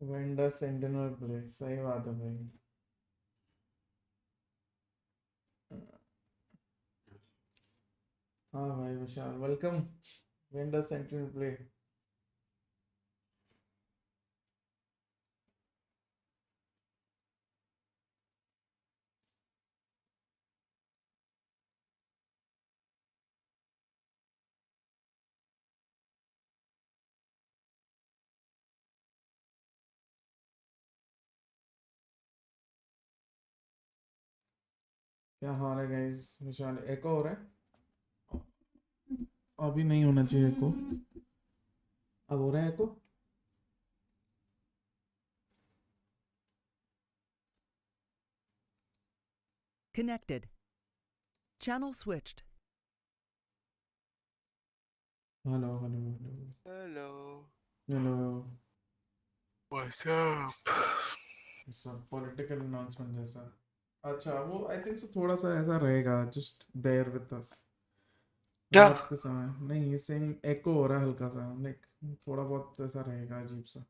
Vendor sentinel break, सही बात है भाई। हाँ भाई Vishal, welcome. Vendor sentinel break. क्या हाल है गाइस? विशाल, एको हो रहा है? अभी नहीं होना चाहिए एको। अब हो रहा है एको? Connected. Channel switched. Hello hello hello hello, hello. What's up? सब पॉलिटिकल अनाउंसमेंट जैसा। अच्छा, वो आई थिंक सो थोड़ा सा ऐसा रहेगा, जस्ट बेयर विद अस। क्या? रात के समय नहीं, सेम एको हो रहा है हल्का सा, लाइक थोड़ा बहुत ऐसा रहेगा अजीब सा।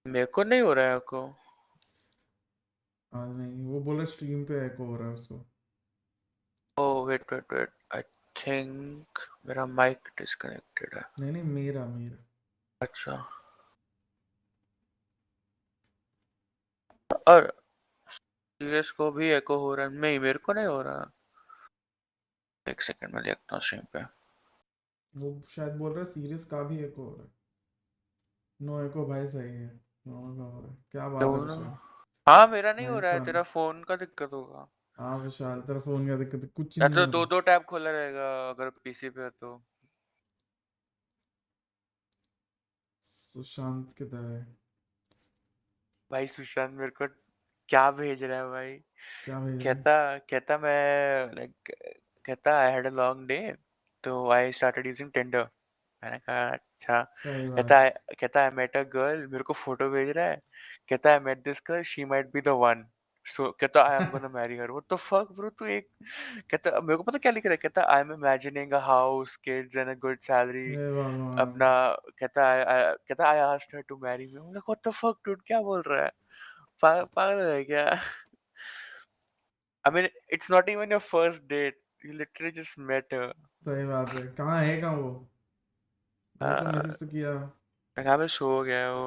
मेरे को नहीं हो रहा है को। हाँ नहीं, वो बोला स्ट्रीम पे एको हो रहा है उसको। Oh wait wait wait, I think मेरा माइक डिस्कनेक्टेड है। नहीं नहीं, मेरा मेरा। अच्छा, और सीरियस को भी एको हो रहा है? नहीं, मेरे को नहीं हो रहा। एक सेकंड में देखता हूँ स्ट्रीम पे। वो शायद बोल रहा है सीरीज का भी एको हो रहा है। नो एको भाई, सही है। नो एको हो रहा है, क्या बात है दोनों? विशाल। हाँ, मेरा नहीं हो नाइस रहा है, वन। तेरा फोन का दिक्कत होगा। हाँ विशाल, तेरा फोन का दिक्कत है, कुछ या नहीं तो हो दो रहा। दो टैब खोला रहेगा अगर पीसी पे है तो। सुशांत किधर है? भाई सुशांत मेरे को क्या भेज रहा है भाई? क्या भेज रहा है? कहता कहता मैं लाइक, कहता I had a long day, तो आई स्टार्टेड यूजिंग टिंडर। मैंने कहा अच्छा। सही कहता बात। है कहता आई मेट अ गर्ल, मेरे को फोटो भेज रहा है। कहता है I met this girl, she might be the one, so कहता I am gonna marry her. What the fuck bro, तू एक। कहता मेरे को पता क्या लिख रहा है, कहता I am imagining a house, kids and a good salary हे भगवान। अपना। कहता I asked her to marry me. What the fuck dude, क्या बोल रहा है? पागल है क्या? I mean, it's not even your first date. You literally just met her. सही बात है, कहाँ है, कहाँ वो? वॉइस में Uh, मैसेज तो किया। कहाँ पे सो गया वो?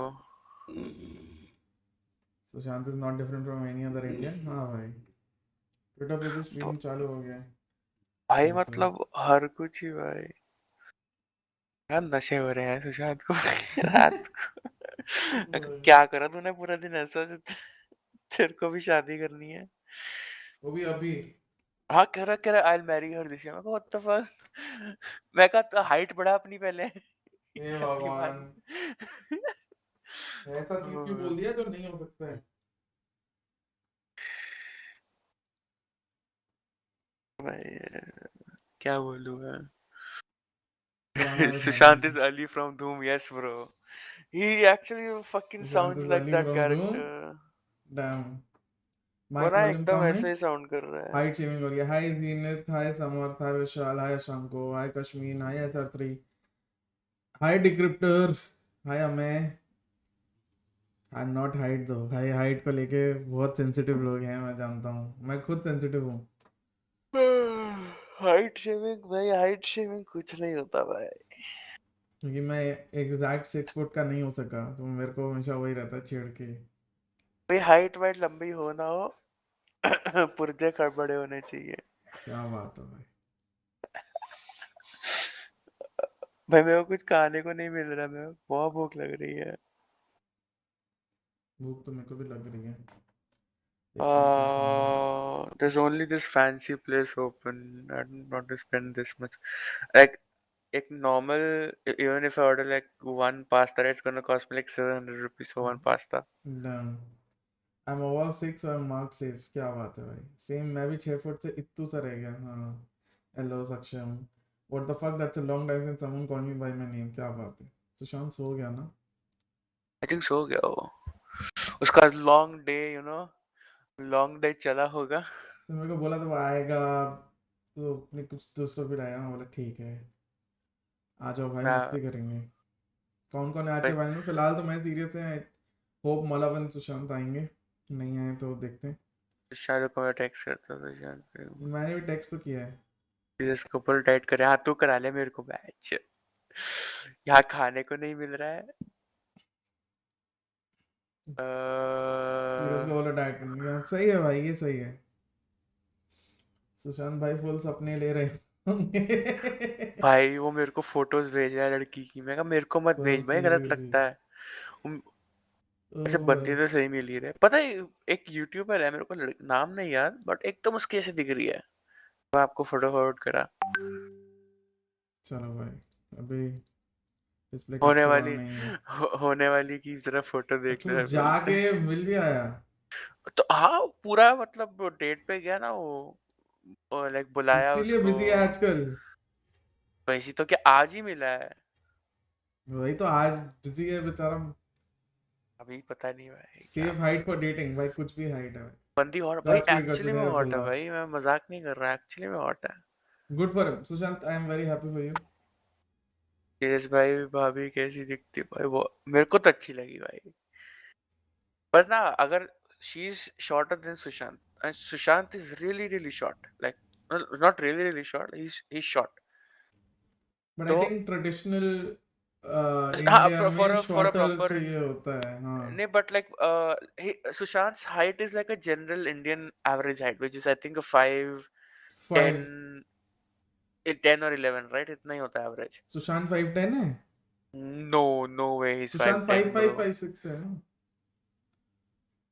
Sushant is not different from any other Indian. हाँ भाई, ट्विटर पे भी ब- स्ट्रीम चालू हो गया है। भाई दैट्स व्हाई। मतलब हर कुछ ही भाई। यार नशे हो रहे हैं सुशांत को रात को। क्या करा तूने पूरा दिन ऐसा तेरे को भी शादी करनी है? वो भी अभी। हाँ, कह रहा I marry her this year. मैं व्हाट द फक। मैं कहा हाइट बढ़ा अपनी पहले। ये हे सब की भगवान, मान। ऐसा चीज क्यों बोल दिया जो नहीं हो सकता है? भाई क्या बोलूं मैं? पुराना Sushant विधान। is Ali from Doom, yes, bro. He actually fucking Sushant sounds is like early that from धूम। character. डैम। वो माइक ना वॉल्यूम एकदम कम है। ऐसे ही साउंड कर रहा है। हाइट शेमिंग हो रही है। Hi Zeenat, hi Samarth, hi Vishal, hi Shanko, hi Kashmir, hi SR3, hi decrypter, hi Amay. I am not height though भाई, हाइट को लेके बहुत सेंसिटिव लोग हैं, मैं जानता हूँ, मैं खुद सेंसिटिव हूँ। हाइट शेमिंग भाई, हाइट शेमिंग कुछ नहीं होता भाई। क्योंकि मैं एग्जैक्ट 6 फुट का नहीं हो सका, तो मेरे को हमेशा वही रहता है छेड़ के। भाई हाइट वाइट लंबी हो ना हो, पुर्जे बड़े होने चाहिए। क्या बात है भाई। भाई मेरे को कुछ खाने को नहीं मिल रहा, मैं बहुत भूख लग रही है। भूख तो मेरे को भी लग रही है, देखते हैं क्या खाऊंगा। There's only this fancy place open. I don't want to spend this much. Like, एक normal, even if I order like one pasta, it's gonna cost me like 700 rupees for one pasta. Done. I am over 6 और mark safe, क्या बात है भाई, same मैं भी 6 foot से इतू सा रह गया। हाँ। Hello Saksham. What the fuck, that's a long time since someone called me by my name, क्या बात है। सुशांत सो गया ना? I think सो गया वो। उसका long day, long day चला होगा। तो मेरे को बोला था वो आएगा, तो अपने कुछ दोस्तों भी आया, मैं बोला ठीक है, आ जाओ भाई मैं मस्ती करेंगे। कौन कौन है आज के भाई, बारे में? फिलहाल तो मैं सीरियस है। होप मलव एंड सुशांत आएंगे, नहीं आए तो देखते हैं। शाहरुख को मैं टेक्स्ट करता था शायद फिर मैंने भी टेक्स्ट तो किया है। इसको फुल टाइट करे, हाँ तू करा ले मेरे को मैच, यहाँ खाने को नहीं मिल रहा है। सीरियस को बोला डाइट करने का, सही है भाई, ये सही है। सुशांत भाई फुल सपने ले रहे होंगे। भाई वो मेरे को फोटोज भेज रहा है लड़की की, मैं कहा मेरे को मत तो भेज भाई, गलत सीरियसली, लगता है। ऐसे बंदी तो सही मिल ही रहे, पता है एक यूट्यूबर है, मेरे को नाम नहीं याद, बट एकदम उसकी ऐसे दिख रही है। मैं आपको फोटो फॉरवर्ड करा। चलो भाई, अभी डिस्प्ले होने कैप्चर ऑन वाली नहीं है। होने वाली की जरा फोटो अच्छा, देखना है बोलते जाके मिल भी आया। तो हाँ पूरा मतलब डेट पे गया ना वो लाइक बुलाया इसीलिए उसको। बिजी है आजकल। वैसी तो क्या आज ही मिला है। वही तो, आज बिजी है बेचारा। अभी पता नहीं भाई क्या सेफ हाइट फॉर डेटिंग भाई, कुछ भी हाइट है बंदी हॉट भाई, भाई। एक्चुअली में हॉट है अब्दुल्ला, भाई, मैं मजाक नहीं कर रहा, एक्चुअली में हॉट है। Good for him Sushant, I am very happy for you. Serious भाई, भाभी कैसी दिखती है भाई, वो मेरे को तो अच्छी लगी भाई। पर ना अगर she is shorter than Sushant, and Sushant is really really short, like not really really short, he is short. But I तो थिंक ट्रेडिशनल इंडिया हाँ में फॉर अ शॉर्टर प्रॉपर, चाहिए होता है, हाँ। नहीं but like Sushant's height is like a general Indian average height, which is I think a 5, 10, 5, 10 or 11, right? इतना ही होता है average. सुशांत 5'10" है। No, no way he's Sushant 5'10 5'5", bro. 5'6" है ना।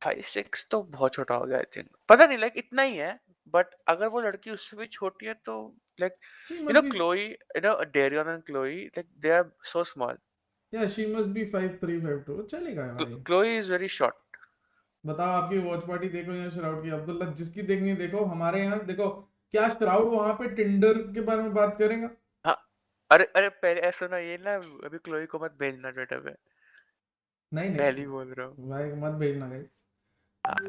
5'6" तो बहुत छोटा हो गया I think. पता नहीं like इतना ही है. But अगर वो लड़की उससे भी छोटी है तो like she you must know be, Chloe, you know Darion and Chloe, like they are so small. या शी मस्ट बी 5'3", 5'2", चलेगा भाई। Chloe is very short. बताओ, आपकी वॉच पार्टी देखो या श्राउड की, अब्दुल्ला जिसकी देखनी है देखो। हमारे यहाँ देखो, क्या श्राउड वहां पे टिंडर के बारे में बात करेगा? हाँ अरे अरे पहले ऐसा ना ये ना अभी Chloe को मत भेजना ट्विटर पे, नहीं पहले ही नहीं बोल रहा हूँ। भाई, मत भेजना गाइस।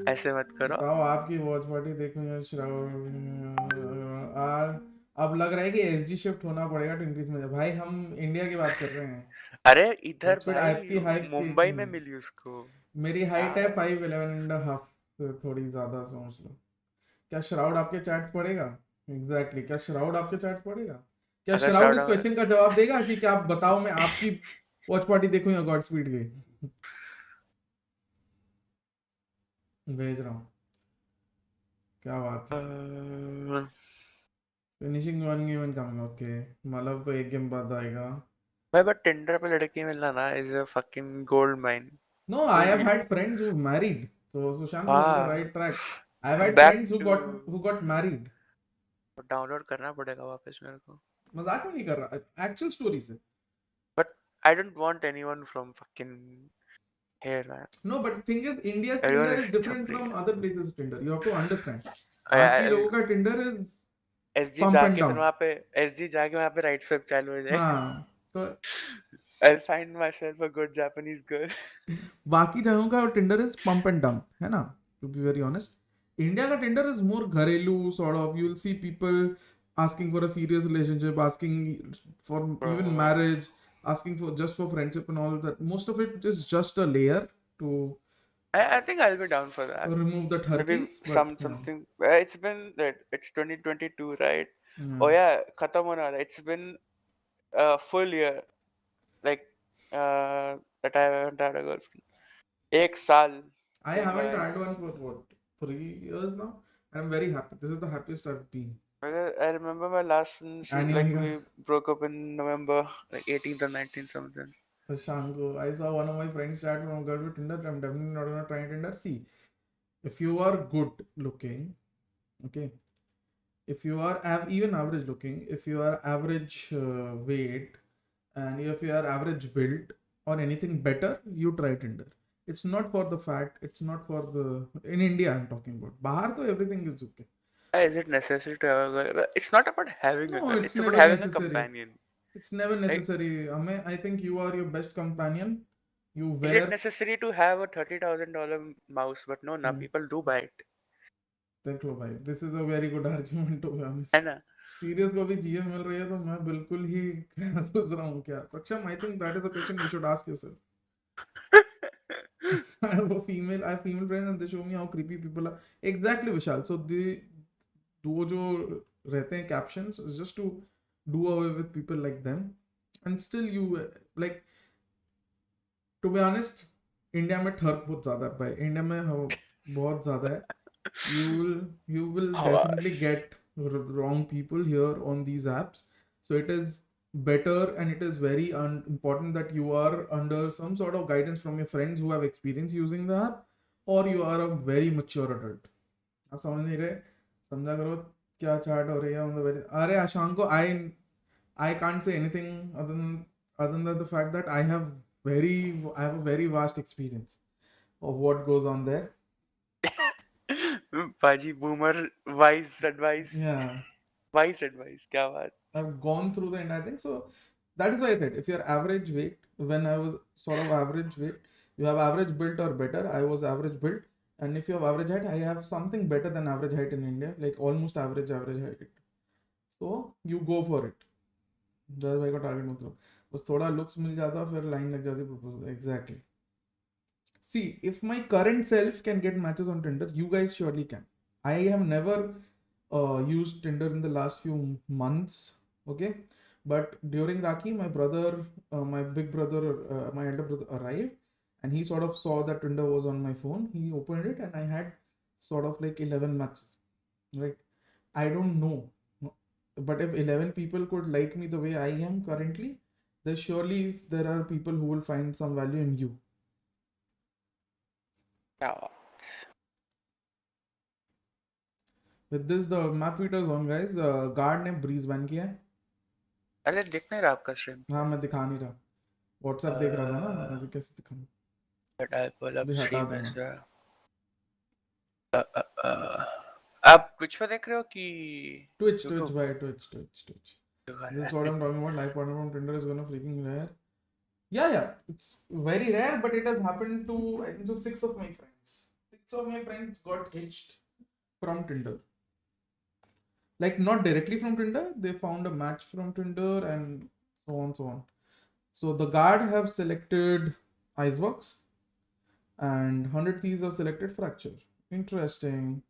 ऐसे मत करो। बताओ, आपकी वॉच पार्टी देखो या श्राउड। अब लग रहा है कि एसजी शिफ्ट होना पड़ेगा 20 में। भाई हम इंडिया की बात कर रहे हैं। अरे इधर गोडस्पीड भाई आपकी हाइट मुंबई देखनी में है। मिली उसको मेरी हाइट है यार। 5'11.5", तो थोड़ी ज्यादा समझ लो। क्या श्राउड आपके चैट्स पढ़ेगा? एग्जैक्टली, क्या श्राउड आपके चैट्स पढ़ेगा? क्या अगर श्राउड शाउट इस क्वेश्चन का जवाब देगा कि क्या आप बताओ, मैं आपकी वॉच पार्टी देखूं या गॉड स्पीड की? भेज रहा हूँ, क्या बात है। Finishing one game and coming, okay. मतलब तो एक गेम बाद आएगा। भाई बट टिंडर पे लड़की मिलना ना is a fucking gold mine. No, I have had friends who married, so Sushant is on the हाँ right track. I have had back friends too who got married. Download करना पड़ेगा वापस मेरे को। मजाक में नहीं कर रहा, एक्चुअल स्टोरी से। But I don't want anyone from fucking here man, No, but the thing is, India's everyone Tinder is is different छपरी from है। other places' Tinder. You have to understand. बाकी यार लोगों का Tinder is SG pump and जाके फिर dump. वहां पे एसजी जाके वहां पे राइट स्वाइप चालू हो जाए। हाँ, तो I'll find myself a good Japanese girl. बाकी जगहों का Tinder is pump and dump, है ना? To be very honest, India का Tinder is more घरेलू sort of. You'll see people asking for a serious relationship, asking for even Bro, marriage, asking for just for friendship and all that. Most of it is just a layer to I think I'll be down for that. remove the Maybe turkeys, but yeah. something. It's been that it's 2022, right? Yeah. Oh yeah, khatam hona wala. It's been a full year, like that I haven't had a girlfriend. एक साल I been haven't guys. had one for what, 3 years now, and I'm very happy. This is the happiest I've been. I remember my last one. She like Anime we broke up in November, like 18th or 19th something. Shango. I saw one of my friends chat from a girl with Tinder. I'm definitely not gonna try Tinder. See, if you are good looking, okay, if you are even average looking, if you are average weight, and if you are average built or anything better, you try Tinder. It's not for the fat. It's not for the, in India I'm talking about. Bahar to everything is okay. Is it necessary to have a girl? It's not about having a No, girl. it's It's about never having a necessary. companion. It's never Like, necessary. I think you are your best companion. You is it wear. necessary to have a $30,000 mouse? But no, now Hmm, people do buy it. देख लो भाई, this is a very good argument to be honest. है ना? Serious को भी GF मिल रही है तो मैं बिल्कुल ही घुस रहा हूँ क्या? सक्षम, I think that is a question you should ask yourself. I have female friends and they show me how creepy people are. Exactly, Vishal. So they वो जो रहते हैं captions is just to do away with people like them, and still you like, to be honest, India में ठर्क बहुत ज़्यादा है भाई. India में बहुत ज़्यादा है. You will definitely हवास. get wrong people here on these apps. So it is better and it is very important that you are under some sort of guidance from your friends who have experience using the app, or you are a very mature adult. आप समझ नहीं रहे, समझा करो क्या chat हो रही है on the very. अरे आशांको, I can't say anything other than the fact that I have a very vast experience of what goes on there. पाजी boomer wise advice. Yeah, Wise advice. क्या बात. I've gone through the entire thing. So that is why I said if you're average weight, when I was sort of average weight, you have average build or better. I was average build, and if you have average height, I have something better than average height in India, like almost average height. So you go for it. That's why I got target मतलब. बस थोड़ा looks मिल जाता फिर line लग जाती proposal. Exactly. See, if my current self can get matches on Tinder, you guys surely can. I have never used Tinder in the last few months, okay? But during Rakhi, my big brother, my elder brother arrived, and he sort of saw that Tinder was on my phone. He opened it, and I had sort of like 11 matches, right? I don't know, but if 11 people could like me the way I am currently, there are people who will find some value in you. क्या बात. With this, the map tweet is on, guys. The guard ने breeze ban किया है. अरे देख नहीं रहा आपका stream. हाँ, मैं दिखा नहीं रहा. WhatsApp देख रहा था ना, अभी कैसे दिखाऊं? But I'll pull up अभी हटा stream दूंगा. as well. आप Twitch पे देख रहे हो कि Twitch, YouTube? भाई, Twitch. This is what I'm talking about. Live partner from Tinder is gonna freaking rare. Yeah, it's very rare, but it has happened to, I think so, 6 of my friends. 6 of my friends got hitched from Tinder. Like not directly from Tinder, they found a match from Tinder and so on. So the guard have selected Icebox and 100 Thieves have selected Fracture. Interesting.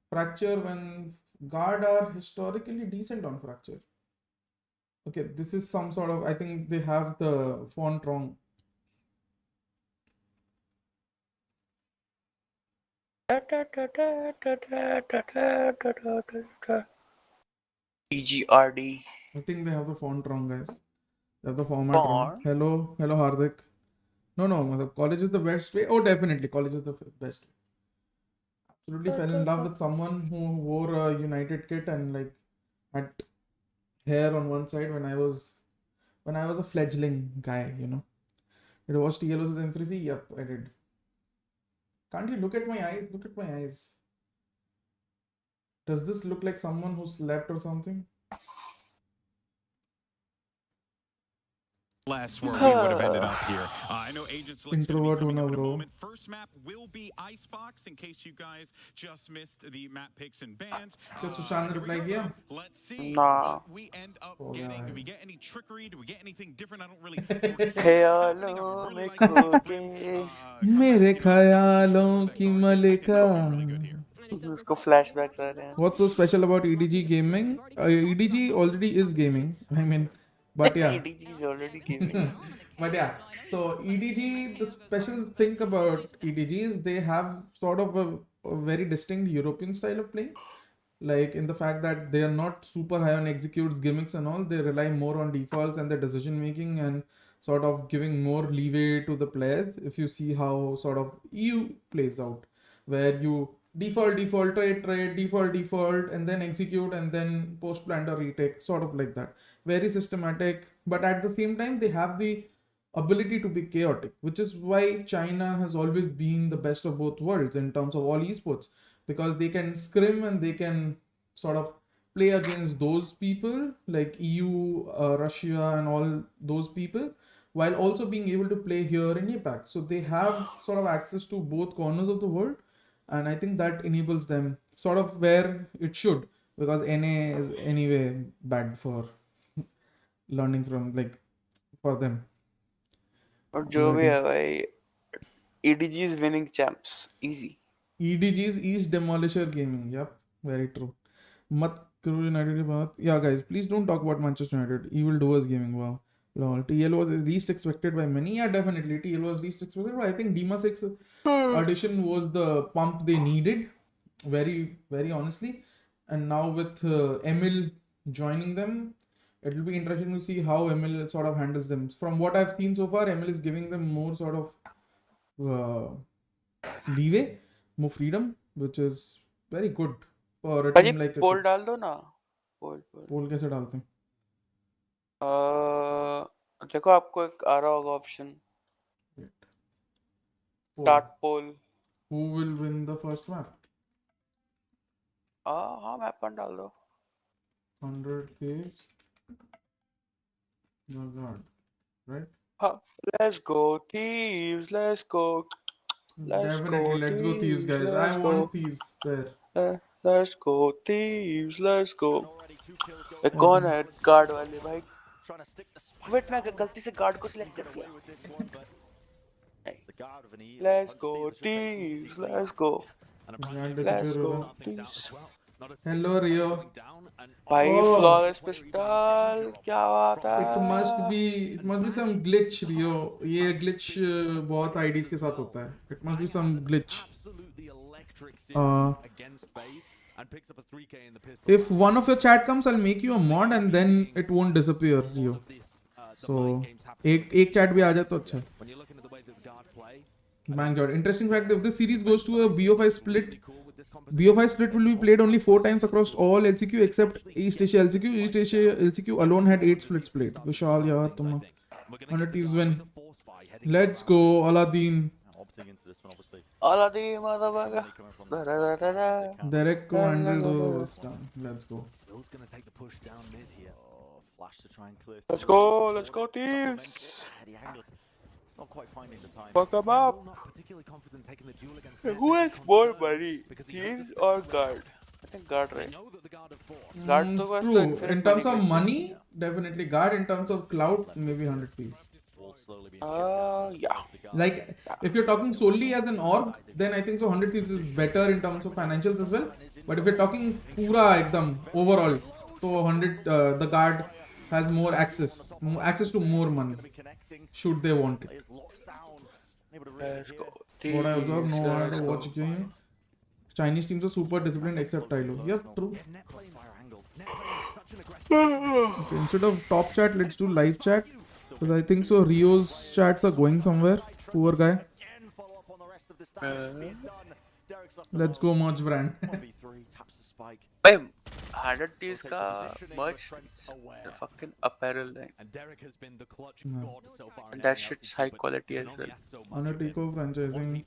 Fracture, when guard are historically decent on Fracture. Okay, this is some sort of, I think they have the font wrong. EGRD. I think they have the font wrong, guys. They have the format wrong. Hello, Hardik. No, college is the best way. Oh, definitely, college is the best way. Absolutely fell in love with someone who wore a United kit and like had hair on one side when I was a fledgling guy, you know. Did you watch TL vs M3C? Yep, I did. Can't you look at my eyes? Look at my eyes. Does this look like someone who slept or something? Less where we would have ended up here. I know Agent Select's going to be coming up in a bro. moment. First map will be Icebox, in case you guys just missed the map picks and bans. Does Sushant reply here? Let's see Nah. what we end up Oh, getting. yeah. Do we get any trickery? Do we get anything different? I don't really foresee ख्यालों happening. I में really like खो this के मेरे ख्यालों की मलिका. उसको flashbacks आ रहे हैं. What's so special about EDG gaming? EDG already is gaming. I mean, but yeah. EDG is already gaming. But yeah, so EDG, the special thing about EDG is they have sort of a very distinct European style of playing. Like in the fact that they are not super high on executes, gimmicks and all. They rely more on defaults and their decision making and sort of giving more leeway to the players. If you see how sort of EU plays out, where you default, trade, default, and then execute and then post plant or retake, sort of like that. Very systematic, but at the same time, they have the ability to be chaotic, which is why China has always been the best of both worlds in terms of all esports, because they can scrim and they can sort of play against those people like EU, Russia, and all those people, while also being able to play here in APAC. So they have sort of access to both corners of the world, and I think that enables them sort of where it should, because NA is anyway bad for learning from, like, for them. और जो भी है भाई, EDG is winning champs. Easy. EDG's East Demolisher Gaming. Yep, very true. Mat Kuru United ke baat. Yeah, guys, please don't talk about Manchester United. Evil Doers Gaming. Wow. Lol. TL was least expected by many. Yeah, definitely. TL was least expected. But I think Dima 6 audition was the pump they needed. Very, very honestly. And now with Emil joining them, it will be interesting to see how Emil sort of handles them. From what I've seen so far, Emil is giving them more sort of leeway, more freedom, which is very good for a भाजी team like पोल डाल दो ना. पोल. पोल कैसे डालते हैं? देखो आपको एक आ रहा होगा option. Start poll. Who will win the first map? हाँ मैप पर डाल दो. 100 Thieves. The guard, right? हाँ, let's go Thieves, let's go. Definitely, let's go Thieves, guys. I want Thieves there. Let's go Thieves, let's go. ये कौन है guard वाले भाई? वेट मैं गलती से गार्ड को सिलेक्ट कर दिया. Let's go Thieves, let's go. Let's go Thieves. Hello Rio. भाई Oh. flawless pistol क्या बात है? It must be some glitch, Rio. ये glitch बहुत IDs के साथ होता है. It must be some glitch. If one of your chat comes, I'll make you a mod and then it won't disappear, Rio. So एक chat भी आ जाए तो अच्छा है. Bang job. Interesting fact: if this series goes to a BO5 split, BO5 split will be played only 4 times across all LCQ except East Asia LCQ. East Asia LCQ alone had 8 splits played. Vishal, yaar, tum 100 teams win. Let's go, Aladdin. Aladdin, motherfucker. Derek को handle दो बस down. Let's go. Let's go, Thieves. Fuck them up. Who has more money, Thieves or Guard? I think Guard, right? Guard तो बस True. infinite In terms of money money, definitely guard. In terms of clout, maybe 100 Thieves. Yeah. Like, if you're talking solely as an org, then I think so 100 Thieves is better in terms of financials as well. But if you're talking pura ekdam overall, so 100 the guard has more access to more money, should they want it. Let's go. What I observed, no one Let's to go. watch game. Chinese teams are super disciplined except Tylo. Yep, true. Okay, instead of top chat, let's do live chat. Because I think so Rio's chats are going somewhere. Poor guy. Let's go merch brand. भाई 100 Thieves का merch, the fucking apparel thing. And that shit's high quality as well. Undertaker franchising.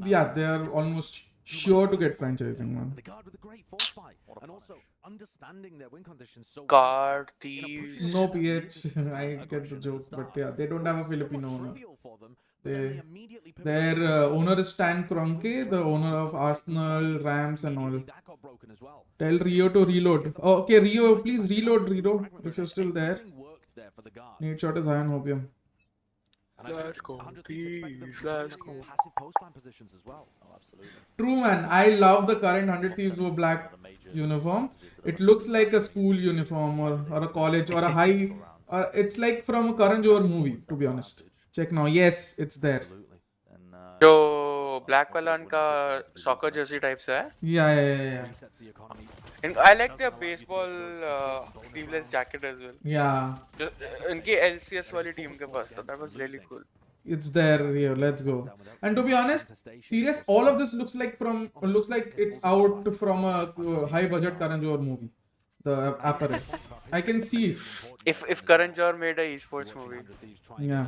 Yeah, they are almost sure to get franchising, man. Guard, Thieves. No PH, I get the joke, but yeah, they don't have a Filipino owner. Their owner is Stan Kroenke, the owner of Arsenal, Rams and all. Tell Rio to reload. Oh, okay, Rio, please reload, Rio, if you're still there. Need shot is high on Hopium. Let's go, Thieves. Let's go. True, man. I love the current 100 Thieves Were Black uniform. It looks like a school uniform or a college or a high. Or it's like from a Karan Johar movie, to be honest. Check now. Yes, it's there. जो black वाला उनका soccer jersey type से है. Yeah. And I like their baseball sleeveless jacket as well. Yeah. उनकी LCS वाली team के पास था. That was really cool. It's there here. Let's go. And to be honest, serious, all of this looks like it's out from a high budget Karan Johar movie. The apparel. I can see it. If Karan Johar made a esports movie. Yeah.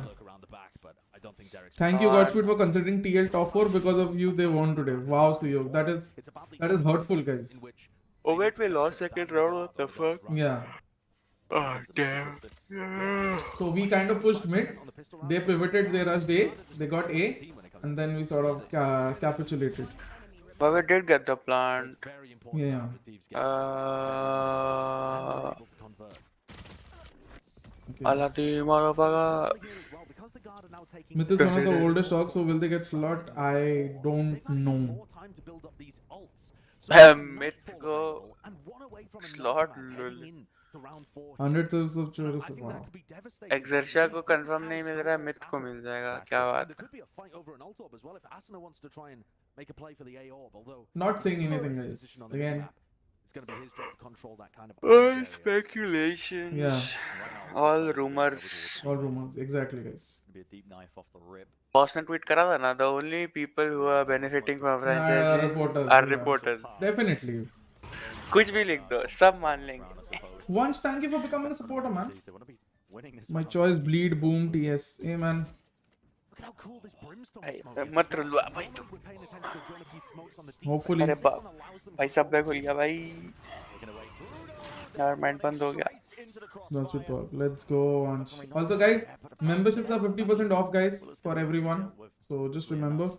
Thank you, Godspeed, for considering TL top 4. Because of you, they won today. Wow, Suyog. That is hurtful, guys. Oh wait, we lost second round. What the fuck? Yeah. Oh damn. So we kind of pushed mid. They pivoted. They rushed A. They got A, and then we sort of capitulated. But we did get the plant. Yeah. Aladdin, motherfucker. Myth is one of the oldest stocks, so will they get slot? I don't know. Myth go slot lul. 100 serves of chorus. Wow. एक्सर्शिया को confirm नहीं मिल रहा है, myth को मिल जाएगा, क्या बात है? Not saying anything, guys. Again. It's going to be his job to control that kind of area. Speculations. Yeah. All rumors. All rumors. Exactly, guys. Be a deep knife off the rip. Boss ने tweet करा था ना, the only people who are benefiting from franchise reporters. are Yeah. reporters. Definitely. कुछ भी लिख दो, सब मान लेंगे. Once, thank you for becoming a supporter, man. My choice, bleed, boom, TS. Hey, man. Look how cool this brimstone smoke is. मत रुलवा भाई तू. We're paying attention to John if he smokes on the deep. Hopefully. अरे बाप, भाई सब bag खुल गया भाई. यार माइंड बंद हो गया. That's it, Paul. Let's go on. Also, guys, memberships are 50% off, guys, for everyone. So just remember.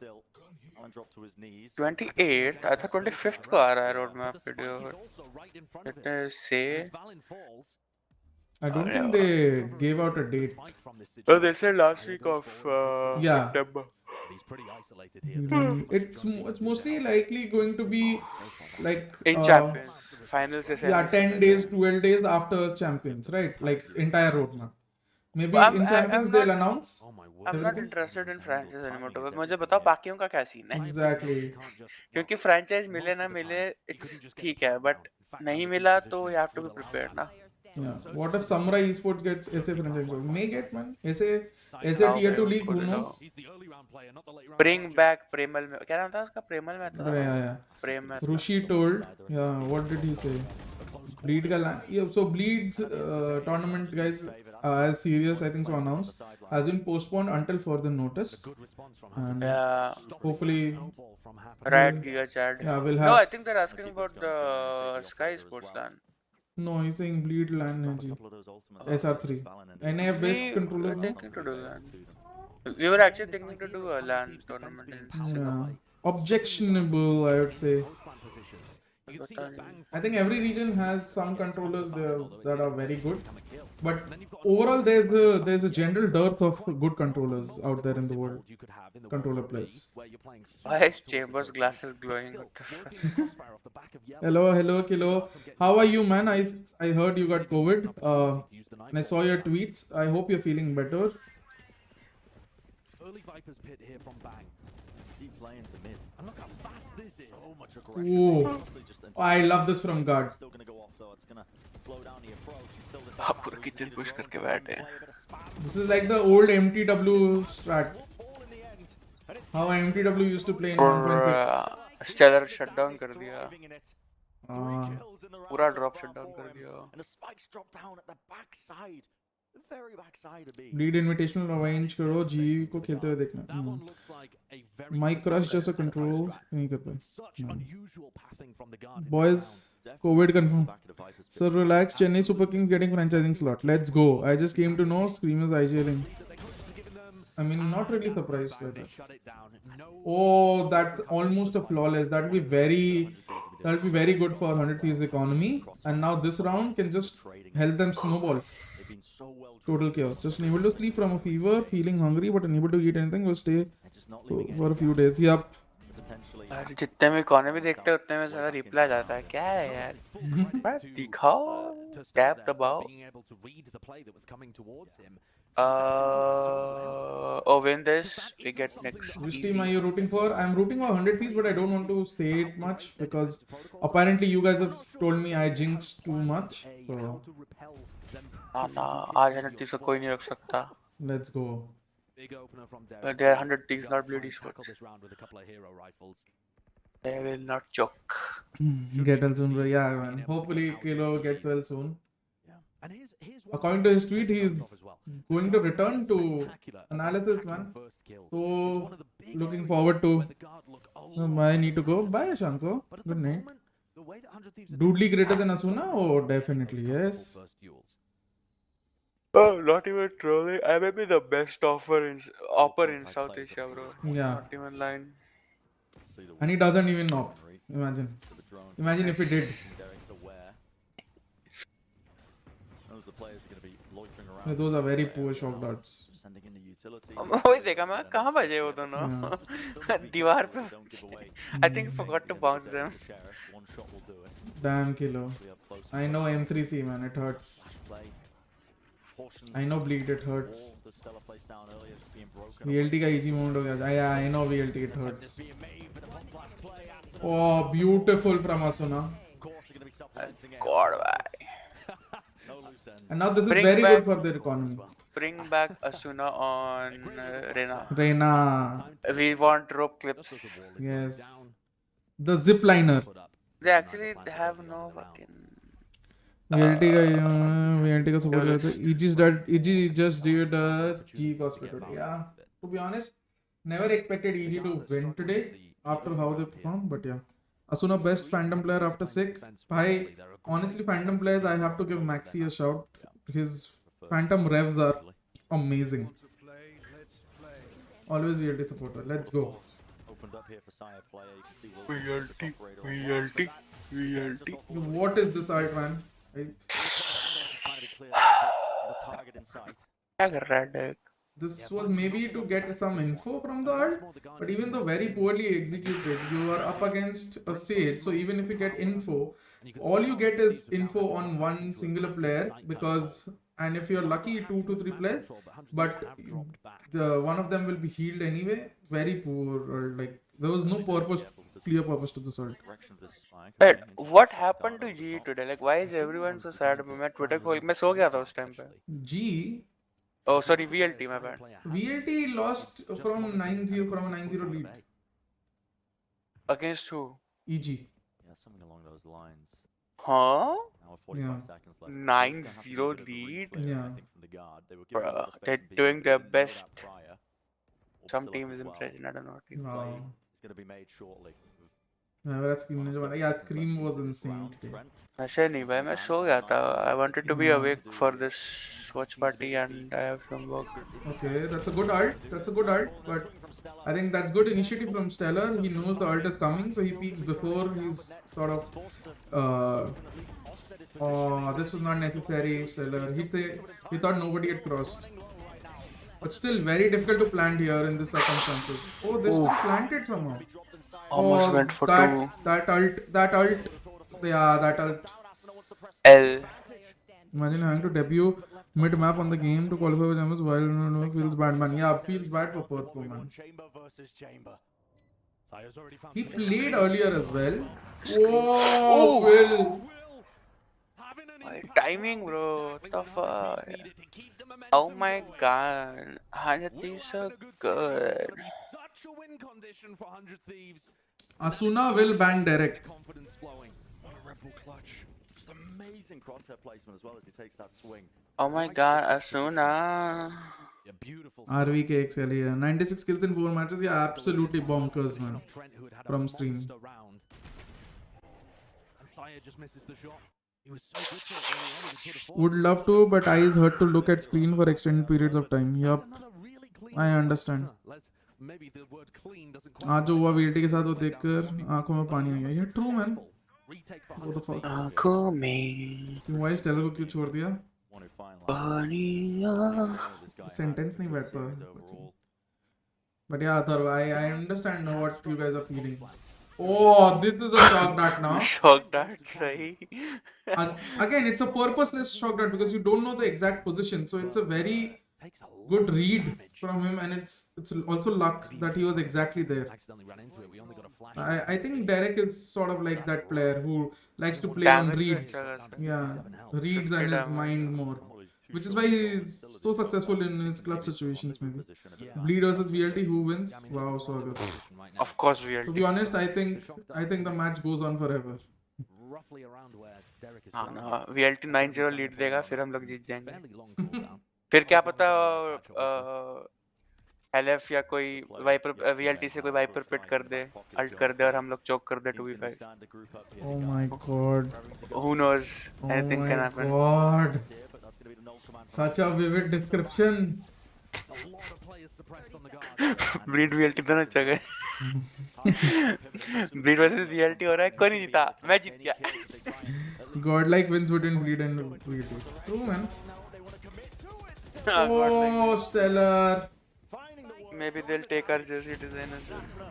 28, I thought 25th को आ रहा है roadmap video. Let us say. I don't think they gave out a date. Well, they said last week of Yeah. September. He's pretty isolated here. It's mostly likely going to be like In Champions, finals is yeah, 10 days, 12 days after Champions, right? Like entire roadmap. Maybe Well, in Champions I'm they'll not- announce. Oh my word. I'm not Everything? interested in franchise anymore. तो मुझे बताओ बाकियों का क्या scene है? Exactly. क्योंकि franchise मिले ना मिले, it's ठीक है, but नहीं मिला तो you have to be prepared ना. Yeah. What if Samurai Esports gets SA franchise? May get, man. SA tier 2 league, who knows? He's the early round player, not the late round. Bring back Premal में क्या नाम था उसका? Premal में था. Yeah. Prem में था. Rushi told, yeah, what did he say? Bleed ka yeah, so Bleed's tournament, guys, as serious, I think so announced, has been postponed until further notice. Good response from him. And Yeah. hopefully, Snowball from happening. Riot Gear chat. yeah, we'll No, I have. think they're asking about the Sky Sports LAN. No, he's saying Bleed LAN hai ji. Couple of those ultimates. SR3. NAF based We controllers, were no? thinking to do LAN. We were actually thinking to do a LAN tournament in Yeah. Objectionable, I would say. Post-plant positions. You can see a bang I think every region has some controllers there that are very good. from a kill. But And then you've got overall, there's a general dearth of good controllers out there in the world. you could have in the Controller World plays. League, where you're playing Why super is Chambers' tournaments, glasses but glowing? still, What the working fuck? the crossfire off the back of yellow. Hello, Kilo. How are you, man? I heard you got COVID. And I saw your tweets. I hope you're feeling better. Early Viper's pit here from Bang. Deep play into mid. And look how fast this is. So much aggression. Ooh. Honestly, just I love this from guard. Still gonna go off though. It's gonna slow down the approach. He's still the आप पूरा kitchen push करके बैठे हैं. This is like the old MTW strat. How MTW used to play in 1.6. Stellar shutdown कर दिया. पूरा पूरा drop shutdown कर दिया. And the spikes drop down at the backside. The very backside of B. Bleed Invitational arrange करो जी को खेलते हुए देखना. That one looks like a very Mic crush specific जैसा control strat. नहीं कर पाए. Such unusual pathing from the guard in this Boys, round. COVID confirm. Back of the Vipers Sir, relax. Chennai Super Kings getting franchising slot. Let's go. I just came to know Screamers IGLing. That their coaches are giving them, I mean, not really that's surprised by They that. shut it down. No Oh, that's almost a flawless. That'll be very good for 100 Thieves economy. And now this round can just help them snowball. They've been so well Total chaos. Just unable to sleep from a fever, feeling hungry, but unable to eat anything. Will stay They're just not leaving for a any few gaps days. Yep. to potentially यार जितने में economy देखते हैं उतने में ज़्यादा reply जाता है. क्या है यार? बस दिखाओ, to start tap there, for दबाओ. being able to read the play that was coming towards him. Oh, win this, we get next. Which Easy. team are you rooting for? I'm rooting for 100 Thieves, but I don't want to say it much because apparently you guys have told me I jinxed too much. So How to repel them. ना आज 100 Thieves को कोई नहीं रख सकता. let's go. Big opener from Derek. But they are 100 Thieves, Gotta not Bleed try and tackle Esports. this round with a couple of hero rifles. They will not choke. Get well soon, bro. Yeah, man. Hopefully Kilo gets well soon. And here's one According thing to his that tweet, they he's covered off as well. going to return to Spectacular about analysis, attacking man. first kills. So, It's one of the big looking areas forward to- where the guard look a lot I need to go. Bye, Shanko. But at the Good night. moment, the way that 100 Thieves Doodly attacks greater than are Asuna? so Oh, good, definitely, those yes. first duels. Oh, not even trolling. I may be the best offer in South Asia, bro. Yeah. Not even lying. see the And he doesn't even know. Imagine. to the drone. Imagine if he did. Derek's aware. Knows the play players are going to be loitering Yeah, around. those are very poor shock darts. Sending in the utility. वही देखा मैं कहाँ बजे वो दोनों दीवार पे I think I forgot to bounce them. One shot will do it. Damn kilo. We are close. I know M3C man, it hurts. Play. Portions I know bleed, it hurts. all the stellar place down earlier just being broken. VLT का easy mode हो गया. Yeah, I know VLT, it hurts. Being made with a bomb flash play. Oh, beautiful from Asuna. Of course, they're going to be supplementing it. God, why? No loose ends. And now this is Bring very back- good for their economy. Bring back Asuna on Reyna. Reina, We want rope clips. yes. The zip liner. They actually have no fucking. VLT का support करते हैं. EG just did a G hospital. Yeah. To be honest, never expected EG to win today after how they performed, but yeah. Asuna best Phantom player after Sick. Honestly, Phantom players, I have to give Maxi a shout. His Phantom revs are amazing. Always VLT supporter. Let's go. Opened up here for Sire play. You can see VLT. VLT. What is this art, man? trying to be clear. The target in sight. क्या कर रहा है Dick? This was maybe to get some info from the art, but even though very poorly executed, you are up against a Sage, so even if you get info, all you get is info on one singular player, because, and if you're lucky, 2 to 3 players, but the one of them will be healed anyway. Very poor, or like, there was no purpose, clear purpose to this art. Direction of this spike. Wait, what happened to G today? Like, why is everyone so sad? मैं Twitter खोल मैं सो गया था उस time पे. G, Oh, sorry, VLT, my bad. VLT lost from 9-0 from a 9-0 lead. Against who? EG. Yeah, something along those lines. Huh? Now with 45 Yeah. seconds left. 9-0 lead? Yeah. I think from the guard. They were given a lot of space They're and being doing able to their know that best. prior. Some Obsidian teams as in well. Treasure, I don't know. Wow. It's going to be made shortly. मेरा Scream ने जो बनाया, yeah, Scream was insane today. नशे नहीं भाई मैं सो गया था. I wanted to be awake for this watch party and I have some work. Okay, that's a good ult. That's a good ult, but I think that's good initiative from Stellar. He knows the ult is coming, so he peeks before he's sort of. Oh, this was not necessary, Stellar. He thought nobody had crossed, but still very difficult to plant here in this circumstances. Oh, they still planted somehow. Almost went for two. That ult. Yeah, that ult. L. Imagine having to debut mid-map on the game to qualify for Champions while no feels bad, man. Yeah, feels bad for Purple, man. Chamber versus chamber. Sire's already found He finish. played earlier as well. Whoa, Will. Having an My impact. timing, bro. What the fuck? Needed to keep the momentum Oh my going. god. 100 Thieves so Will in a good good. series. It's gonna be such a win condition for 100 Thieves. Asuna will ban Derek. Confidence flowing. What a Red Bull clutch. Just amazing crosshair placement as well as he takes that swing. Oh my god, Asuna. Yeah, beautiful. RVKXL, yeah. 96 kills in 4 matches. Yeah, absolutely bonkers, man. Trent, who had had From a stream. monster round. And Sire just misses the shot. He was so good for it early on. He could have forced Would it. love to, but eyes hurt to look at screen for extended periods of time. Yup. That's another really clean I goal. understand. Let's- maybe the word clean doesn't quite आज जो हुआ right. VLT के साथ वो देखकर आंखों में पानी आ गया. ये true, man. Retake for What the 100 fuck? Thieves. आँखों में क्यों भाई Stellar को क्यों छोड़ दिया? One who finally. पानियाँ. This guy Sentence has नहीं good बैठता. series overall. But yeah, Atharva, I understand now what you guys are feeling. Oh, this is a shock dart now. Shock dart, right? Again, it's a purposeless shock dart because you don't know the exact position. So it's a very Takes a lot good of read damage. from him, and it's also luck that he was exactly there. Accidentally ran into it. We only got a flash. I think Derek is sort of like that player who likes to play on Damage reads. down to Yeah, 57 health. reads and his mind more. Which is why he's so successful in his clutch situations, maybe. Yeah. Bleed versus VLT, who wins? Wow, so good. Of course, To VLT. be honest, I think the match goes on forever. Roughly around where Derek is हाँ currently. ना VLT 9-0 lead देगा फिर हम लोग जीत जाएंगे. Fairly long cooldown. फिर क्या पता LF या कोई वाइपर VLT से कोई वाइपर पिट कर दे, अल्ट कर दे और हम लोग चोक कर दे 2v5. Oh my god. Who knows? Oh Anything my can happen. god. Such a vivid description. That's a lot of players suppressed on the guard. Breed VLT दोनों अच्छा गए. ब्रीड वर्सेस VLT हो रहा है, कोई नहीं जीता, मैं जीत गया. Godlike wins between Bleed and VLT. True, man. Oh, stellar. Maybe they'll take our jersey design as well.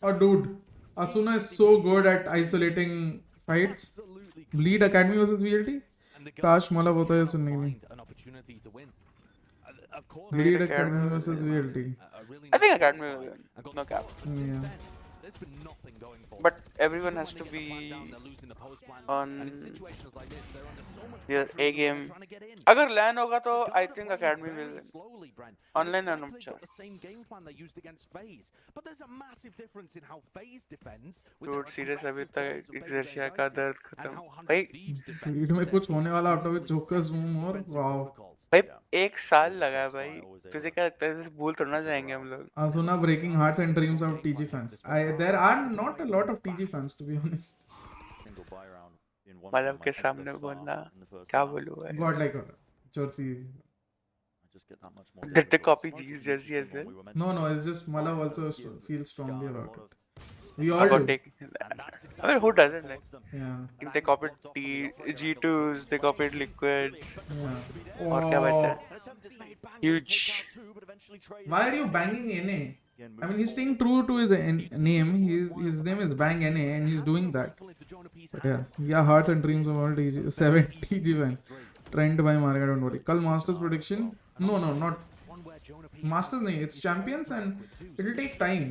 Oh, dude. Asuna is so good at isolating fights. Bleed Academy versus VLT? Kash mala hota hai sunne ke liye. An opportunity to win. Of course, Bleed Academy Academy versus versus VLT. I think Academy will win. No cap. Yeah. There's been nothing going for But them. everyone has to be on their A game. अगर LAN होगा तो I think Academy will win. Online I'm not sure. The same game plan they used against FaZe, but there's a massive difference in how FaZe defends. Dude, serious अभी तक Exercia का दर्द खत्म. भाई feed में कुछ होने वाला आउट ऑफ जोकर्स मूव और वाओ. भाई 1 साल लगा है भाई. तुझे क्या लगता है भूल थोड़ा ना जाएंगे हम लोग. Asuna breaking hearts and dreams of TG fans. There are not a lot of TG fans to be honest. मतलब के सामने बोलना क्या बोलूं भाई. God like Jersey. Did they copy G's jersey as well? No, it's just Malav also feels strongly about it. We all About do. taking I mean, who doesn't? Like, Yeah. I think they copied G2s, they copied Liquids. Yeah. और क्या बचा? Huge. Why are you banging NA? I mean, he's staying true to his name. His name is Bang NA, and he's doing that. But yeah, hearts and dreams of all TG. 7 TG fans. Trend by Marga, don't worry. Kal Masters prediction? No, not Masters. Nahi, it's Champions, and it'll take time.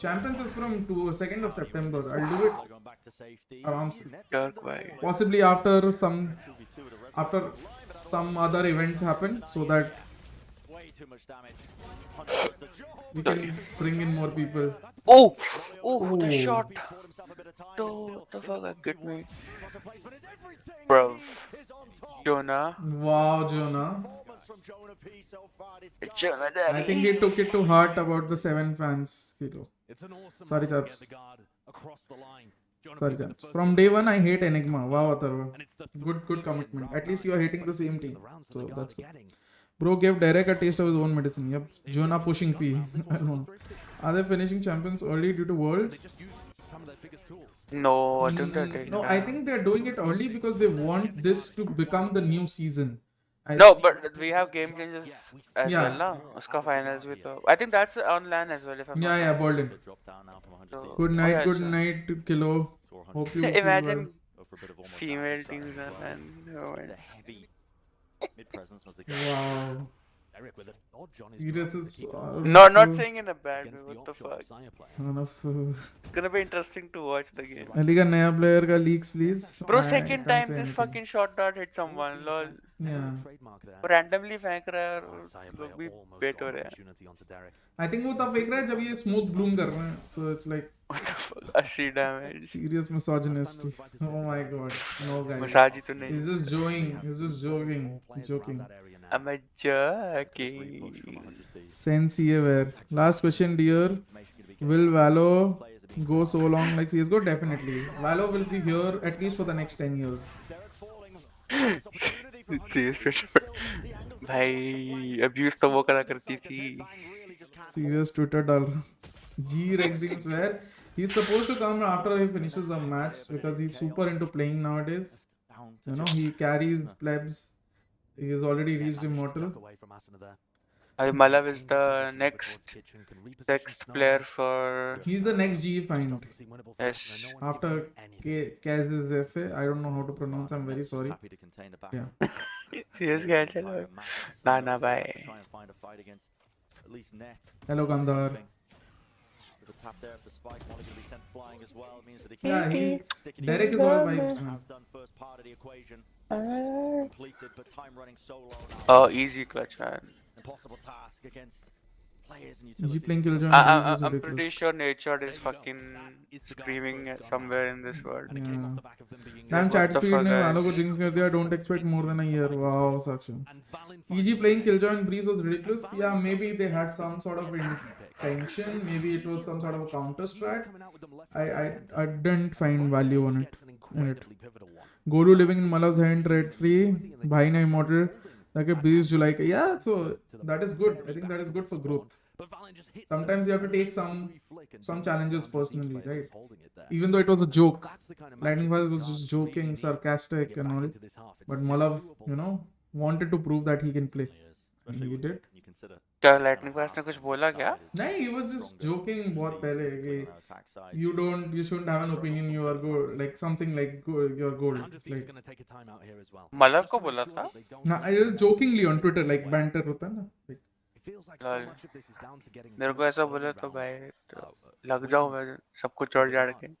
Champions is from 2nd of September. I'll do it around Dark भाई. possibly after some other events happen, so that we can bring in more people. Oh, what a shot! The fuck, get me, bro. Jonah. Wow, Jonah. Jonah, I think he took it to heart about the 7 fans. Kilo. Sorry, chaps. Sorry, chaps. From day one, I hate Enigma. Wow, Atharva. Good commitment. At least you are hating the same team. So that's good. Bro gave Derek a taste of his own medicine. Yep. Jonah pushing P. I don't know. Are they finishing champions early due to Worlds? No, I think they're taking No, that. I think they're doing it early because they want this to become the new season. No, but we have game changes as Yeah. well, na? Uska finals with. I think that's on LAN as well. If I'm not Yeah, Bolden. So, Good night, okay, good sure. night, Kilo. Hope you feel Imagine well. female teams on LAN. Oh, man. Wow. Serious is Not saying in a bad way. What the fuck? One of It's gonna be interesting to watch the game. Ali ka naya player ka leaks, please. Bro, I second can't time say this anything. fucking shot dot hit someone. Lol. Yeah. Randomly फेंक रहा है और लोग भी bait हो रहे हैं. I think वो तब फेंक रहा है जब ये smooth bloom कर रहे हैं. So it's like What the fuck? 80 damage. serious misogynist. Oh my god. No guys. Massage तो नहीं. He's just joking. He's just joking. I'm a joking. Sense where. Last question, dear. Will Valo go so long like CSGO? Definitely. Valo will be here at least for the next 10 years. Serious pressure. भाई abuse तो वो करा करती थी. Serious Twitter डाल रहा. G Rex Dreams where he's supposed to come after he finishes a match because he's super into playing nowadays. You know, he carries plebs. He has already reached immortal. Malav is the next player for. He's the next G find. Yes. After Kaz is FA. I don't know how to pronounce. I'm very sorry. Yeah. Serious क्या चलो? ना भाई. Hello Gandhar. Yeah, Derek is all vibes, man. Oh, easy clutch, man. Easy playing Killjoy. I'm pretty sure Nature is fucking screaming somewhere in this world. Yeah. Damn chat the speed fuck, ने guys? वालों को jinx कर दिया. Don't expect more than a year. Wow, Sakshi. EG playing Killjoy and Breeze was ridiculous. Yeah, maybe they had some sort of intention. Maybe it was some sort of a counter strat. I didn't find value on it. Golu living in Malav's hand rent free. Bhai na immortal. Like a Breeze July. Yeah, so that is good. I think that is good for growth. Sometimes you have to take some challenges personally, right? Even though it was a joke. Lightning Fast was just joking, sarcastic and all. But Malav, you know, wanted to prove that he can play. Especially He when did. you consider क्या lightning fast ने कुछ बोला क्या? नहीं, he was just joking बहुत पहले कि you shouldn't have an opinion you are good, like something like you're good, 100 Thieves like going to take a time out here as well. Malak Just को to बोला ensure था? that they don't ना take it was the jokingly on momentum Twitter, like away. banter होता है ना, like It feels like lol so much of this is down to getting मेरे को good ऐसा early बोले तो round, भाई तो uh, लग जाऊँ wins मैं सबको with चढ़ the जाड़ guard. के.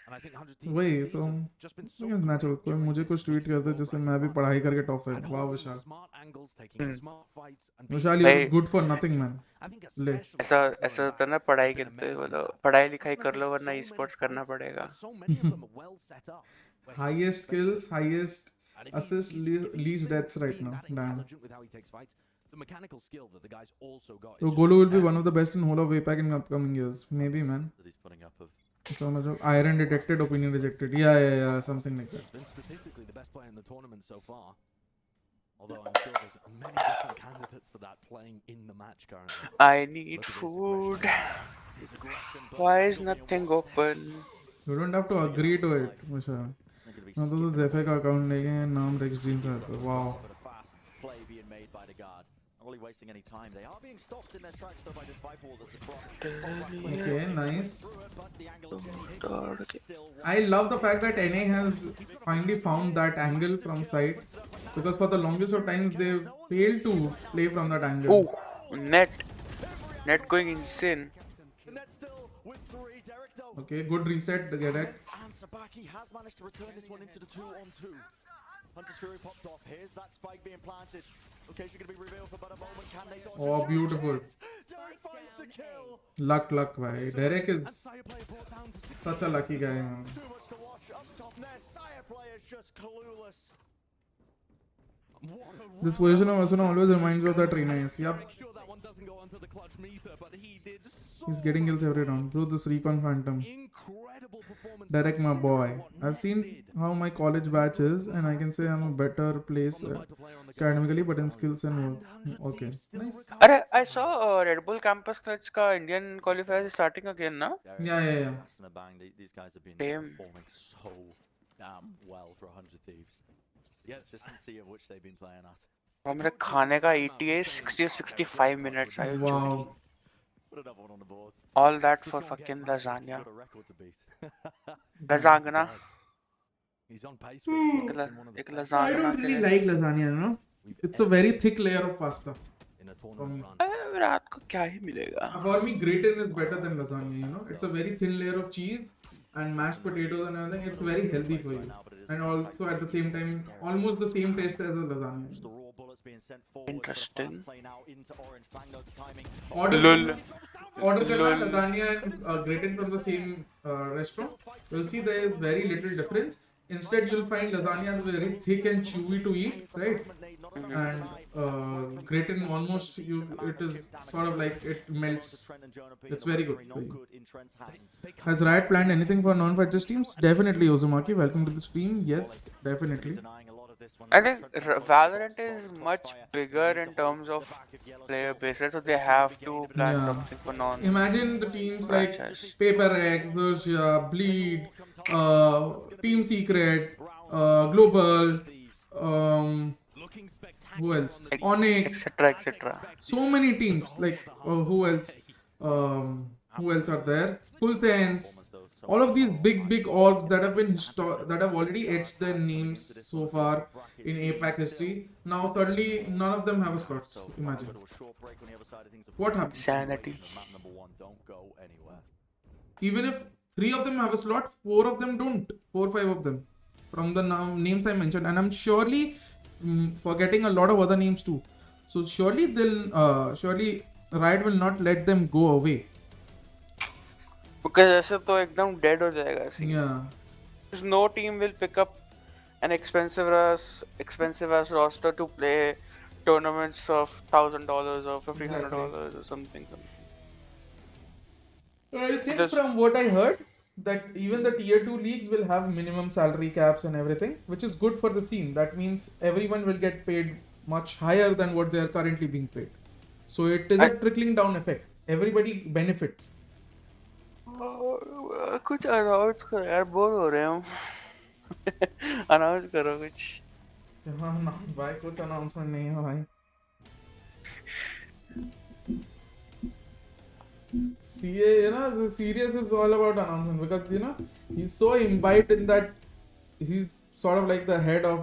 And I think 100 Thieves वही Thieves so have just been so natural. creative कोई during मुझे this कुछ ट्वीट decisive कर दे जिससे role-playing मैं भी run. पढ़ाई करके टॉप And है. वाह holding Vishal, smart angles, taking smart fights, and being Vishal you're भाई good for nothing man. I think ले especially ऐसा since ऐसा going होता है back, ना पढ़ाई they've been करते amazing बोलो at that. पढ़ाई That's लिखाई gonna कर लो take वरना so many e-sports करना fights, पड़ेगा. but so many of them are well set up. where he's Highest expected kills, highest And if he's- assist, if he's least able deaths to right be now. that Damn. intelligent with how he takes fights, the mechanical skill that the guy's also got is So just Golo will be unparalleled. one of the best in whole of APAC in upcoming years. Maybe man. that he's putting up of So much of iron detected, opinion rejected. Yeah, something like that. He's been statistically the best player in the tournament so far. Although I'm sure there's many different candidates for that playing in the match currently. I need Look at this food. aggression. his aggression. but Why he'll is be nothing one step. open? You don't have to agree to it, Musha. He's gonna be मैं तो skipping ज़ेफे का away. Account लेके नाम racks dream था तो wow. But a fast play being made by the guard. Not really wasting any time. They are being stopped in their tracks though by this pipe wall that's across. Okay, nice. But the angle of Jenny God, Higgins is still I love the fact that NA has finally found that angle from side, because for the longest of times they failed to play from that angle. Oh, net going insane. And that's still with three. Derek though. Okay, good reset, the Derek. And Sabaki has managed to return this one into the 2-on-2. Hunter's Fury popped off. Here's that spike being planted. Location going to be revealed for but a moment. Can they dodge Oh, it? beautiful. Derek finds the kill. Luck, bhai. Derek And is Sire player brought down to 16. such a lucky guy, man. Too much to watch. Up top there, Sire player's just clueless. What a This run. version of Asuna always reminds me of that Renaissance. Yep, Make sure that one doesn't go onto the clutch meter, but he did so he's getting kills much every well. round. Bro, this Recon Phantom. Incredible performance. Derek, my boy. considering what I've Net seen did. how my college batch is, and I can say I'm a better place From the Viper player on the academically, ground. but in skills and And work. 100 Okay, Thieves still nice. recovering अरे I somehow. saw Red Bull Campus Clutch का Indian qualifier is starting again ना? Derek, Yeah. passing a bang. These guys have been Damn. performing so damn well for 100 Thieves. The consistency of which they've been playing at. और मेरे खाने का ETA 60 or 65 minutes. Are you joking? Wow. Put another one on the board. All that Still for gets fucking managed. lasagna. Got a record to beat. Lasagna. He's on pace for it. He's la- been one of the ek best I lasagna don't really के- like lasagna, you know. we've It's a ever very seen thick layer of pasta. in a tournament run. अरे रात को क्या ही मिलेगा? For me, gratin is better than lasagna, you know. It's a very thin layer of cheese and mashed potatoes and everything. It's very healthy for you. And also at the same time, almost the same taste as a Just lasagna. the raw bullets being sent forward. Interesting. But a fast play now into Orange. Bang note the timing. Order, Lol. order karna Lol. lasagna and gratin from the same restaurant. You'll see there is very little difference. Instead, you'll find lasagna is very thick and chewy to eat, right? And gratin almost it is sort of like it melts. It's very good for you. Has Riot planned anything for non-fighters teams? Definitely, Ozumaki. Welcome to the stream. Yes, definitely. I think Valorant is much bigger in terms of player base, right? So they have to plan Yeah. something for non. Imagine the teams like Franchise. Paper X, Versia, Bleed, Team Secret, Global, Looking spectacular who else? on the Onyx. Etc. Etc. So many teams. Like who else? Who else are there? Full Sense. All of these big orgs that have been that have already etched their names so far in APAC history. Now suddenly none of them have a slot. Imagine. What happens? Sanity. Even if 3 of them have a slot, 4 of them don't. 4 5 of them. From the names I mentioned. And I'm surely forgetting a lot of other names too. So surely surely Riot will not let them go away. Because ऐसे तो एकदम dead हो जाएगा scene. Yeah. Because no team will pick up an expensive as roster to play tournaments of $1,000 or $1,500 or something. I think Because- from what I heard that even the tier 2 leagues will have minimum salary caps and everything, which is good for the scene. That means everyone will get paid much higher than what they are currently being paid. So it is a trickling down effect. Everybody benefits. कुछ announce करो यार, bore हो रहे हम. Announce करो कुछ. क्या ना भाई कुछ announcement नहीं है भाई. CA, you know, the serious is all about announcement because you know he's so imbibed in that. He's sort of like the head of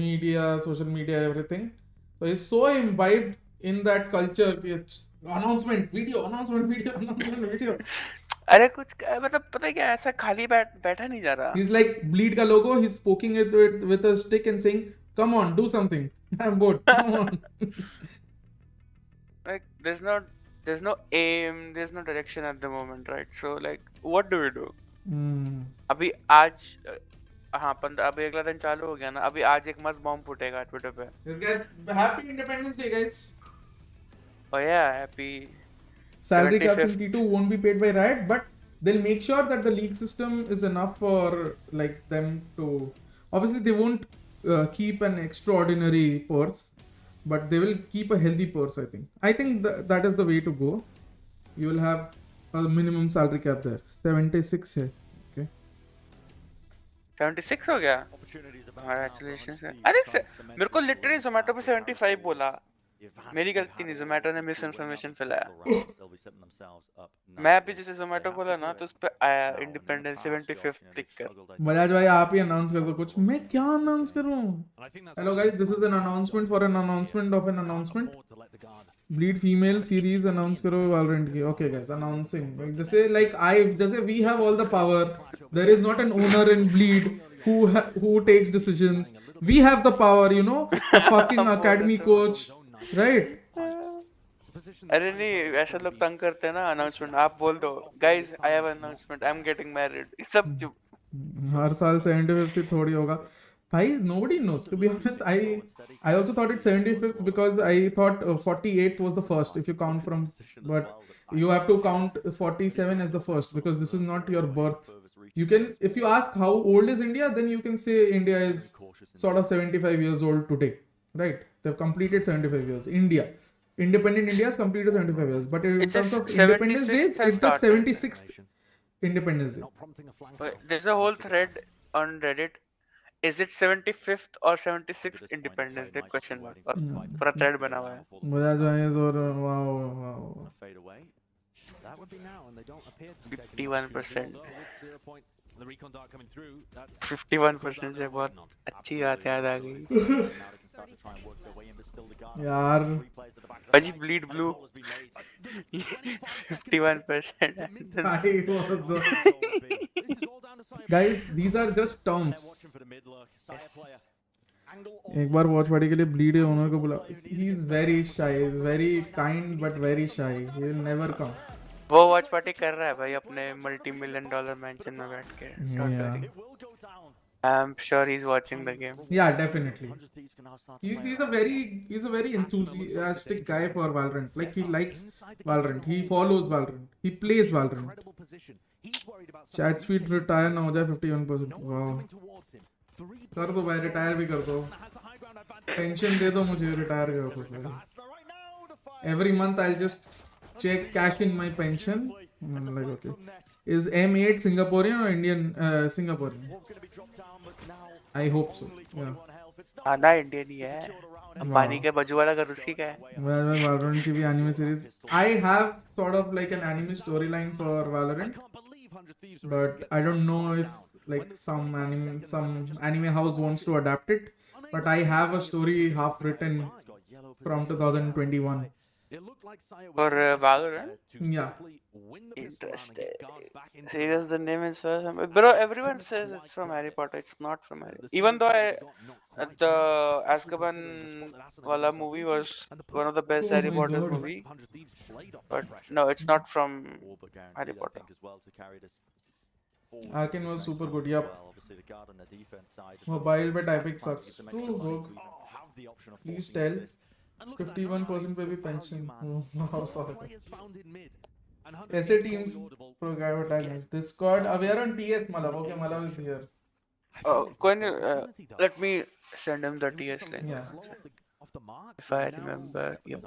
media, social media, everything. So he's so imbibed in that culture. Announcement video, announcement video, announcement video. अरे कुछ मतलब पता है क्या ऐसा खाली बैठा नहीं जा रहा. He's like bleed ka logo. He's poking it with a stick and saying, "Come on, do something. I'm bored. Come on." Like there's no aim, there's no direction at the moment, right? So like what do we do? अभी आज हाँ 15 अभी अगला दिन चालू हो गया ना. अभी आज एक मस्त बॉम्ब फूटेगा ट्विटर पे. This guy, happy Independence Day, guys. Oh yeah, happy. Salary caps in 75th. T2 won't be paid by Riot, but they'll make sure that the league system is enough for like them to. Obviously, they won't keep an extraordinary purse, but they will keep a healthy purse. I think that is the way to go. You will have a minimum salary cap there. 76 है. Okay. 76 हो गया. Congratulations. अरे मेरे को literally Zomato पे 75 बोला. मेरी गलती नहीं, जोमेटो ने मिस इन्फॉर्मेशन फैलाया. मैं अभी जैसे जोमेटो खोला ना तो उस पे आया इंडिपेंडेंस 75th लिख कर. बजाज भाई आप ही अनाउंस कर दो कुछ. मैं क्या अनाउंस करूं? Hello guys, this is an announcement for an announcement of an announcement. Bleed female series announce करो Valorant की. Okay guys, announcing. जैसे we have all the power. There is not an owner in Bleed who takes decisions. We have the power, you know, a fucking academy coach, right? अरे नहीं ऐसा लोग तंग करते हैं ना अनाउंसमेंट. आप बोल दो guys I have announcement, I am getting married. सब चुप. हर साल 75th थोड़ी होगा भाई. Nobody knows, to be honest. I also thought it's 75th because I thought 48th was the first if you count from, but you have to count 47 as the first because this is not your birth. You can, if you ask how old is India, then you can say India is sort of 75 years old today, right? They've completed 75 years. Independent India has completed 75 years, but in terms of Independence Day, it's the 76th Independence Day. There's a whole thread on Reddit. Is it 75th or 76th Independence Day? Question mark. और पूरा thread बना हुआ है. बजाज भाई और wow. That would be now, and they don't appear to be 51%. 51% 51% से बहुत अच्छी बात याद आ गई. यार भाजी ब्लीड ब्लू 51%. भाई वो दो. Guys, these are just terms. एक बार वॉच पार्टी के लिए ब्लीड ओनर को बुला. He is very shy, very kind but very shy. He will never come. वो वॉच पार्टी कर रहा है भाई अपने $multi-million मैंशन में बैठ के. I'm sure he's watching the game. Yeah, definitely. He's a very enthusiastic guy for Valorant. Like he likes Valorant. He follows Valorant. He plays Valorant. Chat speed retire ना हो जाए 51%. Wow. कर दो भाई, retire भी कर दो. पेंशन दे दो मुझे, रिटायर कर दो. Every month I'll just cash in my pension. I'm like, okay. Is M8 Singaporean or Indian? Singaporean. I hope so. Yeah. हाँ ना इंडियन ही है. अंबानी के बजू वाला घर उसी का है. Valorant की भी anime series. I have sort of like an anime storyline for Valorant, but I don't know if like some anime house wants to adapt it. But I have a story half written from 2021. For Valorant? Yeah. Interesting. See, that's the name is first. Bro, everyone says it's from Harry Potter. It's not from Harry Potter. Even though the Azkaban wala movie was one of the best Harry Potter movie. But no, it's not from Harry Potter. Arcane was super good. Yep. Mobile but Epic sucks. True, Vogue. Please tell. 51% पे भी pension. Oh, sorry. ऐसे teams protagonists. Discord. We are on TS Malav. Okay, Malav is here. Let me send him the TS link. Yeah. If I remember. Yeah.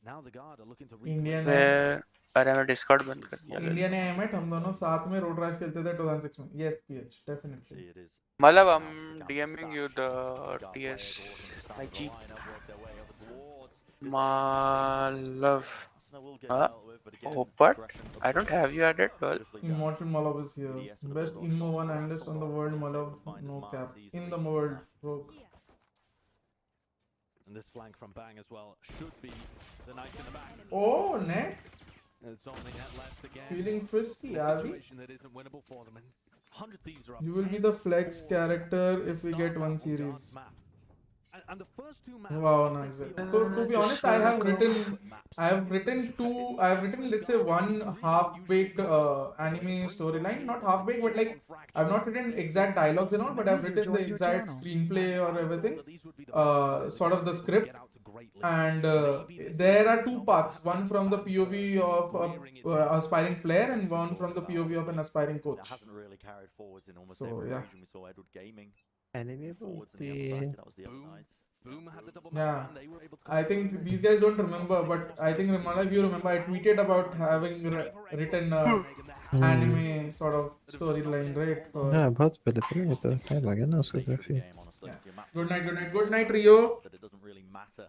Now the guard are looking to Indian. अरे मैं Discord बंद कर दिया India ने M हम दोनों साथ में रोड रैश खेलते थे 2006 में. Yes, PH, definitely. See, it is मतलब I'm South Korea DMing you stacked. the Dark TS players all gonna stand IG in line and work their way over towards this Malav. Arsenal will get Huh? dealt with, but again, Oh, but progression I don't have you added. Well, beautifully done. Immortal Malav is here. BDS with a Best brutal Inmo shot one from analyst on the Istanbul. world, He was able Malav. to find his No marks cap. In easily. the world, broke. And this flank from Bang as well should be the knife in the back. Oh, net. It's only net left again. Feeling frisky, A Abby. situation that isn't winnable for them. And 100 Thieves are up You will be 10 the flex towards character the if we start get of one that series. Guards map. And the first two maps, Wow, let's nice. be honest, So to be honest, I have written, maps. I have written two, I have written let's say one half-baked anime storyline, not half-baked, but like I've not written exact dialogues and all, but I've User written the joined your exact channel. screenplay or everything, These would be the maps where sort of the they script. get out to great leads. And Maybe this there is are the two double parts, map one from the POV of a aspiring player and one from the POV of an aspiring That coach. hasn't really carried forwards in almost So, every yeah. region. We saw Edward Gaming Anime forwards in the upper back. That was the other Boom. night. Boom had the double Yeah. map and they were able to I confirm think it. these guys don't remember, but I think Ramana, if you remember, I tweeted about having written anime sort of storyline, right? For... हाँ बहुत पहले था ना ये तो time आ गया ना उसको Nature of the काफी. game, honestly. Yeah. Your map Good night, is good night, so good night, Rio. that it doesn't really matter.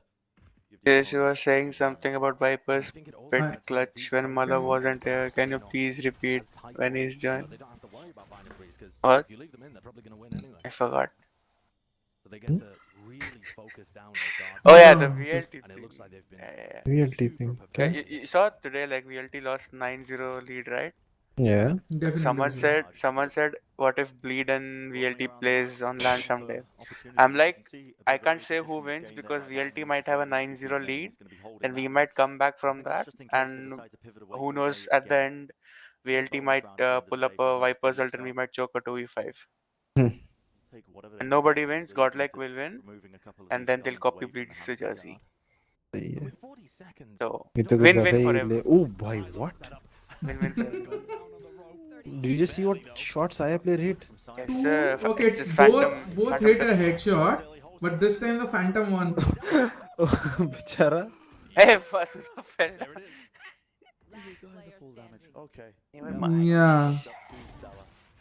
yes, you were saying something about Viper's I think it also pit adds to the clutch Thieves when focus Mala on wasn't here. perhaps Can you they're not please repeat as tight when on, he's joined? They don't have to worry about binaries because What? if you leave them in, they're probably going to win anyway. I forgot. So they get to really focus down on the guards. Oh yeah, the Oh, VLT And it thing. looks like they've been Yeah. VLT thing. Yeah, Okay. you saw today like VLT lost 9-0 lead, right? Yeah. Definitely. Someone said, what if Bleed and VLT plays on LAN someday? I'm like, I can't say who wins because VLT might have a 9-0 lead, and we might come back from that, and who knows, at the end, VLT might pull up a Viper's ult and we might choke a 2v5. And nobody wins, Godlike will win, and then they'll copy Bleed's jersey. सही है. with 40 seconds. So, ये तो कुछ win-win ज़्यादा ही forever. ले. Oh boy, what? Win-win forever. Did you just see what shots I player hit? Yes, sir. Okay, It's just Phantom. both Phantom hit a Pistol. headshot, but this time the Phantom won. बेचारा. Hey, Basura fell. There it is. Okay. Even mine. Yeah.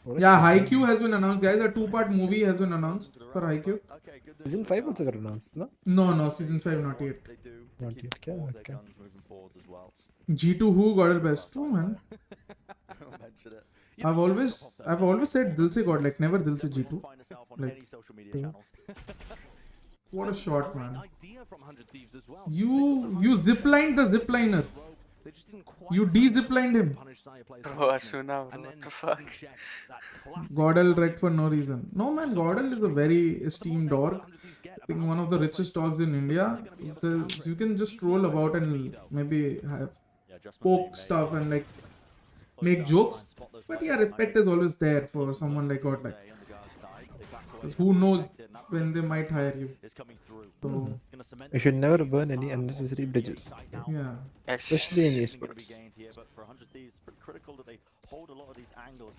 What a Yeah, shit. Haikyuu has been announced, guys. A two-part movie has been announced for Haikyuu. Okay, good. Season 5 also got announced, no? No, season 5 not yet. They do Not keep yet, क्या? all their Okay. guns moving forwards as well. G2 who got it best? True, man. Mention it. I've always said Dil Se God, like never Dil Se G2. Find yourself on Like, any social media true. channels. What a shot, man. Idea from 100 Thieves as well. You ziplined the zipliner. They just didn't quite You have de-ziplined him. punish Saya players Bro, like Asuna, bro, and what then the fuck? check that classic Godel wrecked for no reason. No, man, Godel is a very esteemed dog. I think one of the richest dogs in India. You can just roll about and maybe have Yeah, adjustments poke being made. stuff and like make jokes. But yeah, respect is always there for someone like God. Like, On the guard side, they back away because from who the knows protected, and that when they pressure might hire you. is coming through. So Gonna cement You should the never lead burn on any the unnecessary outside bridges. now. yeah. Yes. Especially in Anything gonna be esports. gained here, but for 100 Thieves, it's pretty critical that they hold a lot of these angles.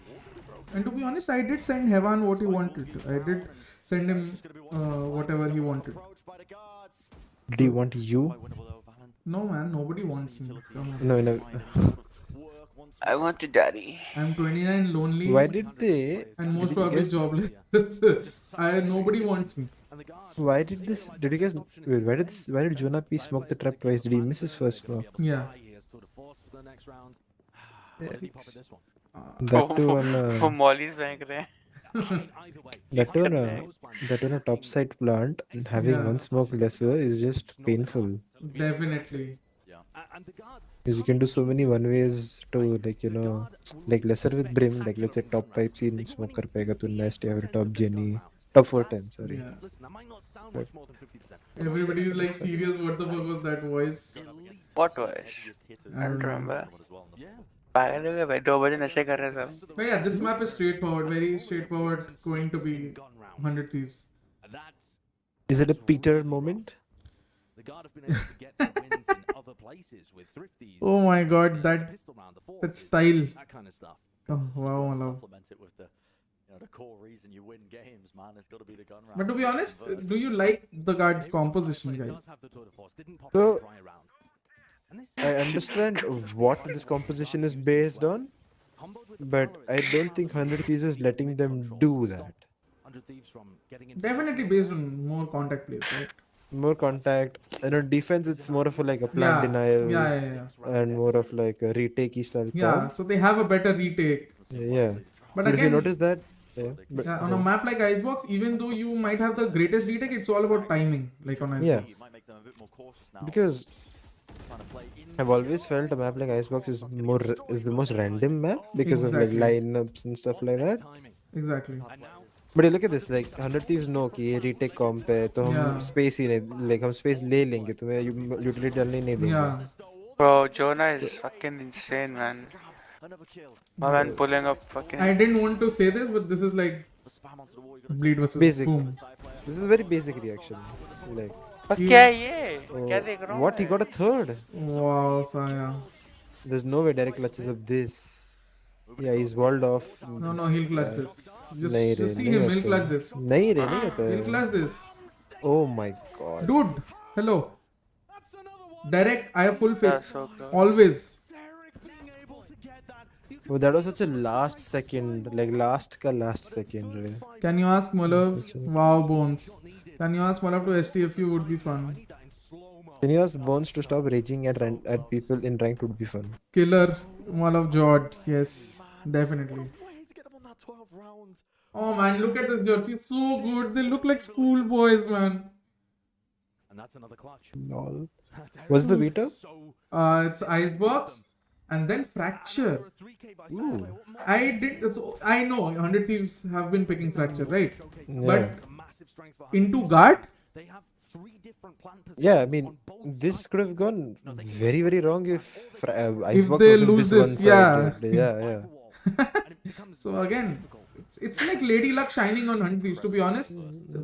And to be honest, I did send Hevan what he wanted. I did send him whatever he wanted. Do you want you? No, man, nobody wants me. Come on. No. I want to daddy. I'm 29, lonely, Why did they? and most did you probably guys- jobless. Nobody wants me. Why did this? Did you guys? Wait, why did Jonah P smoke the trap twice? Did he miss his first smoke? Yeah. That too on वो Molly's bank रहे हैं. that on a top side plant, and having Yeah. one smoke lesser is just painful. Definitely. Because you can do so many one ways to like lesser with brim, like let's say top pipe scene smoke kar payega tu nest या फिर top Jenny, top 410, sorry. Yeah. Listen, that might not sound much more than 50%. Everybody is like serious. What the fuck was that voice? What voice? I don't remember. पागल हो गए भाई 2 बजे नशे कर रहे हैं सब. But yeah, this map is straightforward. Very straightforward. Going to be 100 Thieves. Is it a Peter moment? The guard have been able to get the wins in other places with Thrifties. Oh my god, the that pistol round, the that forces, style. that kind of stuff. Oh, wow, love. Supplement it with the core reason you win games, man. It's got to be the gun round. But to be honest, do you like the guard's composition, But it guys? does have the tour de force. Didn't pop So- in the prior round. And this I understand what this composition is based on, comboed with the but power I of don't think 100 Thieves is letting them do that. 100 Thieves from getting into Definitely based on more contact plays, right? More contact, and on defense, it's more of a, like a plant Yeah, denial yeah. and more of like a retake style Yeah, comp. so they have a better retake. Yeah. But But if you again, notice that, yeah, but yeah, on a map like Icebox, even though you might have the greatest retake, it's all about timing, like on yeah, Icebox. Might make them a bit more cautious now. because Trying to play in I've always felt a map like Icebox is the most random map because of like Exactly. lineups and stuff like that. timing. Exactly. And now But you look at this, like 100 Thieves know कि ये retake comp है, तो हम Yeah. space ही नहीं, like हम space ले लेंगे, तुम्हें utility डालने नहीं देंगे. Yeah. Bro, Jonah is fucking insane, man. another kill. My man pulling up fucking. I didn't want to say this, but this is like The spam onto the wall. You gotta bleed versus Basic. boom. side player. This is a very basic reaction. Like, But क्या है ये? oh, क्या देख रहा हूँ what, he मैं? got a third? Wow, Saya. There's no way Derek clutches up this. Yeah, he's walled off. No, he'll clutch this. नहीं रे, Just see नहीं him, होता he'll है. clutch this. नहीं रे, नहीं होता He'll है. clutch this. Oh my god. Dude, hello. Derek, I have full Yeah, faith. so close. Always. Well, that was such a last second, like last second. Ray. Can you ask Malav? Wow, Bones. Can you ask Malav to STFU would be fun. Can you ask Bones to stop raging at people in ranked would be fun. Killer, Malav Jord. Yes, definitely. Way to get them on that 12 round. Oh man, look at this jersey. It's so good. They look like schoolboys, man. and that's another clutch. Lol. What's the veto? So It's Icebox and then Fracture. Ooh. I know 100 Thieves have been picking Fracture, right? Yeah. But into guard, they have 3 different plan Yeah, I positions mean, on both this sides. could have gone very, very wrong if Icebox they wasn't lose this this, yeah. one-sided. Yeah. And it becomes so again, it's like Lady Luck shining on 100 Thieves. To be honest,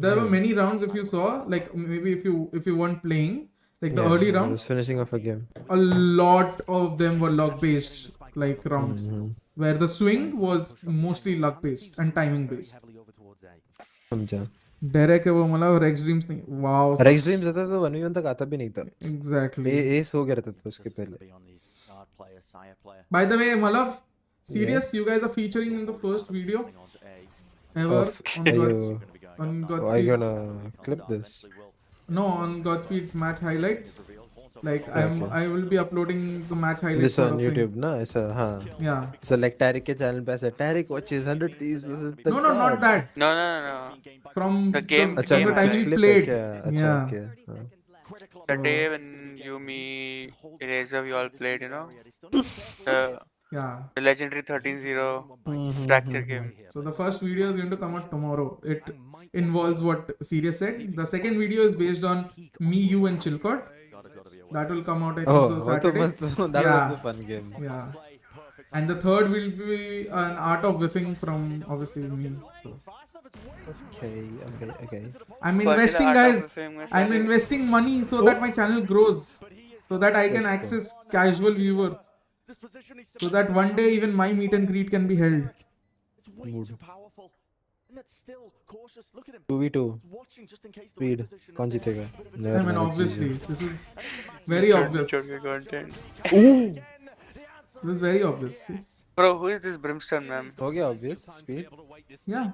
there were many rounds if you saw, like maybe if you weren't playing, like the Yeah, early I rounds, was finishing off a game. a lot of them were luck based, like rounds, where the swing was mostly luck based and timing based. heavily over towards A. समझा. Derek है वो मतलब Rex Dreams नहीं. Wow. Rex Dreams आता तो 1v1 तक आता भी नहीं था. Exactly. Ace हो गया रहता था उसके पहले. Be on these guard player, sire player. By the way, Malav, serious, you guys are featuring in the first video Coming on to A. ever Of on God's, you. Gonna be going on up. Oh, I'm Godspeed's. gonna clip this. No, on Godspeed's match highlights. Revealed. Also Like Okay. I will be uploading the match highlights. This sort on of thing. YouTube, ना ऐसा हाँ. Yeah. So like Tariq के channel पे ऐसा Tariq watches 100 Thieves. This is the No, not god. that. No. From The game- अच्छा from the time कुछ we clip है played. क्या? अच्छा Yeah. okay. हाँ. The day when you, me, Eraser, we all played, you know, the Yeah. the legendary 13-0 fracture game. So the first video is going to come out tomorrow. It involves what Sirius said. The second video is based on me, you, and Chilcot. That will come out I think Oh, so वो तो Saturday. मस्त. That Yeah. was a fun game. Yeah. And the third will be an art of whiffing from obviously me. So, Okay. I'm Fucking investing, art of guys. whiffing में I'm साले- investing money so that my channel grows, so that I can Let's go. access casual viewers, This position is so that one day even my meet and greet can be held. It's way Mood. too powerful. And that's still cautious. Look at him. 2v2. He's watching just in case the Speed. position कौन is there. जीतेगा? I Never mean, mind, it's obviously, easy. this is very obvious. Choke your content. Ooh. This is very obvious. See? Bro, who is this Brimstone, man? हो गया obvious. Speed. Yeah.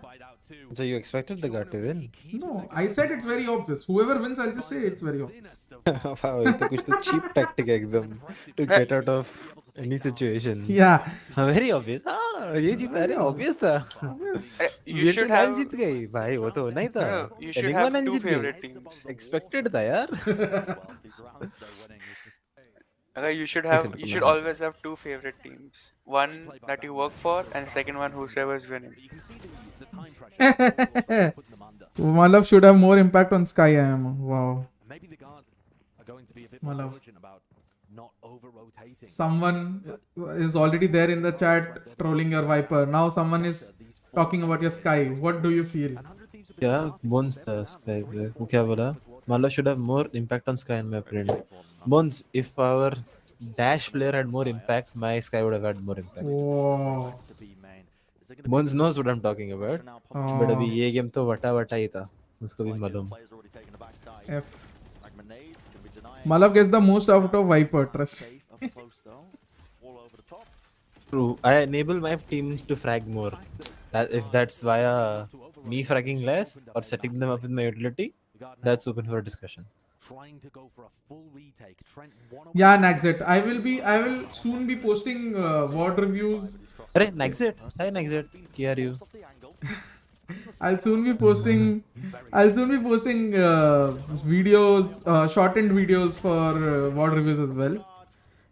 So you expected the guy to win? No, I said it's very obvious. Whoever wins, I'll just say it's very obvious. wow, ये तो कुछ तो cheap tactic है एकदम to get out of any situation. Yeah. हाँ, very obvious. हाँ, ये जीता अरे obvious था. You ये should तो have. नान जीत गई भाई वो तो नहीं था. No, you should Enigma have naan two जीत गई. favorite teams. Expected था यार. Well, these rounds they're winning. It's just Okay, you should Listen, have. You should always have two favorite teams. One that you work for, and second one whoever's winning. You can see the time pressure putting them under. Malav should have more impact on Sky IM. Wow. Maybe the guards are going to be a bit My more love. diligent about not over-rotating. Someone is already there in the chat trolling your Viper. Now someone is talking about your Sky. What do you feel? क्या Bones था Sky पे? वो क्या बोला? Mala should have more impact on Sky in my opinion. Bones, if our Dash player had more impact, my Sky would have had more impact. Wow. to be main. Is there gonna Bones knows what I'm talking about. now Oh. But अभी ये game तो वटा वटा ही था. उसको भी मालूम. players already taking the backside. F. Malav gets the most out of Viper, trust. Safe up close though. All over the top. True. I enable my teams to frag more. That if that's via me fragging less or setting them up with my utility, that's open for discussion. Trying to go for a full retake. Trent one Yeah, Naxet. I will soon be posting VOD reviews. Arey, Naxit. Hi, Naxit. Kya are you? I'll soon be posting videos, shortened videos for VOD reviews as well.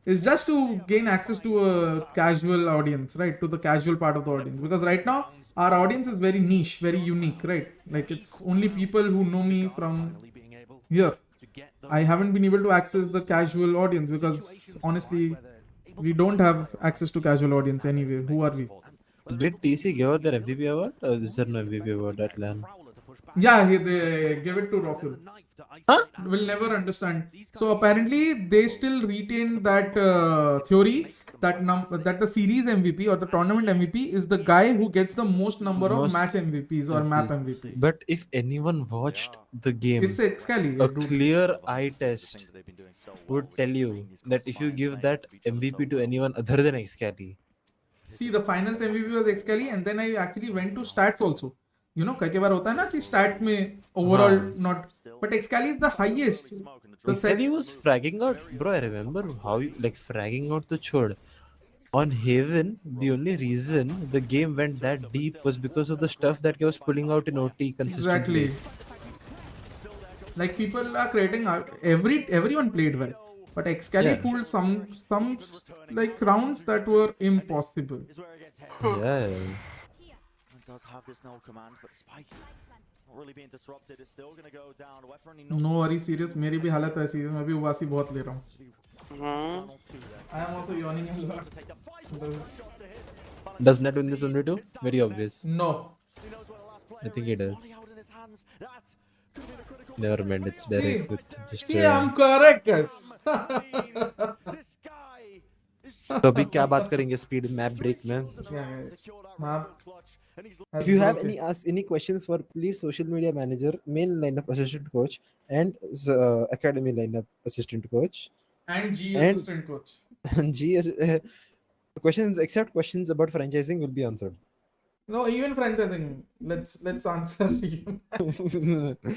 It's just to gain access to a casual audience, right? To the casual part of the audience. Because right now, our audience is very niche, very unique, right? Like it's only people who know me from here. I haven't been able to access the casual audience because honestly, we don't have access to casual audience anyway. Who are we? Did TC give out their MVP award or is there no MVP award at LAN? Yeah, they give it to Rofil. Huh? Will never understand. So apparently they still retain that theory that that the series MVP or the tournament MVP is the guy who gets the most number of match MVPs or map MVPs. But if anyone watched the game, It's Excali. a clear eye test would tell you that if you give that MVP to anyone other than Excali, See, the finals MVP was Excali, and then I actually went to stats also. You know, कई बार होता है ना कि stats में overall not, but Excali is the highest. The Excali was fragging out, bro. I remember how you like fragging out the chod. On Haven, the only reason the game went that deep was because of the stuff that he was pulling out in OT consistently. Exactly. Like people are creating everyone played well, but Excali pulled some like rounds that were impossible. Yeah. Does have this no command, but Spike not really being disrupted. It's still gonna go down. Weapon No worry, serious. मेरी भी हालत ऐसी है. मैं भी उबासी बहुत ले रहा हूँ. I am also yawning a lot. Does Ned win this only too? Very obvious. No. I think he does. Never mind, it's Derek with just. See, I'm correct, guys. तो अभी क्या बात करेंगे स्पीड मैप ब्रेक में? If you have any questions for please social media manager, main lineup assistant coach, and academy lineup assistant coach, and G assistant coach. And G questions except questions about franchising will be answered. No, even franchising. Let's answer you.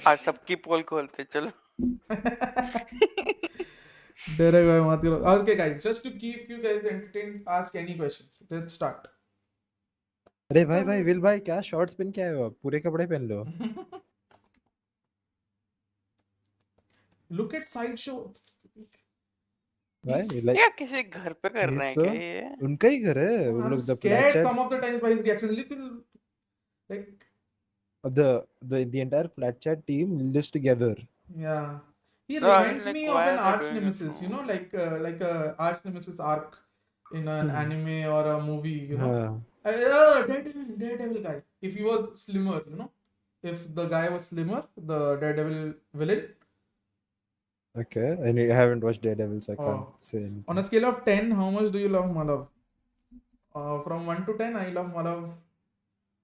आज सबकी पोल खोलते चलो. Okay, guys, just to keep you guys entertained, ask any questions. Let's start. अरे भाई will भाई क्या shorts पहन के आए हो? पूरे कपड़े पहन लो. Look at sideshow. भाई like क्या किसी घर पे कर रहे हैं क्या ये? उनका ही घर है वो लोग. The scared some of the times by his reaction. Little like the entire flat chat team lives together. Yeah. He reminds me of an arch nemesis, you know, like a arch nemesis arc in an anime or a movie, you know. Daredevil guy. If he was slimmer, you know, if the guy was slimmer, the Daredevil villain. Okay, and I haven't watched Daredevil, so I can't say anything. On a scale of 10, how much do you love Malav? From 1 to 10, I love Malav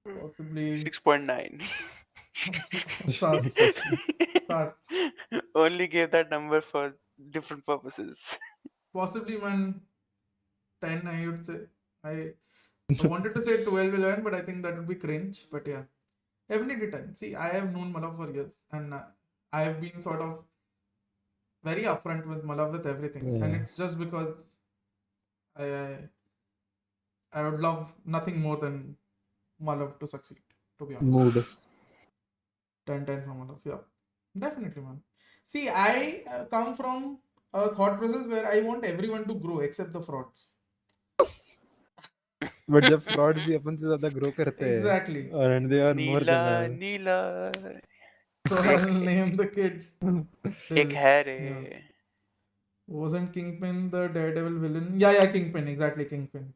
possibly 6.9. Only gave that number for different purposes. Possibly, man, 10, I would say. I wanted to say 12, 11, but I think that would be cringe. But yeah, definitely 10. See, I have known Malav for years, and I have been sort of very upfront with Malav with everything. Yeah. And it's just because I would love nothing more than Malav to succeed, to be honest. Mood. 10 for Malav, yeah. Definitely, man. See, I come from a thought process where I want everyone to grow except the frauds. But जब frauds भी अपन से ज़्यादा grow करते हैं. Exactly. And they are more than us. Neela. So I'll name the kids. एक है रे. Yeah. Wasn't Kingpin the Daredevil villain? Yeah, Kingpin, exactly, Kingpin.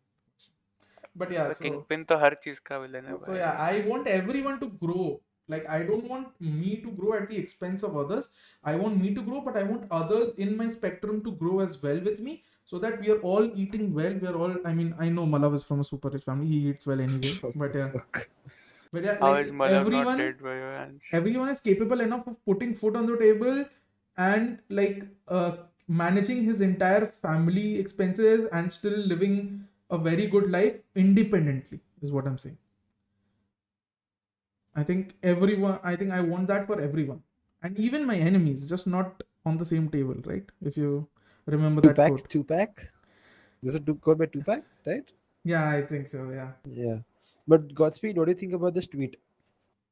But yeah, so Kingpin तो हर चीज का villain है. So yeah, I want everyone to grow. Like, I don't want me to grow at the expense of others. I want me to grow, but I want others in my spectrum to grow as well with me, so that we are all eating well. We are all, I mean, I know Malav is from a super rich family. He eats well anyway. But yeah. How like, is Malav not dead by your hands? everyone is capable enough of putting food on the table and like managing his entire family expenses and still living a very good life independently is what I'm saying. I think I want that for everyone, and even my enemies, just not on the same table, right? If you remember that quote. Tupac. This is a quote by Tupac, right? Yeah, I think so. Yeah. Yeah. But Godspeed, what do you think about this tweet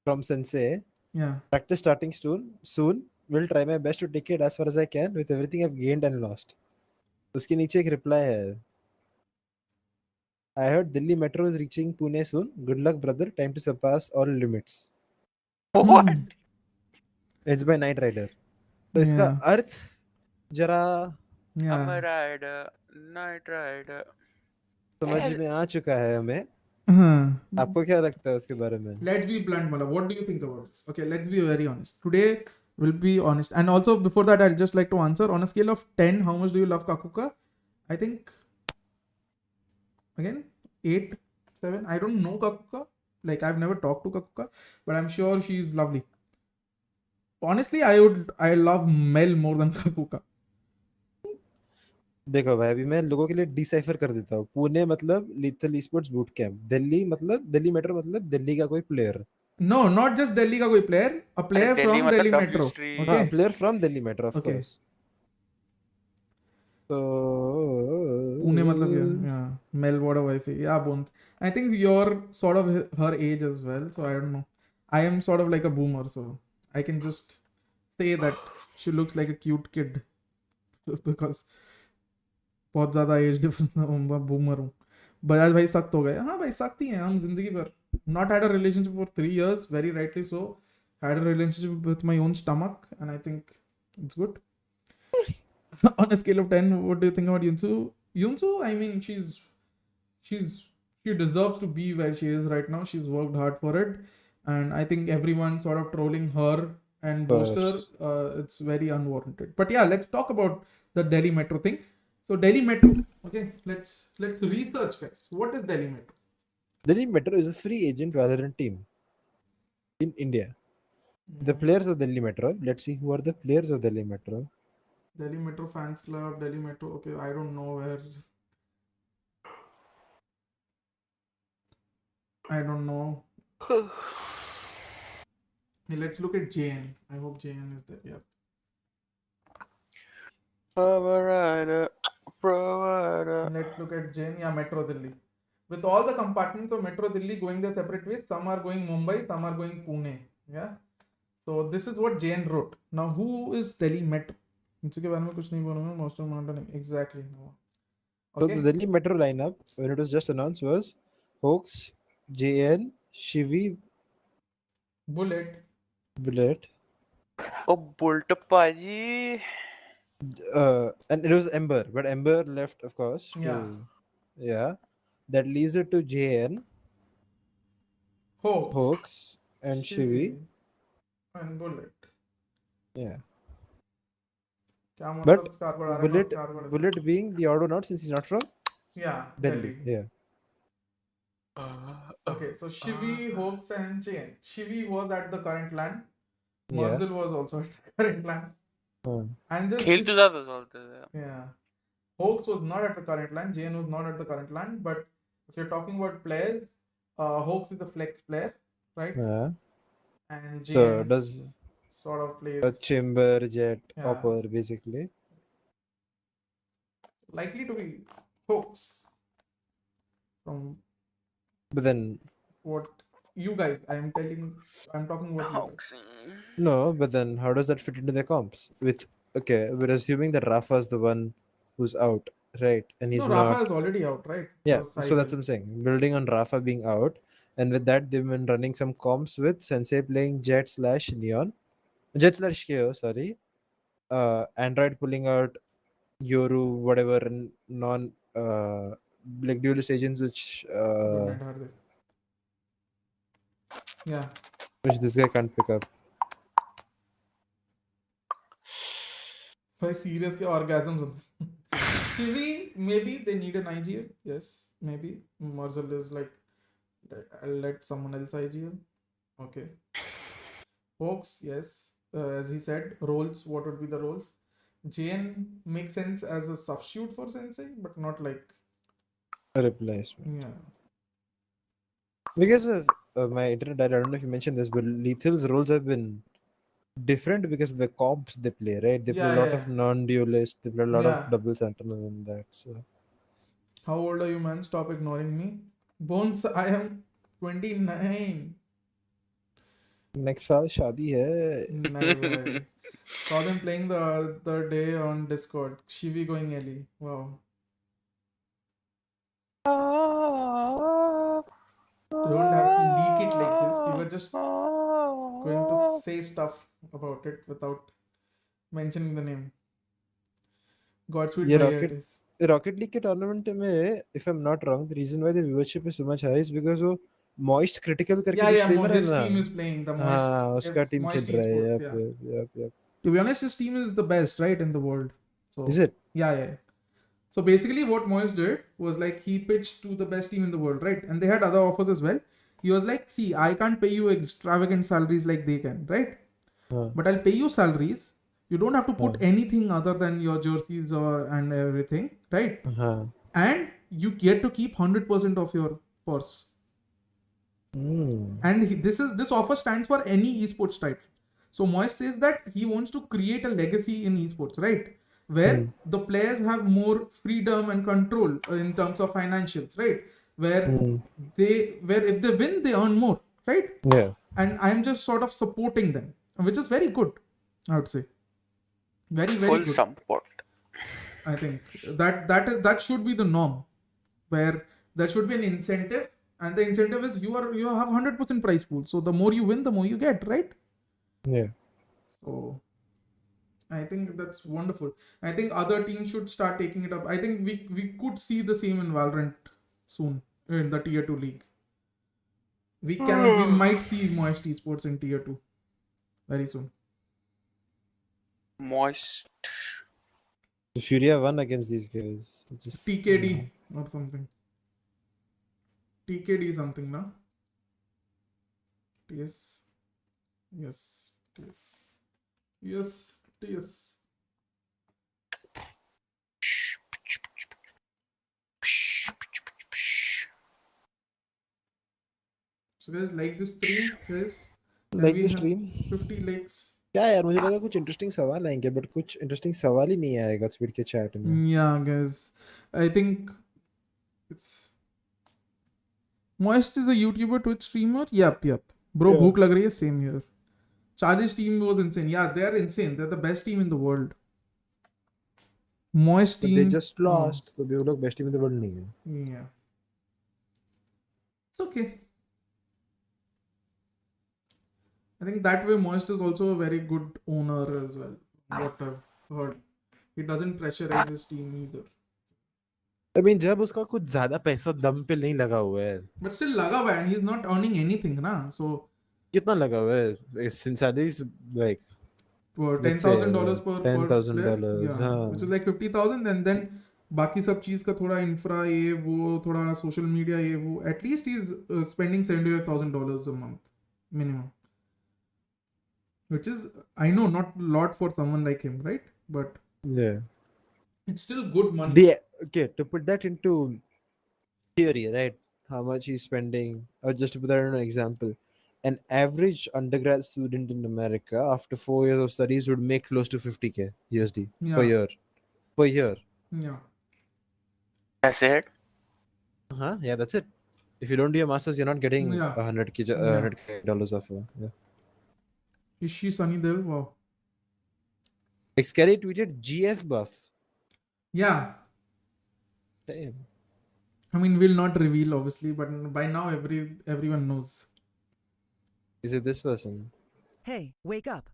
from Sensei? Yeah. Practice starting soon. Soon. Will try my best to take it as far as I can with everything I've gained and lost. उसके नीचे एक reply है. I heard Delhi Metro is reaching Pune soon. Good luck, brother. Time to surpass all limits. What? Hmm. It's by Night Rider. तो इसका Yeah. अर्थ जरा Yeah. I'm a rider, night rider. समझ में आ चुका है हमें. Huh. आपको क्या लगता है उसके बारे में? Let's be blunt, Mala. What do you think about this? Okay, let's be very honest. Today, we'll be honest. And also, before that, I'd just like to answer on a scale of 10, how much do you love Kakuka? I think, again, 8, 7. I don't know Kakuka. Like, I've never talked to Kakuka, but I'm sure she's lovely. Honestly, I love Mel more than Kakuka. देखो भाई, अभी मैं लोगों के लिए decipher कर देता हूँ. पुणे मतलब lethal sports boot camp. Delhi मतलब दिल्ली मेट्रो मतलब दिल्ली का कोई player. No, not just Delhi का कोई player. A player Delhi from मतलब Delhi W Metro. Street. Okay. हाँ, player from Delhi metro of Okay. Course. तो Pune matlab yeah. Mel, what a wife. Yeah, Bones. I think you're sort of her age as well, so I don't know. I am sort of like a boomer, so I can just say that she looks like a cute kid because बहुत ज़्यादा age difference boomer हूँ. बजाज भाई सख्त हो गए. हाँ भाई सख्त ही हैं हम जिंदगी भर. Not had a relationship for 3 years, very rightly so. Had a relationship with my own stomach, and I think it's good. On a scale of 10, what do you think about Yunsu? Yunsu, I mean, she deserves to be where she is right now. She's worked hard for it, and I think everyone sort of trolling her and Booster, it's very unwarranted. But yeah, let's talk about the Delhi Metro thing. So Delhi Metro, okay, let's research, guys. What is Delhi Metro? Delhi Metro is a free agent Valorant team in India. The players of Delhi Metro. Let's see who are the players of Delhi Metro. Delhi Metro Fans Club, Delhi Metro. Okay, I don't know where. I don't know. Let's look at JN. I hope JN is there. Yeah. Provider, provider. Let's look at JN. Yeah, Metro Delhi. With all the compartments of Metro Delhi going their separate ways, some are going Mumbai, some are going Pune. Yeah. So this is what JN wrote. Now, who is Delhi Metro? इसके बारे में कुछ नहीं बोलूँगा. Monster Mountain. Exactly. No. So Okay. the Delhi Metro lineup, when it was just announced, was Hoax, JN, Shivi, Bullet. Bullet, Oh, Bolt Paji. and it was Ember, but Ember left, of course. Yeah. Yeah. That leaves it to JN, Hoax, and Shivi. And Bullet. Yeah. क्या मतलब But scar बढ़ा रहा है, scar बढ़ा रहा है. Bullet being the odd one out since he's not from Yeah, Delhi. Yeah. Okay, so Shivi, Hoax, and Chain. Shivi was at the current LAN. Yeah. Merzel was also at the current LAN. And just खेल तो ज़्यादा चलते थे. yeah, Hoax was not at the current LAN. Jane was not at the current LAN. But if you're talking about players, Hoax is a flex player, right? Yeah. And So Jane does sort of plays a chamber, jet, Yeah. hopper, basically. likely to be Hoax. From But then what you guys, I'm talking about you guys. no, but then how does that fit into the comps? Okay, we're assuming that Rafa's the one who's out, right? And he's No, Rafa not. is already out, right? Yeah, For so that's what I'm saying. Building on Rafa being out, and with that they've been running some comps with Sensei playing Jet/Neon, Jet/KO, sorry. Android pulling out Yoru, whatever, and non like duelist agents, which Yeah. this guy can't pick up. भाई serious के orgasms होते हैं. Shivi, maybe they need an IGL. Yes, maybe. Merzel is like, I'll let someone else IGL. Okay. Hoax, yes. as he said, roles. What would be the roles? JN makes sense as a substitute for Sensei, but not like A replacement. yeah. Because of my internet died, I don't know if you mentioned this, but Lethal's roles have been different because of the comps they play, right? They play Yeah, a lot yeah. of non-duelist, they play a lot Yeah. of double sentinel in that. So How old are you, man? Stop ignoring me. Bones, I am 29. next साल शादी है. No way. Saw them playing the other day on Discord. Shivi going Ellie. Wow. You don't have to leak it like this. We were just going to say stuff about it without mentioning the name. Godspeed ये bhaiya Rocket it is. Rocket League के tournament में, if I'm not wrong, the reason why the viewership is so much high is because वो Moist Critical करके Yeah, जो yeah. streamer है His ना, team is playing the हाँ Moist. उसका team Moist खेल रहा है. esports. Yep, Yeah. yep. To be honest, his team is the best, right, in the world. So Is it? yeah. So basically, what Moist did was like he pitched to the best team in the world, right? And they had other offers as well. He was like, "See, I can't pay you extravagant salaries like they can, right? हाँ. But I'll pay you salaries. You don't have to put anything other than your jerseys and everything, right? हाँ. And you get to keep 100% of your purse. And this offer stands for any esports title. So Moist says that he wants to create a legacy in esports, right? Where the players have more freedom and control in terms of financials, right? Where if they win, they earn more, right? Yeah. And I'm just sort of supporting them, which is very good, I would say. Very, very Full good. support. I think that should be the norm, where there should be an incentive, and the incentive is you have 100% prize pool. So the more you win, the more you get, right? Yeah. So I think that's wonderful. I think other teams should start taking it up. I think we could see the same in Valorant soon in the tier 2 league. We might see Moist Esports in tier 2 very soon. Moist. Furia won against these guys. Just TKD or something. TKD something, no? TS. Yes. TS. Yes. TS. So guys, like this stream, guys. like we the have stream. 50 likes. क्या यार, मुझे लगा कुछ interesting सवाल आएंगे, but कुछ interesting सवाल ही नहीं आएगा स्पीड के चैट में. Yeah, guys. I think it's Moist is a YouTuber, Twitch streamer. Yep. Bro, Yeah. bhook lag rahi hai. Same here. Charge's team was insane. Yeah, they're insane. They're the best team in the world. Moist But team. they just lost. तो वो लोग best team in the world नहीं है. Yeah. It's okay. I think that way Moist is also a very good owner as well. What I've heard. He doesn't pressurize his team either. I mean, जब उसका कुछ ज्यादा पैसा दम पे नहीं लगा हुआ है. But still लगा हुआ है and he's not earning anything, na? So कितना लगा हुआ है? Since at least like $10,000 per $10,000, player. Yeah, हाँ. which is like 50,000 and then बाकी सब चीज का थोड़ा इंफ्रा ये वो थोड़ा सोशल मीडिया ये वो at least he's spending $75,000 a month minimum, which is I know not a lot for someone like him, right? But yeah. it's still good money. Okay, to put that into theory, right? How much he's spending, or just to put that in an example, an average undergrad student in America after 4 years of studies would make close to 50K USD per year. Yeah. That's it. Yeah, that's it. If you don't do your masters, you're not getting Yeah. $100K dollars of yeah. Is she Sunny there? Wow. Like Scary tweeted GF buff. Yeah. Damn. I mean, we'll not reveal obviously, but by now everyone knows. Is it this person? Hey, wake up.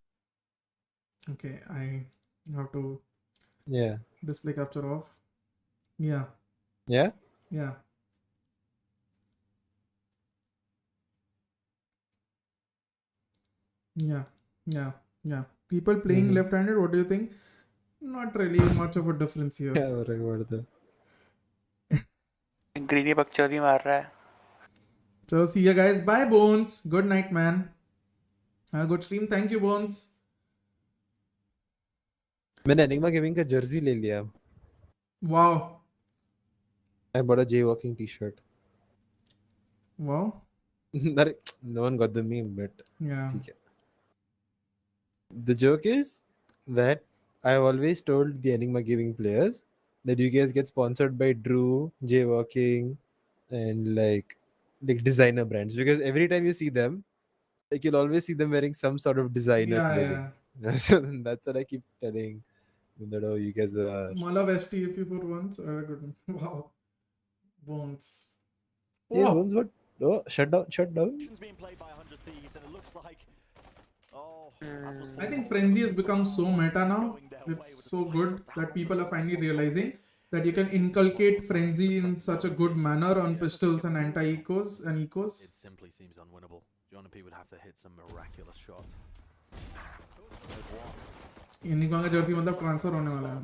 Okay, I have to Yeah. display capture off. Yeah. Yeah? Yeah. Yeah. People playing left-handed, what do you think? Not really much of a difference here. क्या हो रहा है word? Greeny बकचोदी मार रहा है. So see you guys. Bye, Bones. Good night, man. Have a good stream. Thank you, Bones. मैंने enigma gaming का जर्सी ले लिया. Wow. I bought a jaywalking t-shirt. Wow. No one got the meme, but Yeah. ठीक है. The joke is that I've always told the Enigma Gaming players that you guys get sponsored by Drew, Jaywalking, and like designer brands, because every time you see them, like you'll always see them wearing some sort of designer Yeah, clothing. So that's what I keep telling them, that oh, you guys are. Malav STFP for once. Good. Wow. Bones. Yeah, Oh. ones what? Oh, shut down. Being played by 100 Thieves, and it looks like, oh, I think Frenzy has become so meta now. It's so good that people are finally realizing that you can inculcate Frenzy in such a good manner on pistols and anti-ecos and ecos. It simply seems unwinnable. Jonapi would have to hit some miraculous shot. इनिका का Jersey मतलब transfer होने वाला है.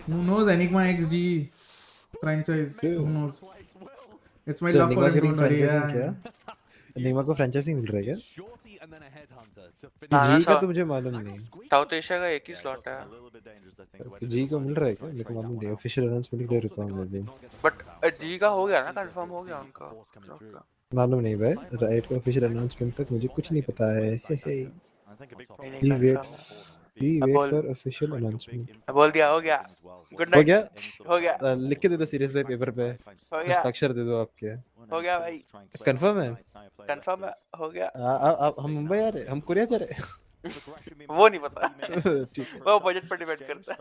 Who knows Enigma XG franchise? Who knows? It's my तो love for Enigma's him. getting Don't worry. franchising Yeah. क्या? Enigma को franchising मिल रहा है क्या? Shorty and then a headhunter to finish. हाँ ना, जी का तो मुझे मालूम नहीं. साउथ एशिया का एक ही स्लॉट है. a little bit dangerous, I think. जी को मिल रहा है क्या? मेरे को मालूम नहीं. ऑफिशियल अनाउंसमेंट के लिए रुका हूँ मैं भी. बट जी का हो गया ना, कंफर्म हो गया उनका. मालूम नहीं भाई. राइट का ऑफिशियल अनाउंसमेंट तक मुझे कुछ नहीं पता है. I think a big नहीं, We नहीं wait. confirm. We अब wait बोल. for official announcement. बोल दिया, हो गया. गुड हो नाइट. गया? हो गया. लिख के दे दो सीरियस भाई पेपर पे. हो गया. हस्ताक्षर दे दो आपके. हो गया भाई. कंफर्म है? कंफर्म है, हो गया. हम मुंबई आ रहे, हम कोरिया जा रहे. वो नहीं पता. ठीक है. वो बजट पर डिपेंड करता है.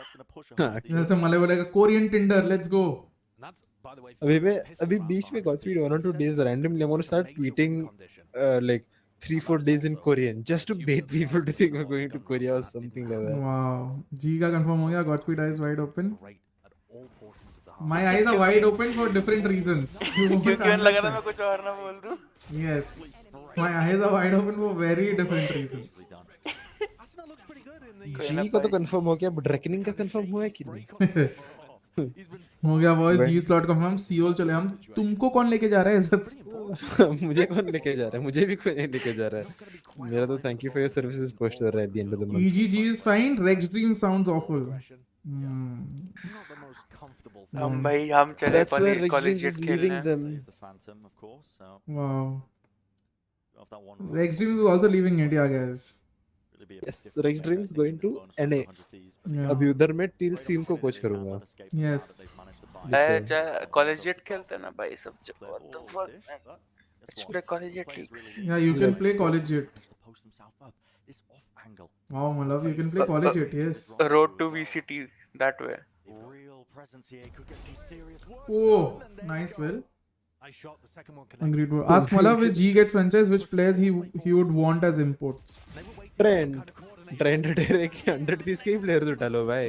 जैसे मले बोलेगा Korean Tinder. Let's go. That's, by the way, अभी बीच में Godspeed 1 or 2 days randomly I'm going to start tweeting like 3-4 days in Korean just to bait people to think we're going to Korea or something like that. Wow. G का confirm हो गया. Godspeed eyes wide open. great at all portions of the half. My eyes are wide open for different reasons. You won't क्योंकि लगा था understand. मैं कुछ और ना बोल दूं. Yes. My eyes are wide open for very different reasons. Arsenal looks pretty good in the जी का तो कंफर्म हो गया, बट रेकनिंग का कंफर्म हुआ है कि नहीं? हो गया बॉयज. जी स्लॉट कंफर्म. सीओल चले हम. तुमको कौन लेके जा रहा है इज्जत? मुझे कौन लेके जा रहा है? मुझे भी कोई नहीं लेके जा रहा है. मेरा तो thank you for your services post हो रहा है at the end of the month. EGG is fine. Rex Dream sounds awful. not the most comfortable thing. हम भाई हम चले That's where Rex Dreams collegiate is leaving खेलने. them. the Phantom, of course. So, Wow. of that one. Rex Dreams is also leaving India, guys. Really be a Yes, different Rex Dreams perspective going to bonus for NA. 100 Thieves. Yeah. अभी उधर मैं till सीम को coach करूंगा. Yes. Collegiate खेलते ना भाई सब. What the fuck? Let's play collegiate leagues. Yeah, you can play collegiate. Post himself up. This off angle. Wow, my love, you can play collegiate. Yes. Road to VCT that way. Real presence here could get some serious work. Oh, nice. Well, I shot the second one. agreed. Bro. Ask Malav if G gets franchise, which players he would want as imports. Trend डेरे के 100 30 के players उठा लो भाई.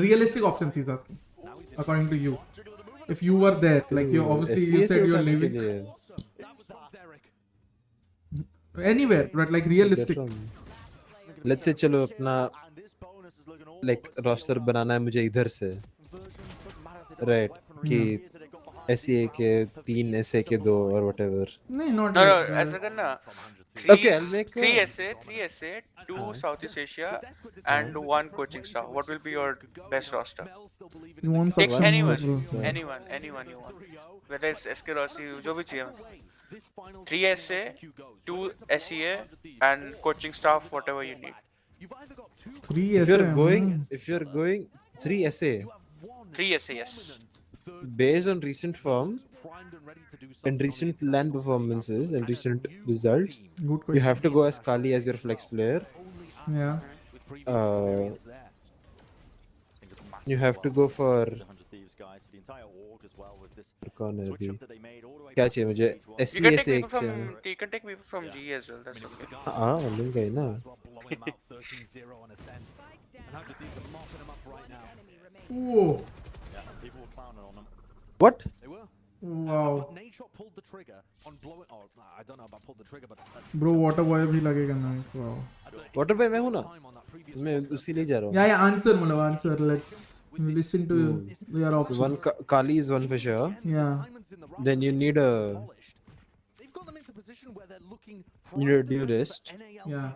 Realistic options he's asking, according to you. If you were there, like you obviously you said you're leaving anywhere, but like realistic. Let's say चलो अपना like roster बनाना है मुझे इधर से, राइट, कि एसए के 3 एसए के 2 और व्हाटएवर. नहीं, not No, like that. ऐसा करना. Okay, I'll make 3 SA, 2 Southeast Asia, and 1 coaching staff. What will be your best roster? You want Take some anyone more, you want. Whether it's SK Rossi, जो भी चाहिए. 3 SA, 2 SEA, and coaching staff, whatever you need. 3 if you're SM, going 3 SA 3 SA, yes. based on recent form and recent LAN performances and recent results, Good you question. have to go as Kali as your flex player. Yeah. You have to go for 100 Thieves, guys. The entire org as well with this कौन है switch अभी? up that they made all the way क्या back चाहिए to मुझे? Stage 1. You SCA can take से people एक चाहिए. from you can take people from G as well. That's okay. हाँ लूँगा ही ना. Blowing him out 13-0 on ascent. And 100 Thieves are mopping him up right now. Oh, Yeah, people were clowning on them. What? They were. wow. But Nadeshot pulled the trigger on blowing. Oh, I don't know about pulled the trigger, but Bro, water boy भी लगेगा ना. Wow. Water पे मैं हूँ ना. time on that previous मैं उसी लिए जा रहा हूँ. Yeah, yeah. Answer, Malav. Answer. Let's listen to your So options. one Kali is one for sure. Yeah. diamonds in the rough. Then you need a Polished. They've got them into position where they're looking You need a primed to go for duelist. NALCQ. Yeah.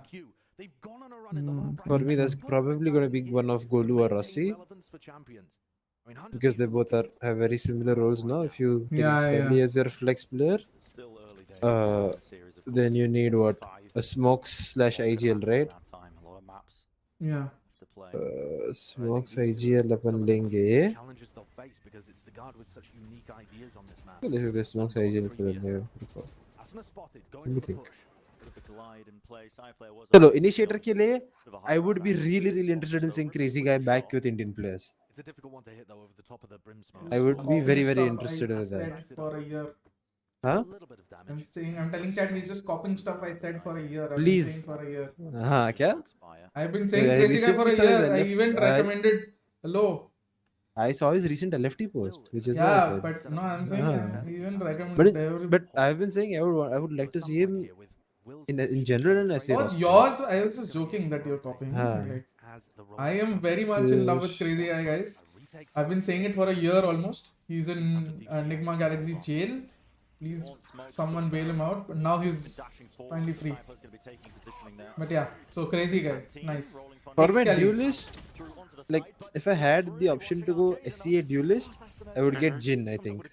They've gone on a run in the lower For me, that's bracket. probably going to be one of Golu or Rossi Relevance for champions. I mean, 100 because they Thieves both are have very similar roles now. If you take Yeah, Skelly yeah. as your flex player, It's still early days uh, in the series, of then course. you need what? Five A smokes slash IGL, right? that time, a lot of maps Yeah. to play. Smokes IGL अपन लेंगे. challenges they'll face because it's the guard with such unique ideas on this map. Let's say smokes IGL for them. Asuna spotted Let going me for the think. push. Bit of a glide in play. Cypher was चलो a- initiator के लिए bit of a I high would be ground. really interested in seeing Crazy Guy back with Indian players. It's a difficult one to hit though over the top of the brim smoke. I would be Copying very stuff interested I in that. said for a year. Huh? A little bit of I'm damage. saying, I'm telling chat he's just copying stuff I said for a year. I've been Please. saying for a year. हाँ क्या? Expire. I've been saying Yeah, Crazy Guy for a recently saw his year. I LF even recommended. Hello. I saw his recent LFT post, which is what I Yeah, said. but no, I'm saying Ah. I even But recommended. but I've been saying I would like to see him in general in SA Oh, roster. yours. I was just joking that you're copying. Ah. Like, I am very much in love with Crazy Guy, guys. I've been saying it for a year almost. He's in Enigma Galaxy jail. Please, someone bail him out. But now he's Dashing forward, finally free. Cypher's gonna be taking positioning there. But yeah, so Crazy Guy, nice. For my Kelly. duelist, Through onto the like side. if I had the option to go SCA duelist, I would get Jin. I think.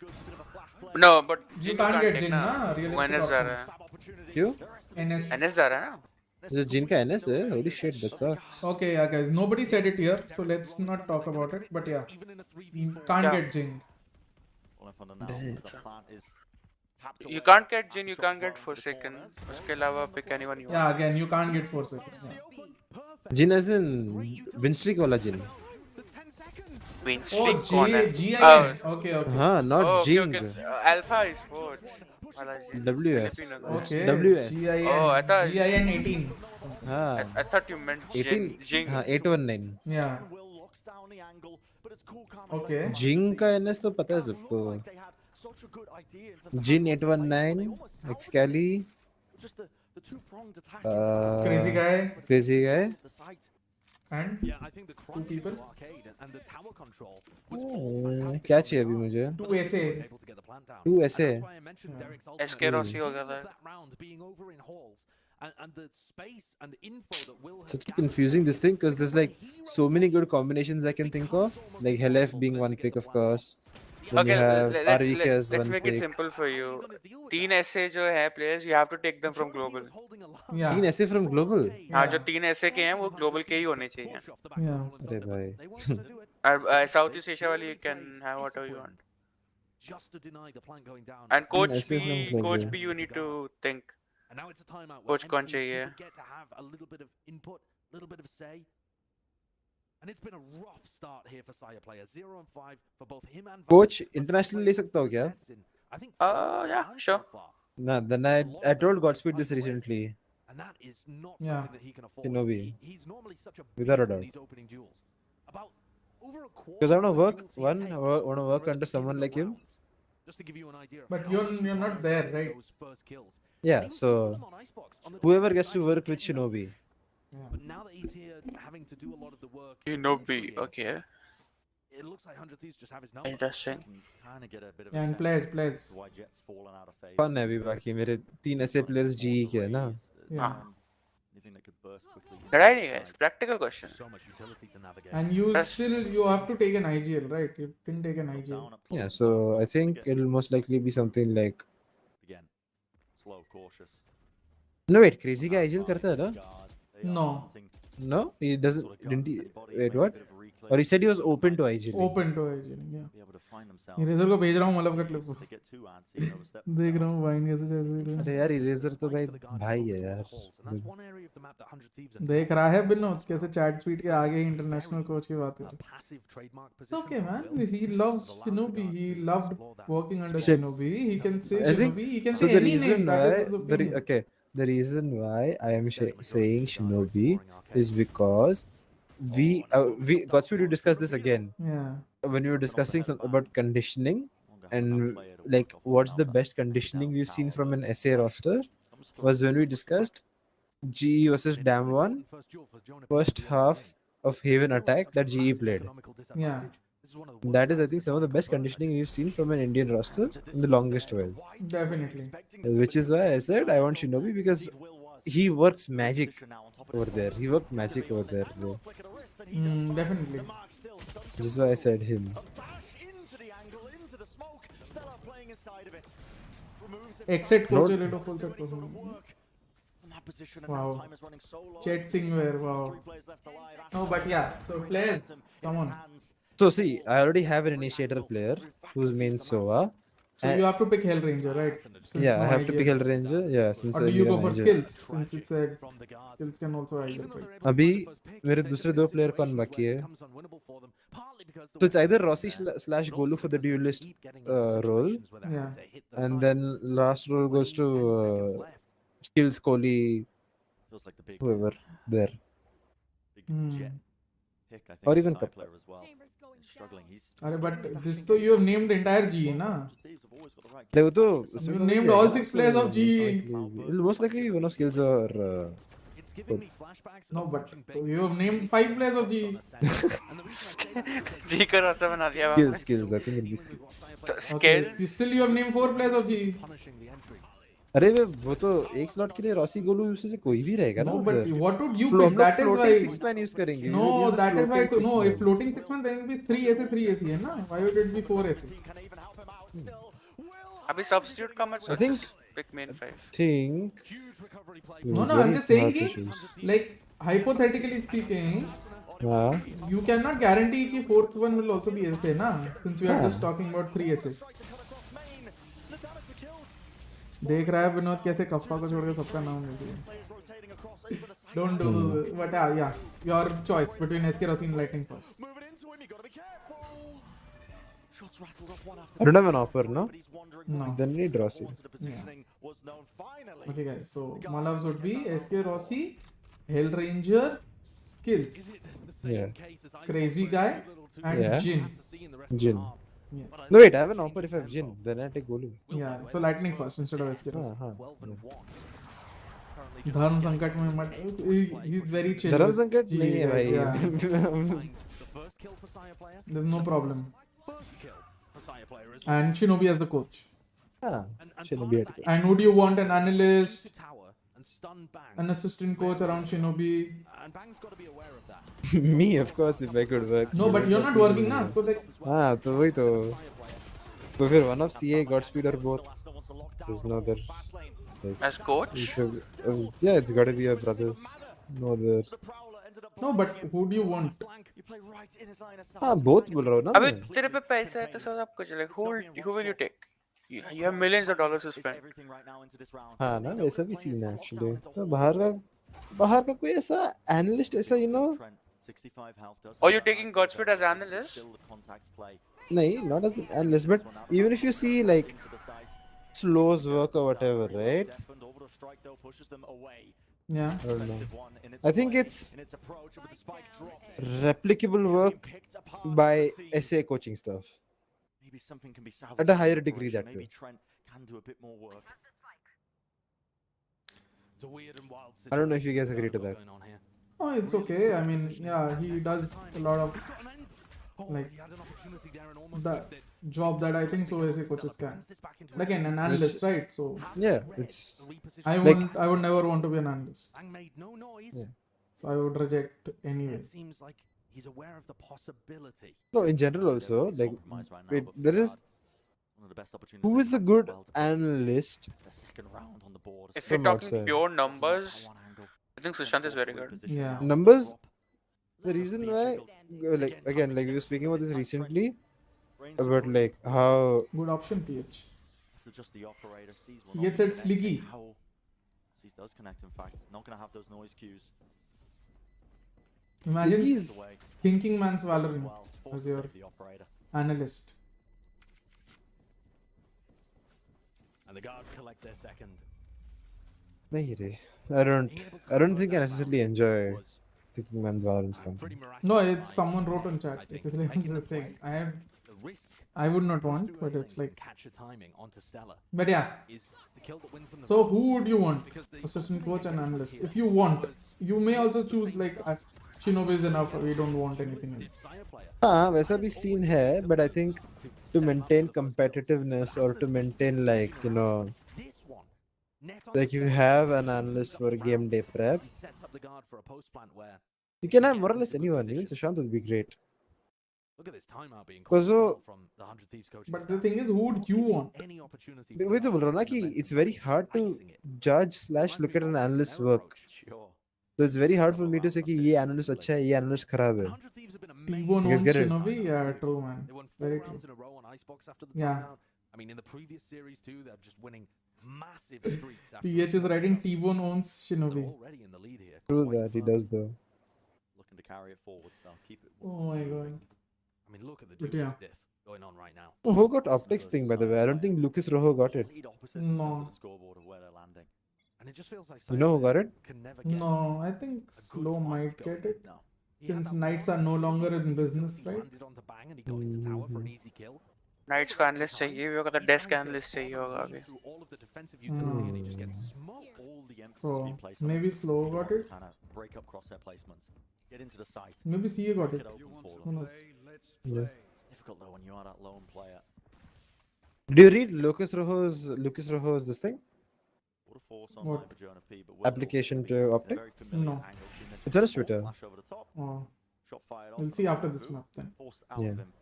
No, but You Jin can't get Jin, na. na? वो Realistic NS जा options. रहा है. क्यों? NS. NS जा रहा है ना. Is it Jin का NS है? Holy shit, that sucks. Okay, yeah, guys. Nobody said it here, so let's not talk about it. But yeah, can't Yeah. get Jin. Well, if on the now, the plant is tapped You away. can't get Jin, you Shots can't get right into the Forsaken. corners. उसके अलावा pick anyone you want. Yeah, again, you can't get Forsaken. Yeah. Jin as in win streak वाला Jin. Win Oh, streak कौन है? GIN. Okay, okay. हाँ, not Oh, okay, Jing. okay. Alpha is forge. वाला Jin. WS. Filipino. Okay. WS. GIN. Oh, I thought- GIN 18. हाँ. I thought you meant 18. Jing. हाँ, 819. Yeah. Will locks down the angle, but it's cool, calm, Okay. and Jing का NS तो पता है सबको. like they had such a good idea in terms of Jin how to play. 819, They almost salvaged Excali, just the two-pronged attack. Crazy Guy Crazy Guy. The site. and Yeah, I think the crunch people? into arcade and the tower control was all fantastic क्या on the चाहिए अभी ground. मुझे? 2 essays. Able to get the plant down. 2 And ऐसे. that's why I mentioned Derek's ultimate. SK Rossi हो Think गया of था. that round being over in halls and the space and info that Will had Such a gathered confusing this thing because there's like he so many good rotates, combinations I can think becomes of. almost Like Helef impossible being for them one to pick, get of the plan course. Then Okay, you have RVK as let's one make it pick. simple for you. How are you gonna deal with 3 that? ऐसे जो है players, you have to take them from Majority global. was holding a line. Yeah. 3 ऐसे from global. हाँ, Yeah. जो 3 ऐसे के हैं वो global के ही होने चाहिए. Push off the back of Yeah. Roland अरे Thunder, भाई. but they weren't gonna do it. Southeast Asia वाली you can have whatever you want. Just to deny the plan going down. And coach ऐसे from B, global. coach B, you need to think. And now it's a timeout where Coach कौन MC, he चाहिए? would get to have a little bit of input, a little bit of say. And it's been a rough start here for Sire players. 0-5 for both him and Coach Valorant. international ले सकता हो क्या? I think Yeah, sure. so far. Nah, then I told Godspeed this recently. And that is not Yeah. something that he can afford. Shinobi. He's normally such a Without a beast in doubt. these opening duels. About over a quarter Because I want to of the work duels he one, takes I want to work are at under the someone beginning like of him. rounds. Just to give you an idea of But how you're- much he you're not there, prioritizes right? those first kills. Yeah, And he was so putting them on Icebox on the whoever defensive gets side, to he was work with getting them. Shinobi. But now that he's here having to do a lot of the work, Shinobi, individually, okay. it looks like 100 Thieves just have his number. Interesting. Kind of get a bit of Yeah, a and sense players, as players. to why Jet's fallen out of favor. कौन है अभी बाकी मेरे 3 ऐसे players GE के है ना? Yeah. Anything that could burst quickly. Did I need guys? Practical question. So much utility to navigate. And you That's- still you have to take an IGL, right? You didn't take an IGL. Down at Yeah, plus, so I again, think it'll most likely be something like. again, slow, cautious. No wait, Crazy Guy IGL करता है ना? Guard, they are No. hunting No, he doesn't. sort of Didn't he? anybody, Wait, maybe a what? bit of a reclaim, Or he said he was open to IGL. Open to IGL, yeah. be able to find themselves. Eraser को भेज रहा हूँ मतलब का clip They get too antsy and overstep देख रहा themselves. हूँ wine कैसे चल रही है अरे यार इरेजर तो भाई Fight for the guard भाई to है go यार. towards the halls, and that's one area of the map that 100 Thieves are देख not रहा है very विनोद good कैसे at. चैट स्पीड के आगे ही इंटरनेशनल कोच की बात A है passive trademark It's position okay, from man. Will He that loves allows the Shinobi. guard He to loved explore that working under Okay. Shinobi. He can say I think Shinobi. He can so. say The any reason name. why That is his opinion. okay, the reason why I am Instead, a majority saying of the guys are Shinobi exploring arcade. is because we Godspeed we discussed this again Yeah. when we were discussing some about conditioning Longer have and that player to like work off what's the another. best conditioning we've seen from an SA roster Comes through. was when we discussed GE versus It is Dam an 1 important first duel for Jonah first Peterson half to win. of Haven Still attack such that a GE massive played. economical disadvantage. This is one of the That is I worst think times some of the to best convert conditioning that. we've seen from an Indian roster in the longest while. Definitely. Which is why I said I want Shinobi because he works magic over there. He worked magic over there, bro. Definitely. This is why I said him. XSET Not- coach ले लो full set coach. Wow. Chet Singware, wow. No, but yeah. So players, come on. So see, I already have an initiator player whose main Sova. So you have to pick Hell Ranger, right? Since Yeah, I no have to pick IGL. Hell Ranger. Yeah, since Or I do you need go an for IGL. skills? Since it said skills can also IGL, right? अभी मेरे दूसरे दो player कौन बाकी है? So it's either Rossi slash Golu for the duelist role, Yeah. and then last role goes to skills Kohli, whoever there. Or even Kappa. अरे but this तो you have named entire G ना? देखो तो You named all 6 players of G. It'll most likely be one of skills or No, but you have named 5 players of G. जी का रास्ता बना दिया skills. I think it'll be skills. Okay. Skills Still you have named 4 players of G. अरे वो तो एक slot के लिए रॉसी गोलू उसमें से कोई भी रहेगा ना No, but उधर। what would you हम pick? लोग That is floating why. six man use करेंगे। We No, would use a that is why. floating No, six if man. floating 6 man, then it will be 3 AC 3 AC है ना? Why would it be 4 AC? अभी substitute का मत I think- pick main 5 Think. No, I'm just saying कि like hypothetically speaking, हाँ you cannot guarantee कि 4th one will also be SA ना? Since we are just talking about 3 SA. देख रहा है विनोद कैसे कफ्फा को छोड़ के सबका नाम ले दिया। Don't do, but yeah, your choice between SK Rossi and Lightning Force. I don't have an offer, no? No. Then need Rossi. Okay, guys. So Malavs would be SK Rossi, Hell Ranger, Skills, Yeah. Crazy Guy, and Yeah. Jin. Jin. Yeah. No wait, I have an offer if I have Jin. Then I take Golu. Yeah. So Lightning Force instead of SK Rossi. हाँ. धर्म संकट में मत. He's very chill. धर्म with संकट G, नहीं है भाई. yeah. There's no problem. And Shinobi as the coach. हाँ. Shinobi at coach. And would you want an analyst, an assistant coach around Shinobi? Me, of course, if I could work. No, but you're not working now. So like, हाँ तो वही तो. तो फिर one of CA, Godspeed or both. There's no other. as coach So, yeah, it's got to be your brothers. No other. no, but who do you want? हाँ both बोल रहा हूँ ना अभी मैं. तेरे पे पैसा है तो सब कुछ like who will you take you have millions of dollars to spend हाँ ना वैसा भी सीन है actually. तो बाहर का कोई ऐसा analyst ऐसा you know or you taking Godspeed as analyst नहीं not as an analyst but even if you see like Slow's work or whatever right. Yeah. I don't know. I think it's replicable work by SA coaching stuff. At a higher degree that way. I don't know if you guys agree to that. Oh, it's okay. I mean, yeah, he does a lot of like the job that I think so as a coaches can. Again, an analyst, right? So Yeah, it's I would never want to be an analyst. Yeah. So I would reject anyway. It seems like he's aware of the possibility. no in general also like wait, there is who is a good analyst if you're From talking outside. pure numbers I think Sushant is very good Yeah. numbers. The reason why like again like we were speaking about this recently about like how Good option, PH. He said Sliggy. Imagine Sliggy's- Thinking Man's Valorant as your analyst. And the guard collect their second. nahi re. I don't think I necessarily enjoy thinking man's Valorant's content. No, it's someone wrote on chat. Basically, it's the thing. I would not want, but it's like. Catcher timing onto Stella But yeah. is the kill that wins them the So who would you want? Assistant coach and analyst. If you want, you may also choose like Shinobi is enough. We don't want anything else. हाँ वैसा भी scene है but I think to maintain competitiveness or to maintain like you know This one Net on Like if you have an analyst for game day prep, and sets up the guard for a post plant where you can have more or less anyone. Even Sushant would be great. look at this timeout being Because called from the 100 Thieves coaching But the staff. thing is, who would Not you giving want? any opportunity for Wait, Valorant बोल रहा हूँ ना to कि invent it's very hard to icing it. judge slash look at an analyst's work. Sure. So it's very hard for me to say कि ये analyst अच्छा है, ये analyst खराब है. 100 Thieves have been T-Bone amazing. You guys owns get it? Shinobi? Yeah, true, man. They won 4 Very true. rounds in a row on Icebox after the Yeah. timeout. I mean, in the previous series too, they're just winning massive streaks. After PH is writing T-Bone owns They're Shinobi. already in the lead here. True Quite that he firm. does though. Looking to carry it forward, so keep it. Oh my god. I mean, look at the But duelist yeah. diff going on right now. Oh, who got Optics thing by the way? I don't think Lucas Rojo got it. Complete opposite in terms No. of the scoreboard of where they're landing. And it just feels like You know who got Cypher it? can never get No, I think a good Slow fight might going. get it. No. He had Since that Knights one are no opportunity longer where in he business, right? landed on the bang and he got into tower for an easy kill. Knights का analyst चाहिए भी होगा तो He's desk having to analyst चाहिए होगा follow आगे teams through all of the defensive utility and he just gets smoked. All the emphasis Oh, being placed on maybe it. Slow got it. Kind of break up crosshair placements. Get into the site. Maybe CA got Break it. it open for Who them. knows? Yeah. It's difficult though when you are that lone player. Do you read Lucas Rojo's this thing? What a force on What? line for Jonah P, but well Application done. to In a Optic? very familiar No. angle. She missed It's on his the ball, Twitter. flash over the top. Oh, Shot fired off. we'll and see a after right this move. map then. Forced out Yeah. of him.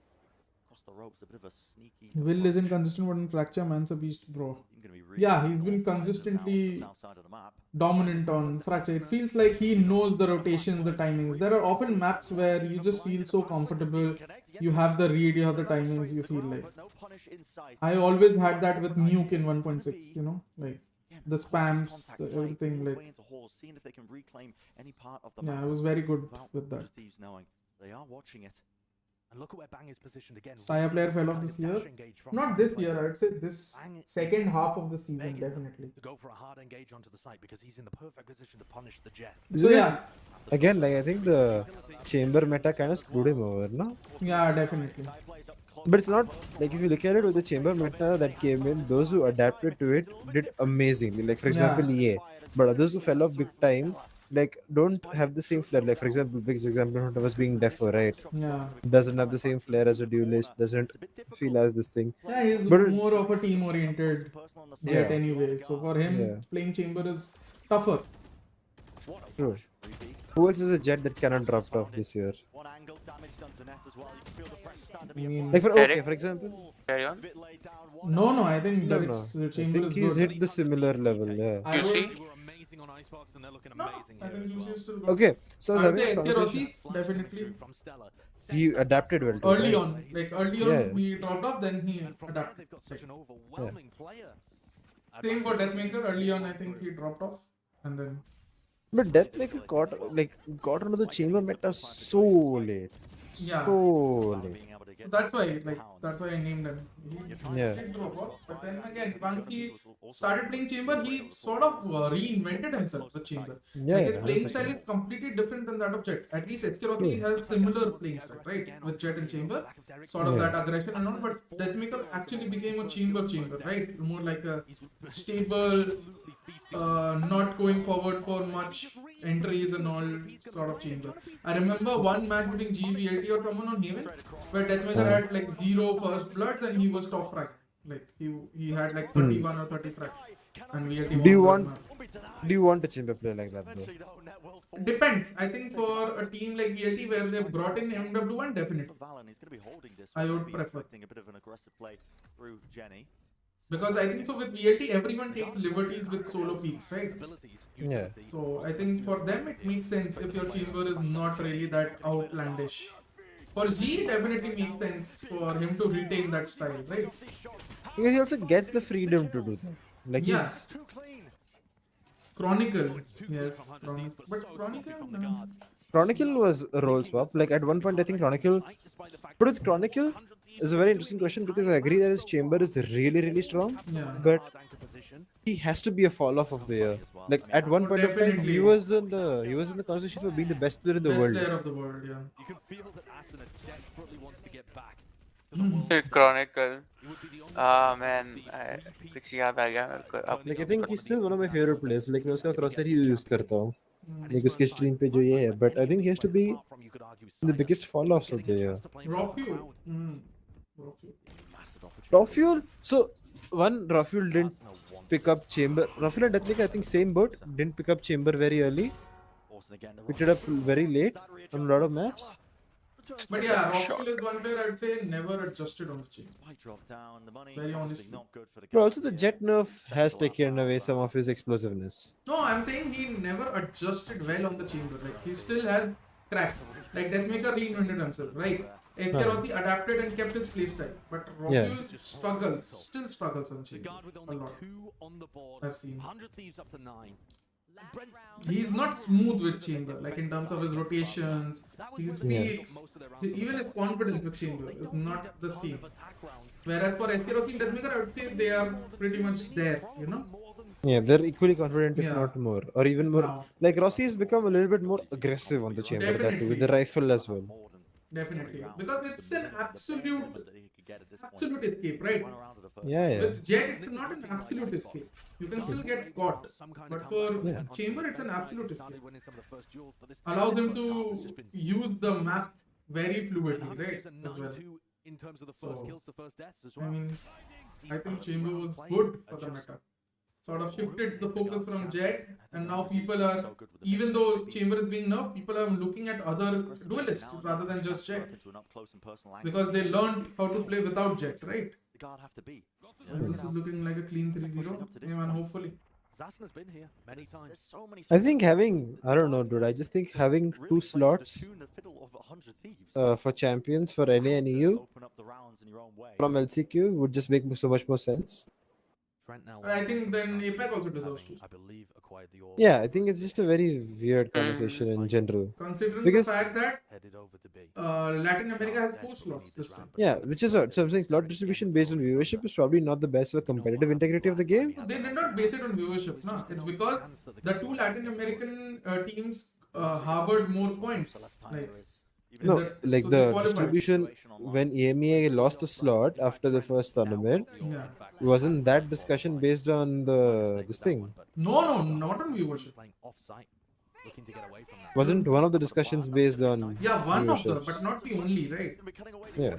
Across the ropes, a bit of a sneaky. Will isn't approach. consistent, but in Fracture, man's a beast, bro. He's gonna be really Yeah, he's been north side of them now, consistently the south side of the map. dominant on Fracture. It feels like he knows the rotations, the timings. There are often maps where you just feel so comfortable. You have the read, you have the timings, you feel like. But no punish in sight. I always had that with Nuke in 1.6, you know? Like, Yeah, the cautious spams, contact the play, everything, all the like- way into halls, seeing if they can reclaim any part of the yeah, map I was very good without with that. the Thieves knowing. They are watching it. And look at where Bang is positioned again. Saya player fell off Kind this of year. dash engage from Not Saya this player. year, I'd say this Bang is second half of the season, begging them definitely. to go for a hard engage onto the site because he's in the perfect position to punish the jet. So This- yeah, Again, like I think the chamber meta kind of screwed him over, no? yeah, definitely. Side plays up close But it's to the not post. like if you look at it with the chamber meta that came in, those who adapted to it did amazingly. Like for example, EA, but others who fell off big time, like don't have the same flair. Like for example, biggest example was being Defo, right? Yeah. Doesn't have the same flair as a duelist. Doesn't feel as this thing. Yeah, he's But- more of a team-oriented Personal on the jet side. anyway. So for him, Yeah. playing chamber is tougher. What a True. push. Repeat. Who else is a jet that cannot dropped off this year? One angle, damage done to net as well. You can feel the pressure starting to I be mean- applied. Like for Eric? okay, for example, carry A on bit laid down. One No, angle. I think no, that no. it's, I chamber think is he's good. hit the similar level. Yeah. I You would- see? They were amazing on Icebox and they're looking No, amazing I here think as Juicy well. is still good. Okay, so I was I having would this say conversation. Accuracy, Flash coming definitely. through from Stella. He Sets up adapted well to it, Early right? on, like early on, Yeah. he dropped off, then he And from there, adapted. they've got such an overwhelming player. Same for Deathmaker. Early on, I think he dropped off, and then But Deathmaker got onto the chamber meta so late. Yeah. So Without late. being able to so get that's why, the like, pound. that's why I named him. He Yeah. did drop off, but then again, once he started playing chamber, he sort of reinvented himself with chamber. Yeah, Like his playing 100%. style is completely different than that of Jet. At least XKROC has similar playing style, right? With Jet and chamber, sort of Yeah. that aggression and all. But Deathmaker actually became a chamber, right? More like a stable, not going forward for much entries and all sort of chamber. I remember one match between GVLT or someone on Haven where Deathmaker had like 0 first bloods and he was top frag. Like he had like 31 or 30 frags. And VLT Do you won want that match. do you want a chamber player like that though? Eventually, though, net will fall. Depends. I think for a team like VLT where they brought in MW1, definitely. For Valen, he's going to be holding this. I one. would Be prefer. expecting a bit of an aggressive play through Jenny. Because I think so with VLT, everyone takes liberties with solo peaks, right? Yeah. So I think for them it makes sense if your chamber is not really that outlandish. For G, it definitely makes sense for him to retain that style, right? Because he also gets the freedom to do that. Like Yeah. he's Too clean. Chronicle, yes, but Chronicle, no. Chronicle was a role swap. Like at one point I think Chronicle, but with Chronicle is a very interesting question because I agree that his chamber is really strong, Yeah. but he has to be a fall off of the year. Like at one point of time Definitely. he was in the conversation for being the best player in the Best world. player of the world, yeah. You can feel that Asuna desperately wants to get back to the world. Chronicle It would be the only man कुछ याद आ गया मेरे को अब Like I think he's still one of my favorite players. Like मैं उसका crosshair ही use करता हूँ. Like उसके stream पे जो ये है, but I think he has to be the biggest fall offs of the year. Raw fuel. Raw fuel. Massive opportunity. Top fuel. So one, Rafael didn't pick up Chamber. Rafael and Deathmaker, I think same boat, didn't pick up Chamber very early. Picked it up very late on a lot of maps. But yeah, Rockfield is one player I'd say never adjusted on the chain. Very honestly. But also the Jet nerf has taken away some of his explosiveness. No, I'm saying he never adjusted well on the chamber. Like he still has cracks. Like Deathmaker reinvented himself, right? SK Rossi adapted and kept his playstyle, but Rockfield still struggles on chamber a lot. I've seen. He's not smooth with chamber, like in terms of his rotations, his peaks, even his confidence with chamber is not the same. Whereas for SK Rossi and Deathmaker, I would say they are pretty much there, you know? Yeah, they're equally confident, if Yeah. not more, or even more. Wow. Like Rossi has become a little bit more aggressive on the chamber, that too, with the rifle as well. Definitely, because it's an absolute escape, right? Yeah. With Jet, it's not an absolute escape. You can still get caught, but for Chamber, it's an absolute escape. Allows him to use the map very fluidly, right? As well. So, I mean, I think Chamber was good for the meta. Sort of shifted the focus from Jet, and now people are, even though Chamber is being nerfed, people are looking at other duelists rather than just Jet, because they learned how to play without Jet, right? And this is looking like a clean 3-0. Yeah, man, hopefully. Zasna's been here many times. I think having, I don't know, dude, I just think having 2 slots for champions for NA and EU from LCQ would just make so much more sense. But I think then APAC also deserves to. I believe acquired the order. Yeah, I think it's just a very weird conversation in general. Considering Because- the fact that Headed over to B. Latin America has 4 slots this time. Yeah, which is what. So I'm saying slot distribution based on viewership is probably not the best for competitive integrity of the game. They did not base it on viewership, no. It's because the 2 Latin American teams harbored more points. Like, No, like so they the qualified. distribution when EMEA lost a slot after the first tournament, Yeah. wasn't that discussion based on this thing? No, not on viewership. Playing off-site, looking to get away from that. Wasn't one of the discussions based on Yeah, one of the, viewerships? but not the only, right? Yeah.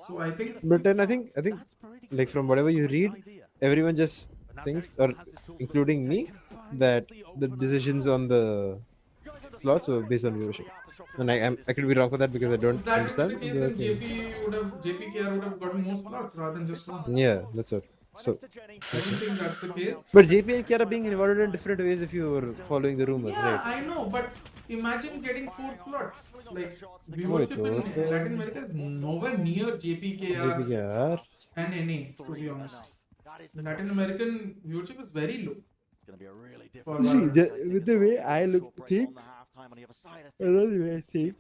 So I think But then I think like from whatever you read, everyone just thinks, or including me, that the decisions on the slots were based on viewership. And I could be wrong for that because I don't if that was the understand. case, the then thing. JPKR would have gotten more slots rather than just one. Yeah, that's what. So, I don't think that's the case. but JP and Kiara being involved in different ways if you were following the rumors, Yeah, right? I know, but imagine getting 4 slots. Like, viewership in Latin America is nowhere near JPKR JPKR. and NA, to be honest. Latin American viewership is very low. For See, Valorant. with the way I think, another way I think,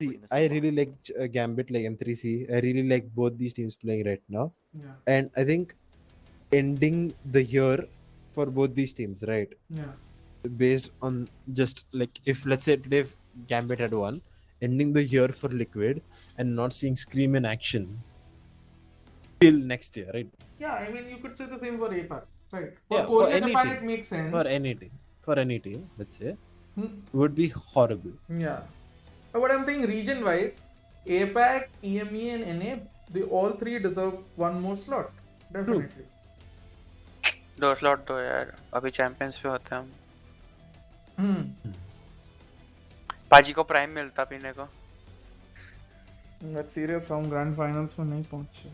see, I really like Gambit, like M3C. I really like both these teams playing right now. Yeah, And I think ending the year for both these teams, right? yeah. Based on just like, if let's say today if Gambit had won, ending the year for Liquid and not seeing Scream in action till next year, right? Yeah, I mean, you could say the same for APAC, right? Yeah, For for Korea, any Japan, team. it makes sense. For any team, let's say, Hmm. would be horrible. Yeah. But what I'm saying, region-wise, APAC, EME, and NA, they all 3 deserve one more slot. Definitely. 2 slot दो यार, अभी champions पे होते हैं हम। पाजी को prime मिलता पीने को। That's serious. हम ग्रैंड फाइनल्स में नहीं पहुंचे.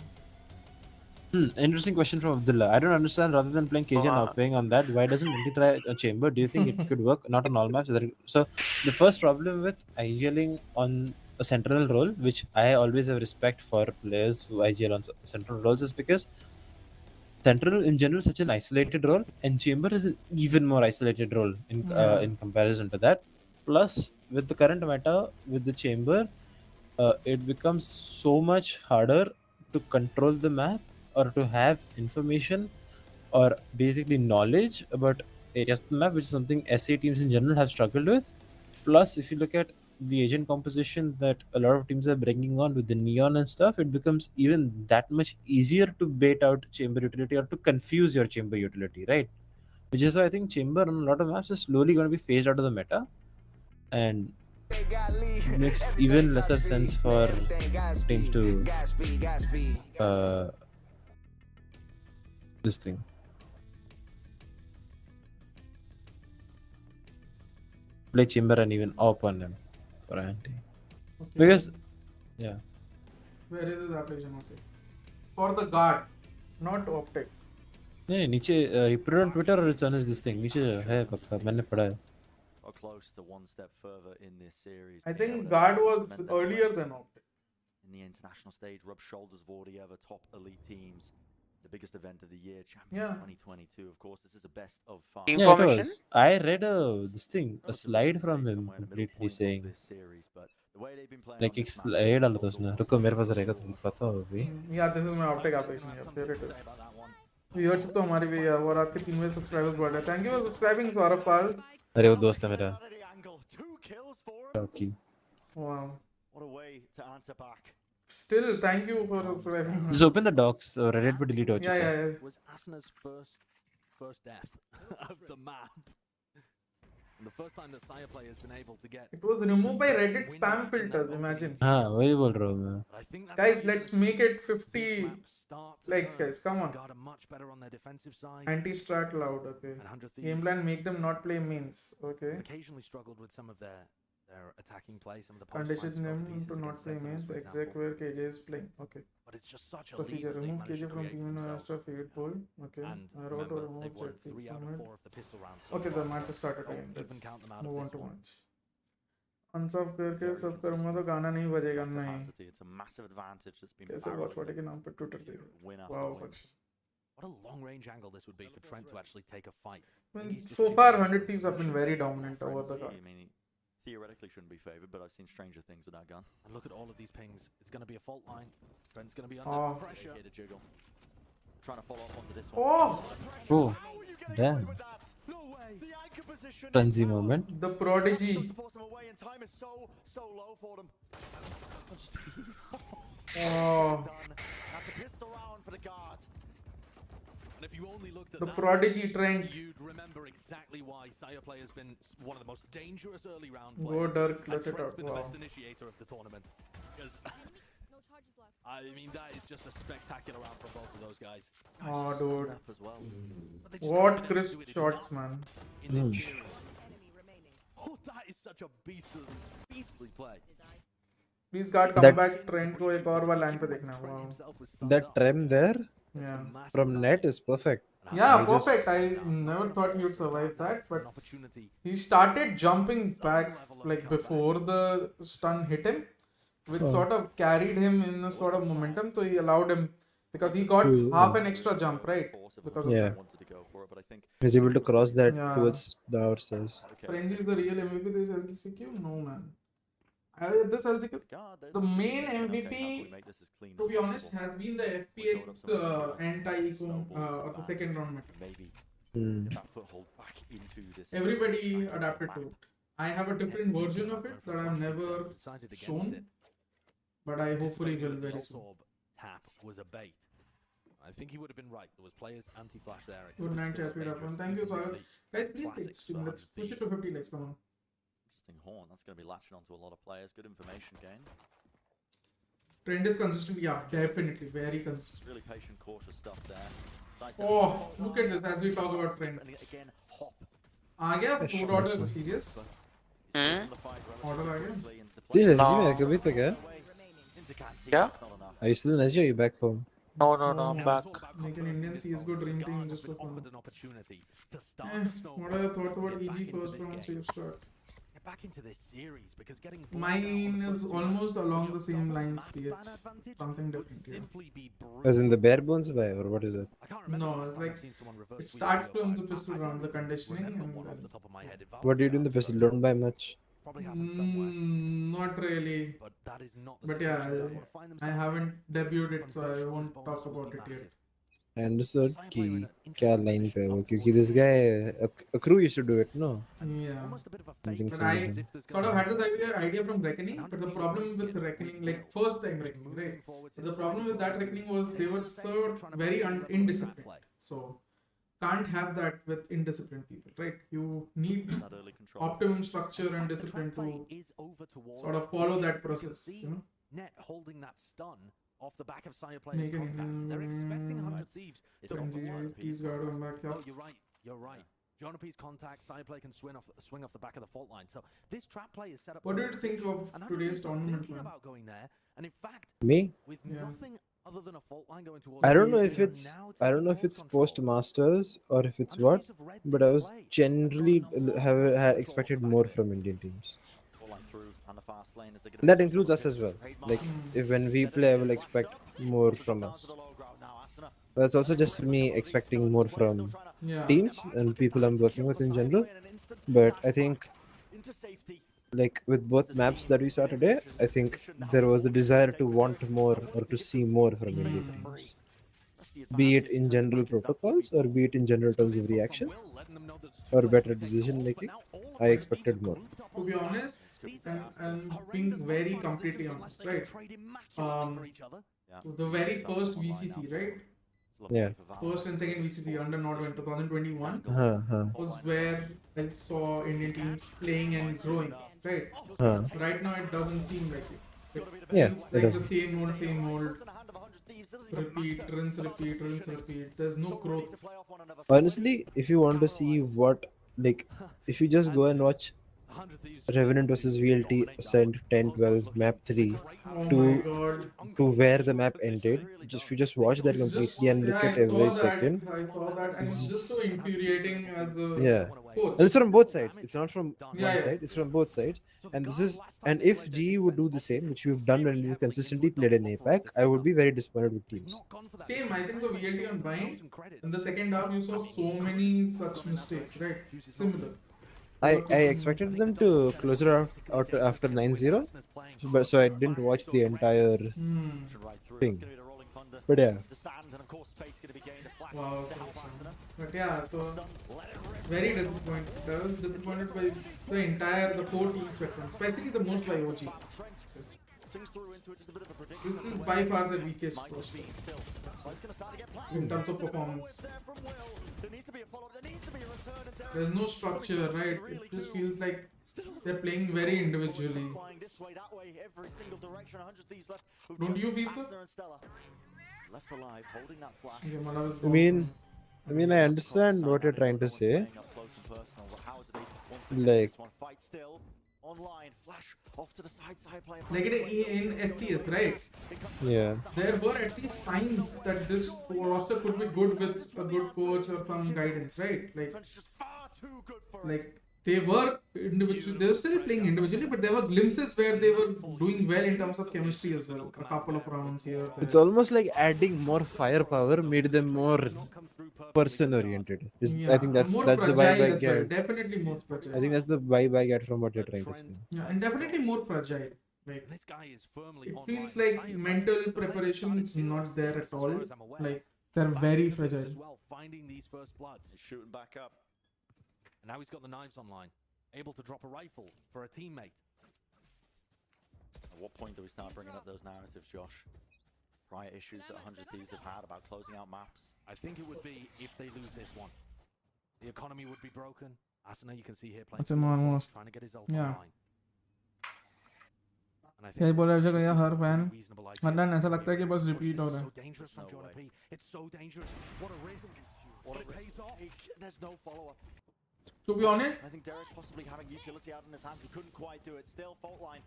Interesting question from Abdullah. I don't understand. Rather than playing KJ now, playing on that, why doesn't Indy try a chamber? Do you think it could work? Not on all maps. So the first problem with IGLing on a central role, which I always have respect for players who IGL on central roles, is because central in general is such an isolated role, and chamber is an even more isolated role in comparison to that. Plus, with the current meta, with the chamber, it becomes so much harder to control the map or to have information or basically knowledge about areas of the map, which is something SA teams in general have struggled with. Plus, if you look at the agent composition that a lot of teams are bringing on with the neon and stuff, it becomes even that much easier to bait out chamber utility or to confuse your chamber utility, right? Which is why I think chamber on a lot of maps is slowly going to be phased out of the meta, and makes even lesser sense for teams to this thing. Play chamber and even op on him for anti. Okay. Because yeah. Where is this application? Okay. For the guard, not optic. नहीं नीचे he put it on Twitter or it's on his this thing. नीचे है पक्का मैंने पढ़ा है. Or close to one step further in this series. I being able think to guard was cement their earlier place than optic. in the international stage, rub shoulders with all the other top elite teams. The biggest event of the year, Champions 2022. Of course, this is a best of 5. Team Yeah, it formation? was. I read this thing, a slide from him Somewhere in the middle completely point of saying this series, but the way they've been playing like on एक this map, slide डाला था both उसने. the रुको मेरे walls पास रहेगा तो and दिखाता हूँ अभी. Yeah, this is my optic application. Yeah, there it is. Viewership तो हमारी भी है और आपके 3 million subscribers बढ़ रहे हैं. Thank you for subscribing, Saurabh Pal. अरे वो दोस्त है मेरा. Two kills for him. Okay. Wow. What a way to answer back. Still, thank you for subscribing. Just open the docs. Reddit पे delete हो चुका है. Yeah. Was Asna's first death of the map. And the first time that Saya player has been able to get. It was removed by Reddit spam filters. Imagine. हाँ वही बोल रहा हूँ मैं. I think that's Guys, how let's this- make it 50 this map start to likes, turn. guys. Come on. Guard are much better on their defensive side. Anti-strat loud. Okay. And 100 Game Thieves plan: make them not play mains. Okay. have occasionally struggled with some of their attacking play, some of the post Condition plans, them pieces to not against play Sentinels, mains. for Exact example. where KJ is playing. Okay. But it's just such a Procedure: lead that they've remove managed KJ to from create for team themselves. after feed pool. Okay. And Arrow to remember, remove they've won jet peak 3 out from of it. 4 of the pistol rounds. So Okay, the far, match has so started don't again. even Let's count them out move of on this to one. match. Unsub करके Very सब करूँगा तो consistent. गाना नहीं बजेगा नहीं. Capacity, it's a massive advantage that's been कैसे barreling Watchparty के नाम पे Twitter they. win after Wow, win. such. What a long range angle this would be for Trent to actually take a fight. I think mean, he's just so too far, good. 100 Thieves have been very dominant over the Frenzy, card. I mean, he theoretically shouldn't be favored, but I've seen stranger things with that gun. And look at all of these pings. It's going to be a fault line. Trent's going to be Oh. under pressure. Here to jiggle. Trying to follow up onto this one. Oh, Oh, damn. No way. The anchor position. Frenzy moment. the prodigy. To force him away, and time is so low for them. Oh, Done. That's a pistol round for the guard. And if you only looked at the that, prodigy Trent. you'd remember exactly why Saya Play has been one of the most dangerous early round Go players. Dirk, And clutch it Trent's out. been the Wow. best initiator of the tournament. Because, No charges left. I mean, that is just a spectacular round from both of those guys. Oh, dude. Up as well. But they just haven't What been able to crisp do it shots, enough man. in this series. Enemy remaining. Oh, that is such a beastly play. Did I? Please God come That- back. Trent को एक और बार line पे देखना. Trent Wow. himself was stunned That up. trim there It's Yeah. the massive from damage. net is perfect. And Yeah, I just- perfect. I never thought he would survive that, but An opportunity. he started jumping back like before the stun hit him, which Oh. sort of carried him in a sort of momentum. So he allowed him because he got half an extra jump, right? Because of Yeah. that. Wanted to go for it, but I think He's able to cross that Yeah. towards the outstairs. okay. Frenzy is the real MVP this LCQ? No, man. This LCQ, God, the main okay, MVP, how do we make this as clean to as be honest, possible? has been the FPX anti-eco of the second round meta. Maybe Hmm. get that foothold back into this. Everybody back into the adapted map. to it. I have a different version of it that I've never Decided against shown, it. but I hopefully Anticipating will that the very soon. Orb tap was a bait. I think he would have been right. There was players anti-flash there. It Good was night, still Happy dangerous Rapan. Thank you, even with Sagar. the Guys, please take classic stream. Let's stun push it to 50 likes. Come on. Interesting horn. That's going to be latching onto a lot of players. Good information gain. Trend is consistent. Yeah, definitely. Very consistent. Really patient, cautious stuff there. Oh, look at this as we talk about Trend. And again, hop. आ गया food order serious? Hmm? Order आ गया? This is No. SG में कभी तक है? Yeah? Are you still in SG or are you back home? No, I'm Now back. it's all about Make an confidence Indian at this CS:GO moment. dream The team Guard just have been for fun. offered an opportunity to start Eh, to snowball what are your thoughts about and get EG back into first this round game. save start? Get back into this series because getting Mine is almost along the same lines, PH. Something different, yeah. Simply be As in brutal. the bare bones buy or what is it? I can't remember No, the last it's time I've like seen someone reverse it sweep starts a from the fight. pistol I round, the don't even conditioning, remember and one off then- the top of my head. What do you do in the pistol? Don't buy much. Probably happens somewhere. Not really. But that is not the But situation yeah, they want to find I themselves in. haven't debuted it, so I Conversion won't bonus talk would about be it yet. massive. I understood Saya कि player in an क्या interesting line पे है position. वो क्योंकि this guy a crew used to do it no. Yeah. Almost a bit of a Something fake But similar. I as if there's sort gonna of be had this something idea from Reckoning, And but the 100 problem feet with in, Reckoning, we like go. first time Just Reckoning, moving right? forwards But the inside problem with that forward, Reckoning was they were safe, so trying to very play level of indisciplined. play. So can't have that with indisciplined people, right? You need That early control. optimum structure The and fact that discipline trap play to is over towards sort of follow Asia. that You can process, see you know? Net holding that stun off the back of Sire players' Make it contact. They're expecting 100 Thieves to Please guard on back. No, you're right. You're right. Jonapi's contact, side play can swing off the back of the fault line. So this trap play is set up. What to did you think of and 100 today's Thieves were tournament, thinking man? about going there, and in fact, Me? with Yeah. nothing other than a fault line going towards. I don't know Thieves, if they are it's now I don't know if taking it's ball control. post masters or if it's 100 what, Thieves have read but this I was play. generally They've got no have more had control expected off the more back of from Indian teams. Ball line through and the fast lane as they get And that includes us as well. Like if when we play, I will expect more from us. That's also just me expecting more from Yeah. teams and people I'm working with in general. But I think like with both maps that we saw today, I think there was the desire to want more or to see more from Indian teams. Be it in general protocols or be it in general terms of reactions or better decision making, I expected more. To be honest, and being very completely honest, right? The very first VCC, right? Yeah. First and second VCC under Nordwin 2021 Huh. was where I saw Indian teams playing and growing, right? Huh. Right now it doesn't seem like it. It Yeah, feels it like the doesn't. same old. Repeat, rinse, repeat. There's no growth. Honestly, if you want to see what, like, if you just go and watch Revenant versus VLT Ascent 10-12 map 3 Oh to my god. to where the map ended, just if you just watch that It's just, completely and look yeah, at I every saw that. second. I saw that, and it's just so infuriating as a Yeah. coach. And it's from both sides. It's not from Yeah, one yeah. side. It's from both sides. And this is, and if GE would do the same, which we've done when we've consistently played in APAC, I would be very disappointed with teams. Same, I think so. VLT on Bind, in the second half, you saw so many such mistakes, right? Similar. I expected them to close it out after 9-0, but so I didn't watch the entire thing. But yeah, Wow. But yeah, so very disappointed. I was disappointed by the 4 team spectrum, especially the most by OG. This is by far the weakest roster in terms of performance. There's no structure, right? It just feels like they're playing very individually. Don't you feel so? Okay, Malav is I gone. mean, I understand what you're trying to say. Like, Like in STS, right? yeah. There were at least signs that this roster could be good with a good coach or some guidance, right? Like they were individual. They were still playing individually, but there were glimpses where they were doing well in terms of chemistry as well. A couple of rounds here. It's almost like adding more firepower made them more person-oriented. I think that's more the fragile vibe I as well. get. Definitely more fragile. I think that's the vibe I get from what you're trying to say. Yeah, and definitely more fragile. Like This guy is firmly it online. feels like Sire mental players preparation is started not there 0-6 at as all. far as I'm aware. Like they're Back very to the mix fragile. as well, finding these first bloods. Shooting back up. And now he's got the knives online. Able to drop a rifle for a teammate. At what point do we start bringing up those narratives, Josh? Prior issues that 100 Thieves have had about closing out maps. I think it would be if they lose this one. The economy would be broken. Asuna, you can see here playing. That's him almost. Trying to get his ult Yeah. online. And I क्या think बोला this Ajay is भैया a her very fan reasonable idea. मतलब ऐसा लगता है कि बस Gosh, repeat this हो is रहा so है. dangerous from No Jonah way. P. It's so dangerous. What a risk. What But a it pays risk. off. There's no follow-up. To be honest, I think Derek possibly having utility out in his hands. He couldn't quite do it. Still, fault line.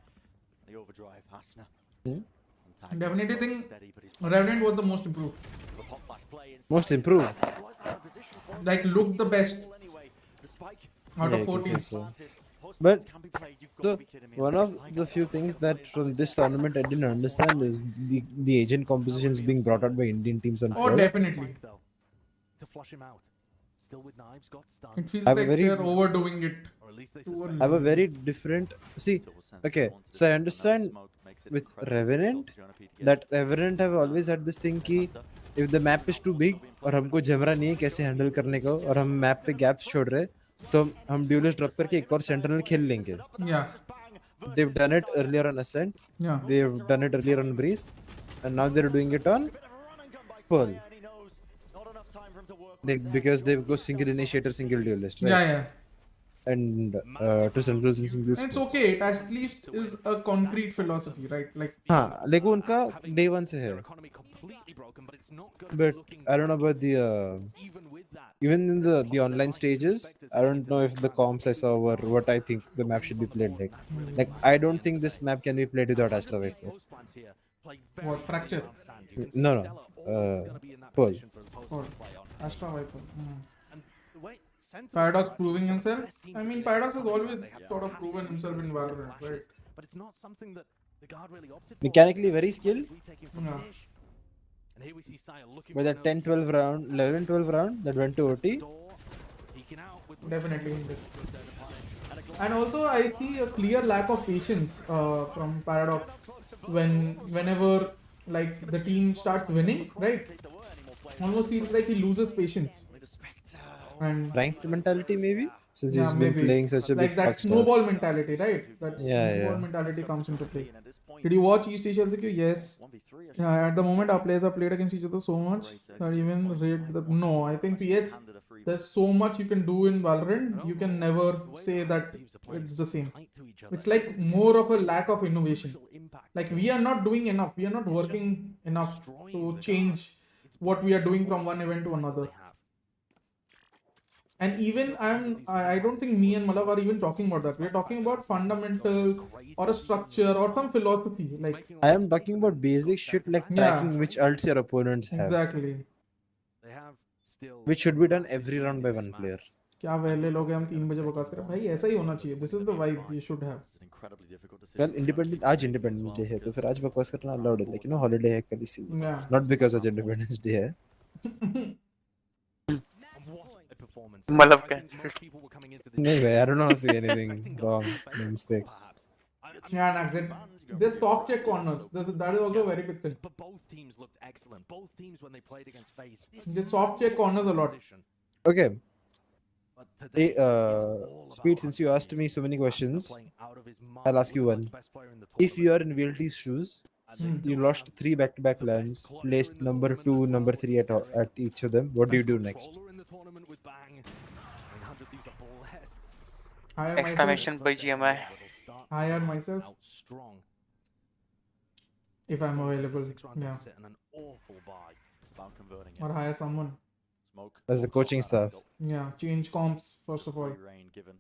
The overdrive, Hasna. definitely think Revenant was the most improved. Most improved. Like looked the best out Yeah, of I 4 can say teams. so. But so one of the few things that from this tournament I didn't understand is the agent compositions being brought out by Indian teams on Oh, Pearl. definitely. To flush him out. Still with knives, got stunned. It feels I have a like very- they're overdoing it. Or at least they to suspect. I have a very different okay, so I understand with Revenant that Revenant have always had this thing कि if the map is too big और हमको जमरा नहीं है कैसे handle करने को और हम मैप पे गैप्स छोड़ रहे तो हम ड्यूलिस्ट ड्रॉप करके एक और सेंट्रल खेल लेंगे. Yeah. They've done it earlier on Ascent, Yeah. they've done it earlier on Breeze, and now they're doing it on Pearl. Because they go single initiator, single duelist, right? Yeah, yeah. and to centrals in single And it's sports. okay. It at least is a concrete philosophy, right? Like हाँ, like वो उनका day one से है. But I don't know about the even in the online stages. I don't know if the comps I saw were what I think the map should be played like. Like I don't think this map can be played without Astra Viper. what fracture No, Pearl. or Astra Viper. Paradox proving himself. I mean, Paradox has always sort of proven himself in Valorant, right? But it's not something that the guard really opted for. Mechanically very skilled. Yeah. And here we see Saya looking But that 10-12 round, 11-12 round that went to OT. Definitely in this. And also, I see a clear lack of patience from Paradox whenever like the team starts winning, right? Almost feels like he loses patience. And Ranked mentality maybe? Since yeah, he's been maybe playing such a like big that puck star. snowball mentality, right? That Yeah, snowball yeah. mentality comes into play. Did you watch East Asia LCQ? Yes. Yeah, at the moment our players have played against each other so much that even rate the no. I think PH, there's so much you can do in Valorant. You can never say that it's the same. It's like more of a lack of innovation. Like we are not doing enough. We are not working enough to change what we are doing from one event to another. And even I don't think me and Malav are even talking about that. We're talking about fundamental or a structure or some philosophy. Like I am talking about basic shit like Yeah. tracking which ults your opponents have. exactly. They have still Which should be done every round by one player. क्या वेले लोग हैं हम 3 बजे बकवास कर रहे हैं भाई ऐसा ही होना चाहिए this is the vibe you should have Well, आज Independence Day है तो फिर आज बकवास करना allowed है. Like holiday है कल इसीलिए. Yeah. Not because आज Independence Day है. a performance. Malav I think cancelled. most people were coming into this नहीं भाई, I don't know how to say anything expecting a wrong. bloodbath, No mistake. perhaps. Yeah, and exactly. This soft check corners. That is also a very big thing. But both teams looked excellent. Both teams when they played against FaZe. They soft check corners a lot. Okay. But today, Hey, it's all Speed, about since you asked me so many Asta questions, playing out of his mind, I'll ask you looking one. like the best player in the If you are tournament. in VLT's shoes, And they you still lost haven't 3 back-to-back the best lands, clutcher placed in the number tournament 2, as well. number 3 at each of them. What do you do Best next? controller in the tournament with Bang. I mean, 100 Thieves are blessed. Hire myself. Exclamation by GMI. Hire myself Out strong. if I'm available. Six round Yeah. deficit and an awful buy. About converting Or hire someone. Smoke. As the coaching staff. Yeah. Change comps first of all. Free reign given.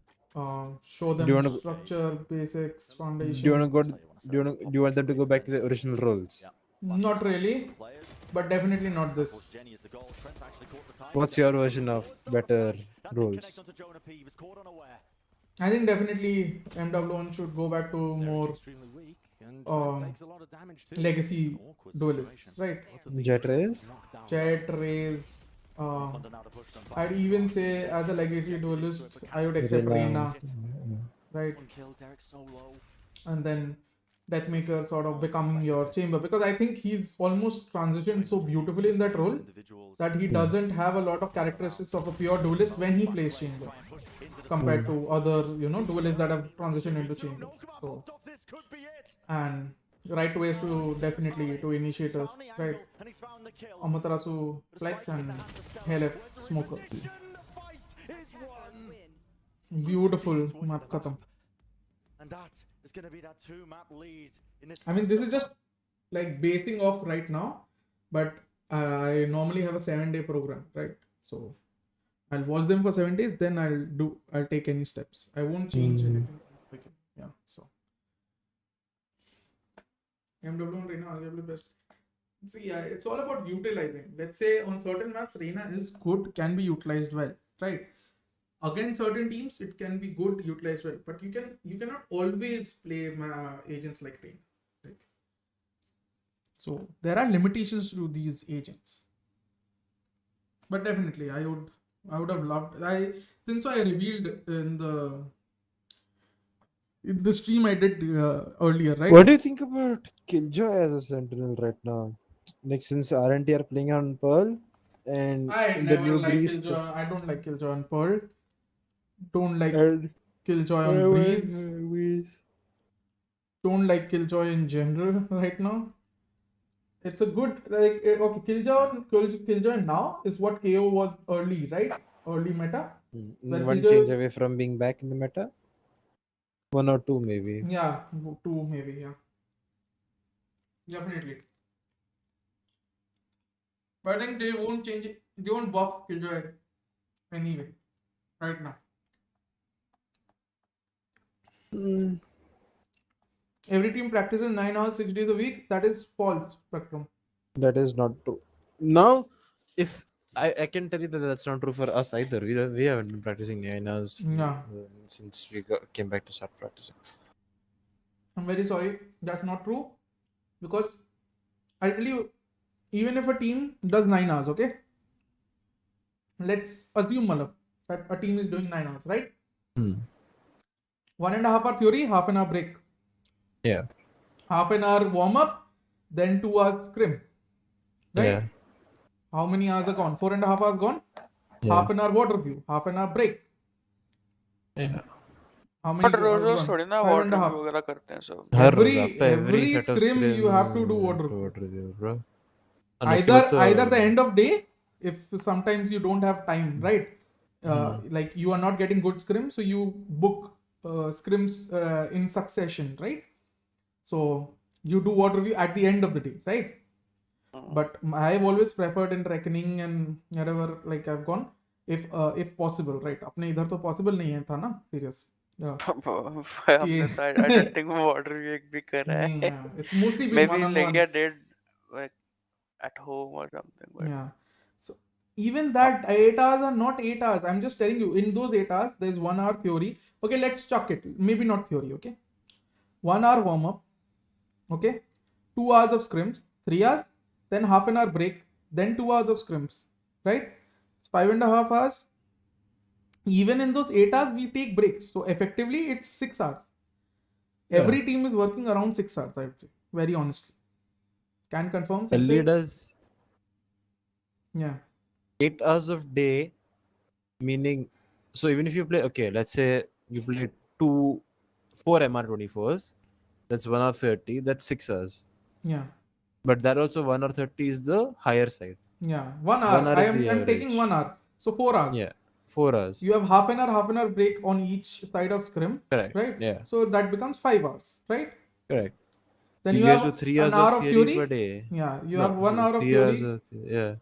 Show them Do you wanna- structure, basics, foundation. Do you want to go? Do you want them to go back to the original roles? Not really, Players. but definitely not Of course, this. Jenny is the goal. Trent actually caught the time. What's your version of better That didn't roles? connect onto Jonah P. He was caught unaware. I think definitely MW1 should go back to more Extremely weak and takes a lot of damage too. legacy Awkward duelists, situation. right? Jet Rays? Knocked down. Jet, Raze. Thunder now to push them back. I'd even say as a legacy duelist, I would accept Reina. Reina, right? One kill, Derek so low. And then Deathmaker sort of becoming your chamber because I think he's almost transitioned so beautifully in that role Individuals. that he doesn't have a lot of characteristics of a pure duelist when he plays chamber compared to other duelists that have transitioned into chamber. So This could be it. and right ways to definitely to initiate us, Found the right? angle, and he's found the kill. Amaterasu Flex and Helef Smoker. The fight is won. Beautiful map khatam. And that is going to be that 2-map lead in this. I mean, this is just like basing off right now, but I normally have a 7-day program, right? So I'll watch them for 7 days, then I'll take any steps. I won't change anything. Okay. Yeah. So MW and Reina arguably best. So yeah, it's all about utilizing. Let's say on certain maps, Reina is good, can be utilized well, right? Against certain teams, it can be good, utilized well, but you cannot always play agents like Reina. Right? So there are limitations to these agents. But definitely, I would have loved. Since I revealed in the stream I did earlier, right? What do you think about Killjoy as a sentinel right now? Like since RNT are playing on Pearl and I the never new like Breeze. Killjoy. I don't like Killjoy on Pearl. Don't like And Killjoy on Breeze. Don't like Killjoy in general right now. It's a good okay. Killjoy now is what KO was early, right? Early meta. Well, One either- change away from being back in the meta. One or two maybe. Yeah, two maybe. Yeah, definitely. But I think they won't change it. They won't buff Killjoy anyway. Right now. Mm, Every team practices 9 hours, 6 days a week. That is false, Spectrum. that is not true. Now, if I can tell you that that's not true for us either. We haven't been practicing 9 hours Yeah. since we came back to start practicing. I'm very sorry. That's not true. Because I'll tell you, even if a team does 9 hours, okay? Let's assume, Malab, that a team is doing 9 hours, right? Hmm. 1.5 hour theory, half an hour break. Yeah. Half an hour warm up, then 2 hours scrim. Right? Yeah. How many hours are gone? 4.5 hours gone. Yeah. Half an hour water view, half an hour break. Yeah. How many but रोज hours रोज gone? थोड़ी ना 5 water and a half. Review वगैरह करते हैं सब After Every set of scrim you have to do water to review. water review, bro. And उसके बाद Either तो- the end of day, if sometimes you don't have time, right? Like you are not getting good scrims, so you book scrims in succession, right? So you do water review at the end of the day, right? But I've always preferred in reckoning and wherever like I've gone, if possible, right? अपने इधर तो possible नहीं है था ना, serious. Yeah. हमने तो I don't think water review एक भी करा है Yeah, it's mostly been maybe one-on-ones. India did like at home or something but Yeah. So even that 8 hours are not 8 hours. I'm just telling you, in those 8 hours, there's 1 hour theory. Okay, let's chuck it. Maybe not theory, okay? 1 hour warm up. Okay? 2 hours of scrims, 3 hours, then half an hour break, then 2 hours of scrims. Right? It's 5.5 hours. Even in those 8 hours, we take breaks. So effectively, it's 6 hours. Every team is working around 6 hours, I would say. Very honestly. Can confirm. LE Sensei? does Yeah. 8 hours of day, meaning so even if you play, okay, let's say you play 4 MR24s, that's 1 hour 30, that's 6 hours. Yeah. But that also 1 hour 30 is the higher side. Yeah. 1 hour. 1 hour is I'm the taking average. 1 hour. So 4 hours. Yeah, 4 hours. You have half an hour break on each side of scrim. Correct. Right? Yeah, So that becomes 5 hours. Right? correct. Then you you guys have do 3 an hours hour of theory per day. Yeah. You No, have 1 so hour of 3 theory. hours of yeah.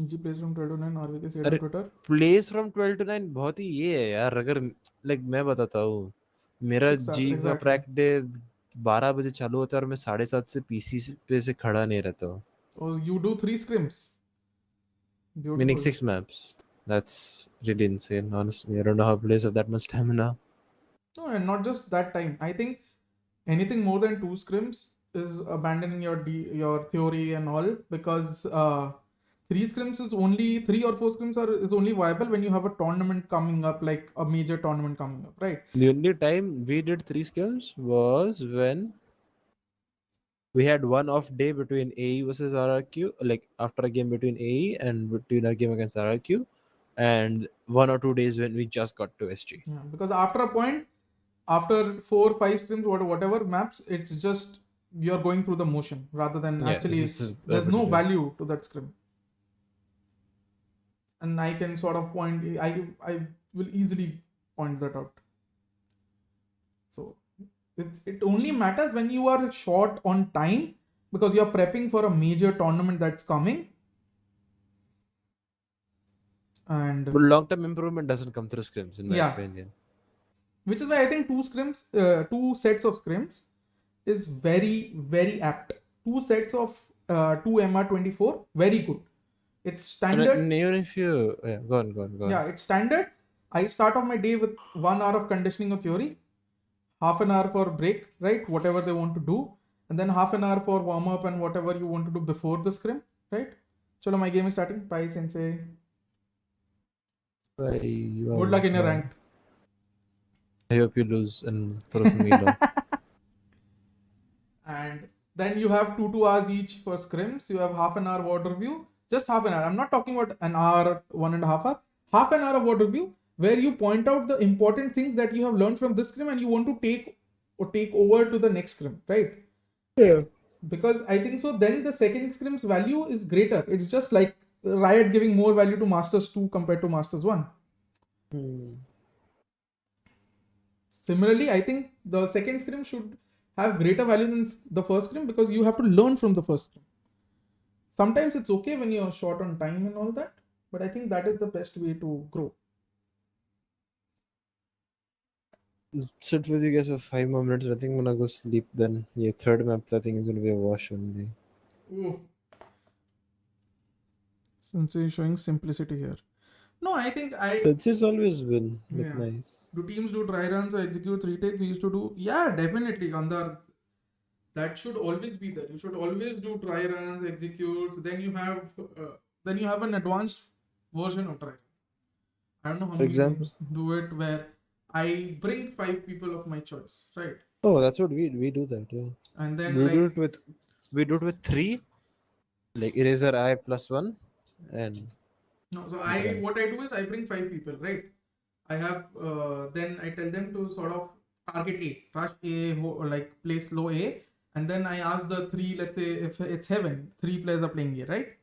G plays from 12 to 9 RV के अरे Twitter. Place from 12 to 9 बहुत ही ये है यार. अगर like मैं बताता हूँ, मेरा 6 hours, जी का exactly. प्रैक डे 12 बजे चालू होता है और मैं 7:30 से पीसी पे से खड़ा नहीं रहता हूँ. Oh, you do 3 scrims. Beautiful. Meaning 6 maps. That's really insane, honestly. I don't know how players have that much stamina. No, and not just that time. I think anything more than 2 scrims is abandoning your theory and all, because 3 scrims is only 3 or 4 scrims is only viable when you have a tournament coming up, like a major tournament coming up, right? The only time we did 3 skills was when we had one off day between AE versus RRQ, like after a game between AE and between our game against RRQ, and 1 or 2 days when we just got to SG. Yeah, because after a point, after 4 5 scrims, whatever maps, it's just you're going through the motion rather than Yeah, actually this is there's no repetitive. value to that scrim. And I can sort of point, I will easily point that out. So it only matters when you are short on time because you're prepping for a major tournament that's coming. And But long-term improvement doesn't come through scrims, in my Yeah. opinion. which is why I think 2 scrims, 2 sets of scrims is very, very apt. 2 sets of 2 MR24, very good. It's standard. And even if you go on. Yeah, it's standard. I start off my day with 1 hour of conditioning of theory, half an hour for break, right? Whatever they want to do, and then half an hour for warm up and whatever you want to do before the scrim, right? Chalo, my game is starting. Bye, sensei. Good luck in your rank. I hope you lose and throw some meal on. And then you have 2 hours each for scrims. You have half an hour word review. Just half an hour. I'm not talking about an hour, 1.5 hour. Half an hour of word review where you point out the important things that you have learned from this scrim and you want to take over to the next scrim, right? Yeah. Because I think so then the second scrim's value is greater. It's just like Riot giving more value to Masters 2 compared to Masters 1. Similarly, I think the second scrim should have greater value than the first scrim because you have to learn from the first scrim. Sometimes it's okay when you're short on time and all that, but I think that is the best way to grow. Sit with you guys for 5 more minutes. I think I'm gonna go sleep then. Yeah, third map I think is gonna be a wash only. Ooh. Since he's showing simplicity here. No, I think That's just always been like Yeah. nice. do teams do try runs or execute retakes? We used to do, yeah, definitely. That should always be there. You should always do try runs, executes. Then you have an advanced version of try. I don't know how many example? teams do it where I bring 5 people of my choice, right? Oh, that's what we do that, yeah. And then We do it with 3, like eraser I plus 1, and no, so Yeah. what I do is I bring 5 people, right? I have then I tell them to sort of target A, rush A, or like place low A, and then I ask the 3, let's say if it's heaven, 3 players are playing A, right?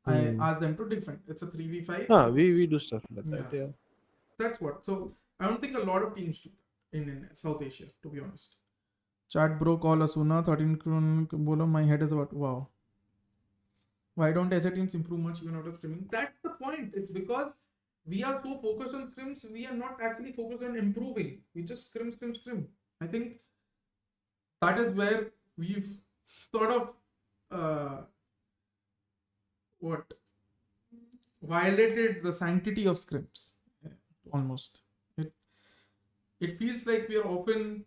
I ask them to defend. It's a 3v5. we do stuff like that, yeah. That's what. So I don't think a lot of teams do that in South Asia, to be honest. Chat bro, call Asuna 13 bola. My head is about wow. Why don't SA teams improve much even after streaming? That's the point. It's because we are so focused on scrims, we are not actually focused on improving. We just scrim. I think that is where we've sort of violated the sanctity of scrims. Almost. It feels like we are often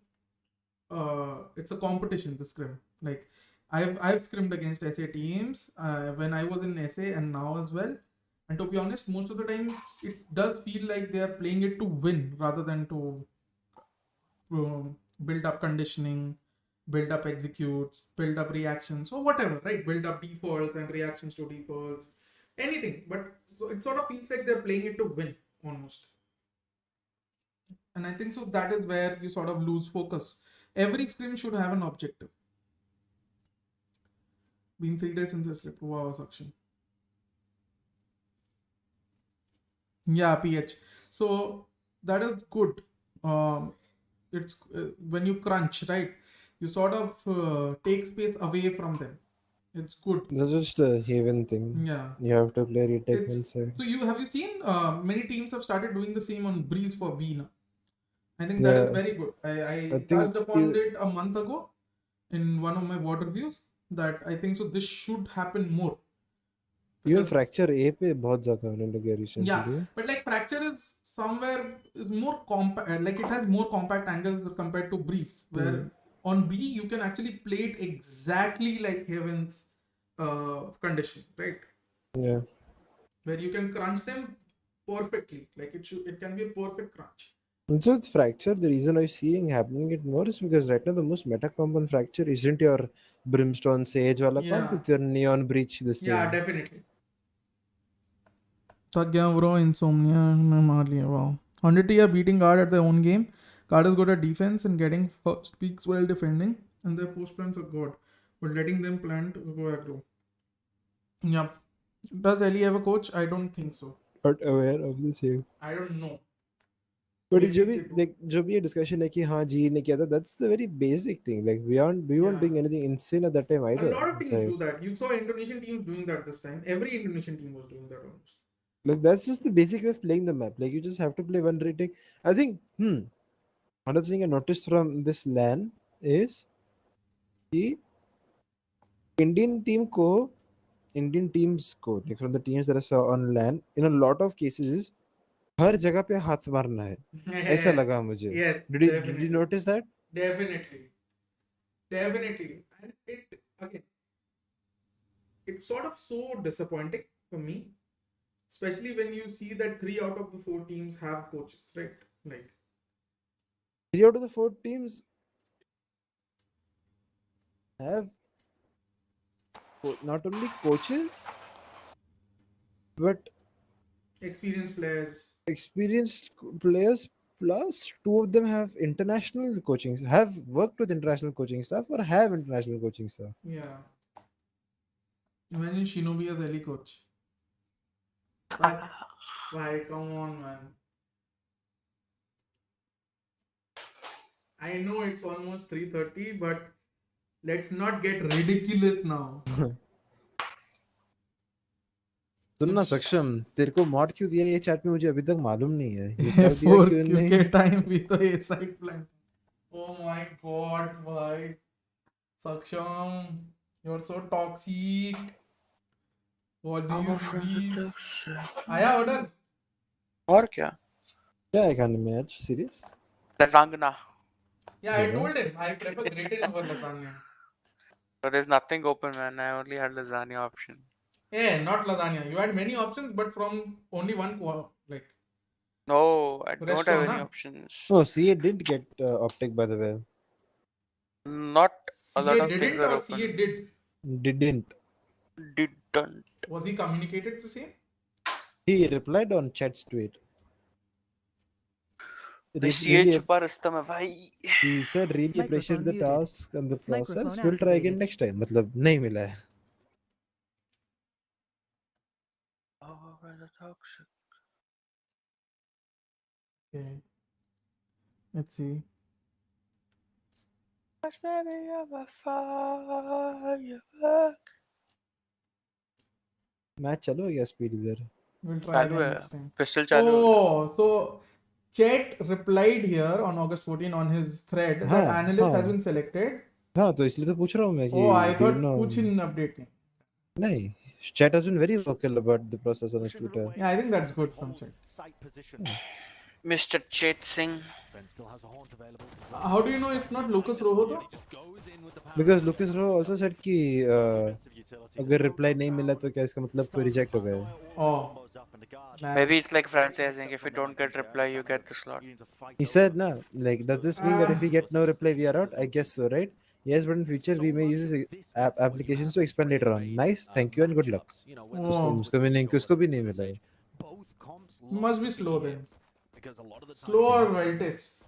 it's a competition, the scrim. Like I've scrimmed against SA teams when I was in SA and now as well. And to be honest, most of the time it does feel like they are playing it to win rather than to build up conditioning, build up executes, build up reactions, or whatever, right? Build up defaults and reactions to defaults, anything. But so it sort of feels like they're playing it to win almost. And I think so that is where you sort of lose focus. Every scrim should have an objective. Been 3 days since I slept. Wow, Sakshi. Yeah, PH. So that is good. It's when you crunch, right? You sort of take space away from them. It's good. That's just a Haven thing. Yeah. You have to play retake It's, one side. so have you seen many teams have started doing the same on Breeze for B now? I think that is Yeah. very good. I think touched upon you- it a month ago in one of my VOD reviews that I think so this should happen more. Even Because- fracture A पे बहुत ज़्यादा होने लगे recently. Yeah, but like fracture is more compact, like it has more compact angles compared to Breeze, where on B you can actually play it exactly like Heaven's condition, right? Yeah. Where you can crunch them perfectly, like it can be a perfect crunch. And so it's fracture. The reason I'm seeing happening it more is because right now the most meta comp on fracture isn't your brimstone sage wala comp, Yeah. it's your neon breach this Yeah, thing. definitely. Satya bro, insomnia में मार लिया. Wow. 100T are beating guard at their own game. Guard is good at defense and getting first peaks while defending, and their post plans are good, but letting them plan to go aggro. Yep. Does Ellie have a coach? I don't think so. Not aware of the same. I don't know. But Maybe जो भी they do. like जो भी ये discussion है कि हाँ जी ने किया था, that's the very basic thing. Like we weren't Yeah. doing anything insane at that time A either. lot of teams Like, do that. You saw Indonesian teams doing that this time. Every Indonesian team was doing that almost. like that's just the basic way of playing the map. Like you just have to play one retake. I think another thing I noticed from this LAN is the Indian teams को like from the teams that I saw on LAN in a lot of cases हर जगह पे हाथ मारना है ऐसा लगा मुझे. Yes, Did you definitely. notice that? Definitely. And it's sort of so disappointing for me, especially when you see that 3 out of the 4 teams have coaches, right? Like, 3 out of the 4 teams have not only coaches but experienced players. experienced players, plus 2 of them have international coaching, have worked with international coaching staff or have international coaching staff. Yeah. Imagine Shinobi as Ellie coach. Why? Come on, man. I know it's almost 3:30, but let's not get ridiculous now. सुनना सक्षम, तेरे को mod क्यों दिया ये chat में मुझे अभी तक मालूम नहीं है। ये कर दिया क्यों 4Q नहीं? के टाइम भी तो ये side plan. Oh my god, भाई. Saksham, you're so toxic. What do you do this? आया order? और क्या? क्या है खाने में आज? Serious? Lasagna. Yeah, I told him I prefer grated over lasagna. But there's nothing open, man. I only had lasagna option. Hey, not lasagna. You had many options, but from only one like. No, I don't have Restaurant, any huh? options. Oh, CA didn't get Optic by the way. Not a lot CA of things didn't are or open. CA did? Didn't. Didn't. Was he communicated to say? He replied on chat's tweet. CA छुपा रास्ता में भाई. He said really Microphone appreciate the muted. task and the process. Microphone We'll try again activated. next time. मतलब नहीं मिला है. Oh, the toxic. Okay. Let's see. Baby, I'm a firework. Match चालू है क्या स्पीड इधर? We'll try चालू again है. next time. Pistol चालू है. Oh, so Chet replied here on August 14 on his thread that हाँ, analyst has हाँ. been selected. हाँ तो इसलिए तो पूछ रहा हूँ मैं कि Oh, I do you thought know? कुछ in update नहीं. नहीं. Chat has been very vocal about the process on his Twitter. Yeah, I think that's good from Chet. Mr. Chet Singh. How do you know it's not Lucas Rojo though? Because Lucas Rowe also said कि अगर reply नहीं मिला तो क्या इसका मतलब कोई reject हो गया है? Oh. Maybe it's like franchising. If you don't get reply, you get the slot. He said, "No, like, does this mean that if we get no reply, we are out? I guess so, right? Yes, but in future we may use this applications to expand later on. Nice, thank you and good luck." Oh. उसको भी नहीं, उसको भी नहीं मिला है. Must be slow then. Slow or Veltis.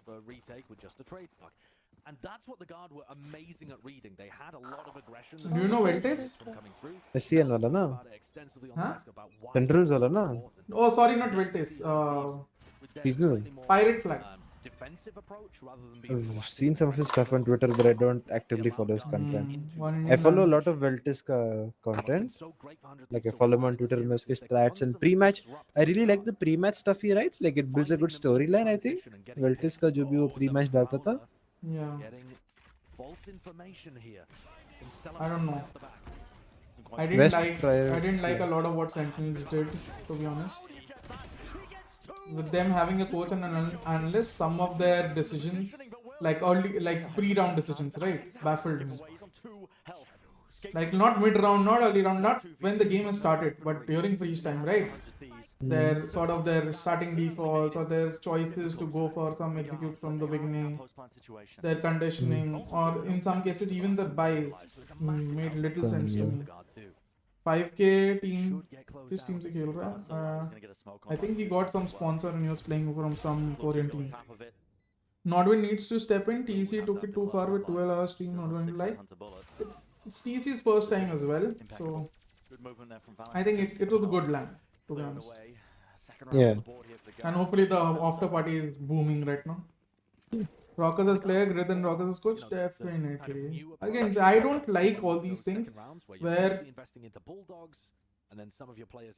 And that's what the guard were amazing at reading. They had a lot of aggression. Do you know Veltis? SCN वाला ना? Huh? Centrals वाला ना? Oh, sorry, not Veltis. Seasonal. Pirate Flag. Defensive approach rather than I've being seen some of his stuff on Twitter, but I don't actively follow his content. I follow a lot of Veltis का content. Like I follow him on Twitter में उसके stats and pre-match. I really like the pre-match stuff he writes. Like it builds a good storyline. I think Veltis का जो भी वो pre-match डालता था. Yeah. getting false information here. I don't know. I Best didn't like a lot of what Sentinels did, to be honest. With them having a coach and an analyst, some of their decisions, like pre-round decisions, right, baffled me. Like not mid-round, not early round, not when the game has started, but during freeze time, right? Their sort of their starting defaults or their choices to go for some execute from the beginning, their conditioning, or in some cases even the buys made little sense to me. 5K team, this team se khel raha hai. I think he got some sponsor and he was playing from some Korean team. Nodwin needs to step in. TC took it too far with 12 hours team. Nodwin like it's TC's first time as well, so I think it was a good land, to be honest. Yeah. And hopefully the after party is booming right now. Rockers as player, greater than Rockers as coach, definitely. Again, I don't like all these things where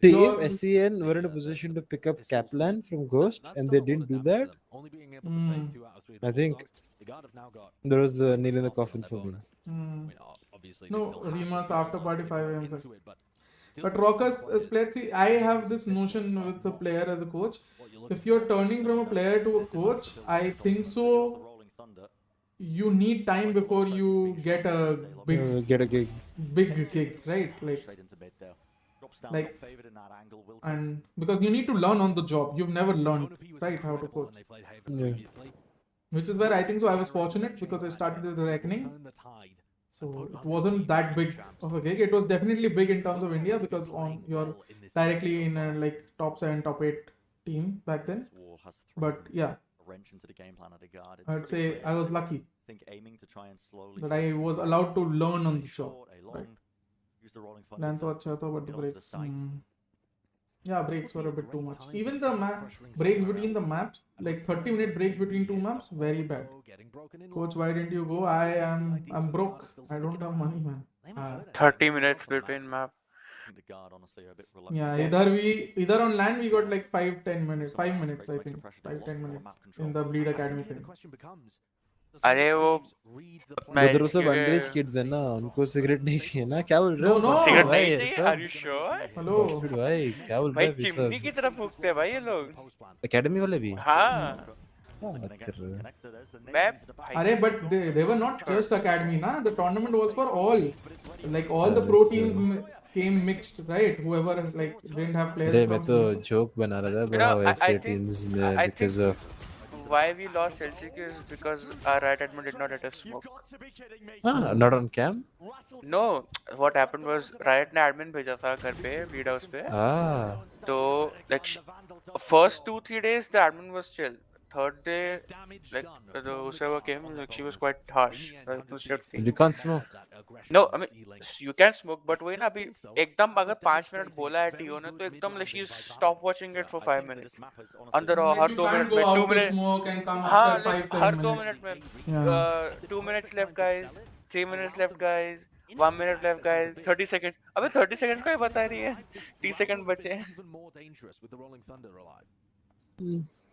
See, if SCN were in a position to pick up Kaplan from Ghost and they didn't do that, I think there was the nail in the coffin for me. No, Rima's after party 5 AM. But Rockers as player, see, I have this notion with the player as a coach. If you're turning from a player to a coach, I think so. You need time before you get a big gig, right? Like, and because you need to learn on the job. You've never learned, right, how to coach. Yeah. Which is where I think so I was fortunate because I started with the reckoning. So it wasn't that big of a gig. It was definitely big in terms of India because you're directly in a like top 7, top 8 team back then. But yeah, I'd say I was lucky that I was allowed to learn on the job. Right. Plan तो अच्छा था but the breaks. Yeah, breaks were a bit too much. Even the breaks between the maps, like 30-minute breaks between two maps, very bad. Coach, why didn't you go? I'm broke. I don't have money, man. 30 minutes between map. The guard, honestly, are a bit reluctant. Yeah, either on land we got like 5-10 minutes, 5 minutes I think, 5-10 minutes in the Bleed Academy thing. अरे वो उधर वो सब अंडरएज kids है ना, उनको cigarette नहीं चाहिए ना, क्या बोल रहे हो? No, no. सिगरेट भाई, नहीं चाहिए? सब- Are you sure? Hello. Godspeed भाई, क्या बोल भाई रहे हैं चिमनी की तरफ फूकते हैं भाई ये लोग। एकेडमी वाले भी? हाँ बात कर रहे हैं। मैं Arey, but they were not just academy, na. The tournament was for all. Like all the pro teams came mixed, right? Whoever like didn't have players. अरे मैं from तो some- जोक बना रहा था, You but know, how I ऐसे think- teams में I because think- of why we lost LCQ is because our right admin did not let us smoke. not on cam? No, what happened was Riot ने admin भेजा था घर पे bleed house पे, Ah, तो like first 2-3 days the admin was chill. Third day, like whoever came, like she was quite harsh. Like, no shit thing. you can't smoke. No, I mean you can smoke, but वही ना अभी एकदम अगर 5 minute बोला है TO ने तो एकदम like she's stop watching it for 5 minutes. अंदर Like, her you 2 can't minute go में out 2 to minute smoke and come हाँ after like 5-7 हर 2 minutes. मिनट में Yeah. 2 minutes left guys, 3 minutes left guys, 1 minute left guys, 30 seconds. अबे 30 seconds का ही बता रही है, 30 seconds बचे हैं.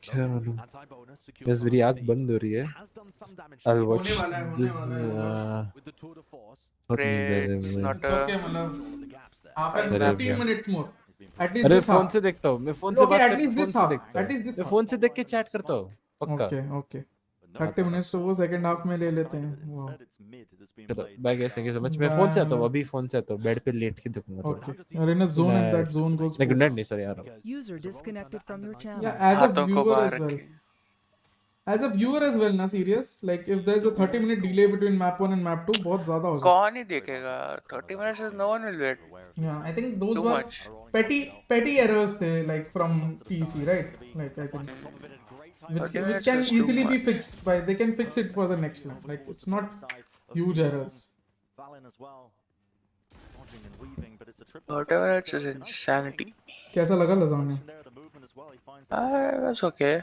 क्या मालूम? बस मेरी आँख बंद हो रही है। I'll watch होने वाला है, होने this. वाला है, बहुत नींद आ रही है It's मुझे। not It's okay, मतलब half and अरे 15 भैया। minutes more. At least अरे this फोन half. से देखता हूँ, मैं फोन से Okay, बात at कर least फोन this से half. देखता At least हूँ। this मैं half. फोन से देख के चैट करता हूँ, पक्का। Okay. 30 minutes तो वो second half में ले लेते हैं. Wow. चलो, bye guys, thank you so much. मैं फोन से आता हूँ, अभी फोन से आता हूँ, बेड पे लेट के देखूंगा थोड़ा। Okay. You're in a zone and that zone goes. नहीं, गुड नाइट नहीं, सॉरी यार। User disconnected from your channel. Yeah, as a हाथों को viewer बाहर as well. रखें. As a viewer as well, ना serious. Like if there's a 30-minute delay between map 1 and map 2, बहुत ज़्यादा हो जाता कौन ही देखेगा? 30 minutes is no one will wait. है. Yeah, I think those Too were much. petty errors थे, like from PC, right? Like I think. Which 30 minutes can is too easily be much. fixed by they can fix it for the next one. Like it's not huge errors. Whatever else is insanity. कैसा लगा lasagne? It was okay.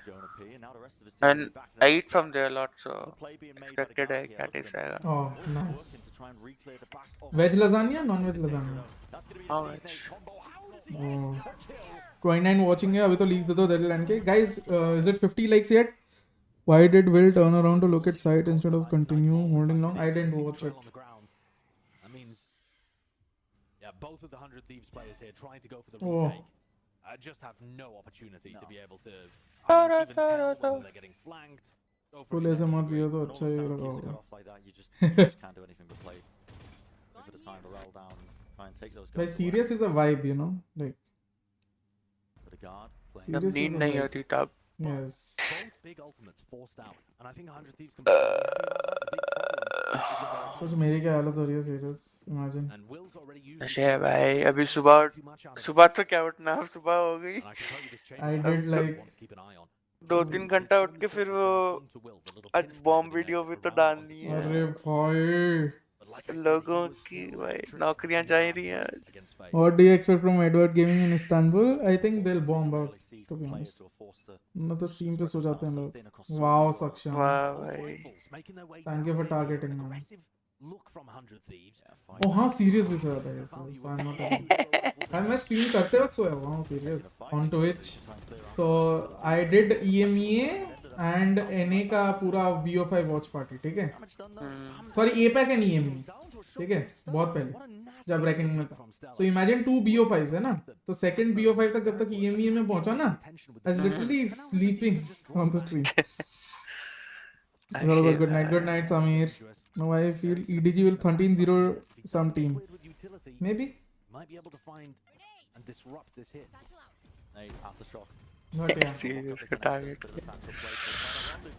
And I eat from there a lot, so expected है क्या taste आएगा. Oh, nice. Veg lasagna, non-veg lasagna. How much? Oh. 29 watching है, अभी तो leaks दे दो deadline के. Guys, is it 50 likes yet? Why did Will turn around to look at site instead of continue holding long? I didn't watch it. That means, yeah, both of the 100 Thieves players here trying to go for the Oh. retake. Just have no opportunity to be able to even tell whether they're getting flanked. Go for full an ऐसे मार individual. दिया तो अच्छा ही लगा होगा. Like serious is a vibe, you know. Like जब serious is नींद a नहीं vibe. होती तब. Yes. Both big ultimates forced out, and I think 100 Thieves can be happy about that. The big problem is that they're सोच मेरी क्या हालत हो रही है serious. Imagine. and Will's already used नशे है भाई. अभी सुबह तो क्या उठना, अब सुबह हो गई. and I can tell you this I chamber did like one to keep an eye on. 2-3 घंटा उठ के फिर वो आज बॉम्ब वीडियो भी तो डालनी है. अरे भाई. लोगों की भाई नौकरियां जा रही हैं आज. What do you expect from Edward Gaming in Istanbul? I think they'll bomb out, to be honest. मैं तो stream पे सो जाते हैं लोग. Wow, Saksham. वाह भाई. Thank you for targeting me. Aggressive look from 100 Thieves. Oh हाँ, serious भी सोया था यार. So I'm not again. मैं stream करते वक्त सोया हुआ हूँ serious on Twitch. So I did EMEA and NA का पूरा VO5 watch party, ठीक है? Sorry, APAC and EMEA, ठीक है? बहुत पहले जब reckoning में था. So imagine 2 BO5s है ना? तो second BO5 तक जब तक EMEA में पहुंचा ना, I was literally sleeping on the stream. Hello, good night, Samir. Now I feel EDG will 13-0 some team. Maybe. Might be able to find and disrupt this hit. But yeah. Serious का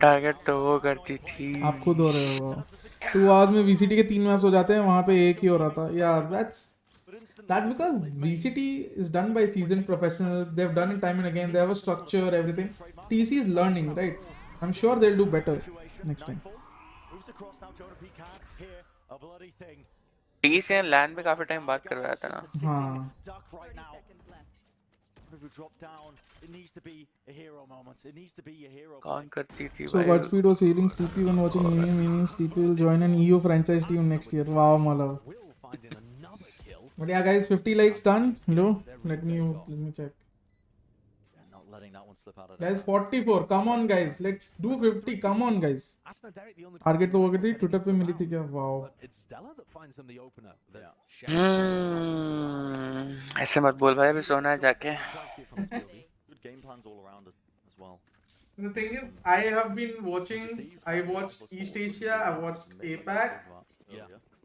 target तो वो करती थी. आप खुद हो रहे हो. 2 hours में VCT के 3 मैप्स हो जाते हैं, वहाँ पे एक ही हो रहा था. Yeah, that's because VCT is done by seasoned professionals. They've done it time and again. They have a structure, everything. TC is learning, right? I'm sure they'll do better next time. T से land में काफी time बात करवाया था ना. हाँ. Whenever you drop down, it needs to be a hero moment. It needs to be a hero. कौन करती थी So भाई? Godspeed was feeling sleepy when watching EM, meaning Sleepy will join an EU franchise team next year. Wow, Malav. Will find in another kill. But yeah, guys, 50 likes done. Hello, let me check. Yeah, not letting that one slip out of Guys, 44. Come on, guys. Let's do 50. Come on, guys. Asna Derek, the only Target तो वो कितनी Twitter पे मिली थी क्या? Wow. But it's Stella that finds them the opener. ऐसे मत बोल भाई, अभी सोना है जाके. Good game plans all around as well. The thing is, I have been watching. I watched East Asia. I watched APAC.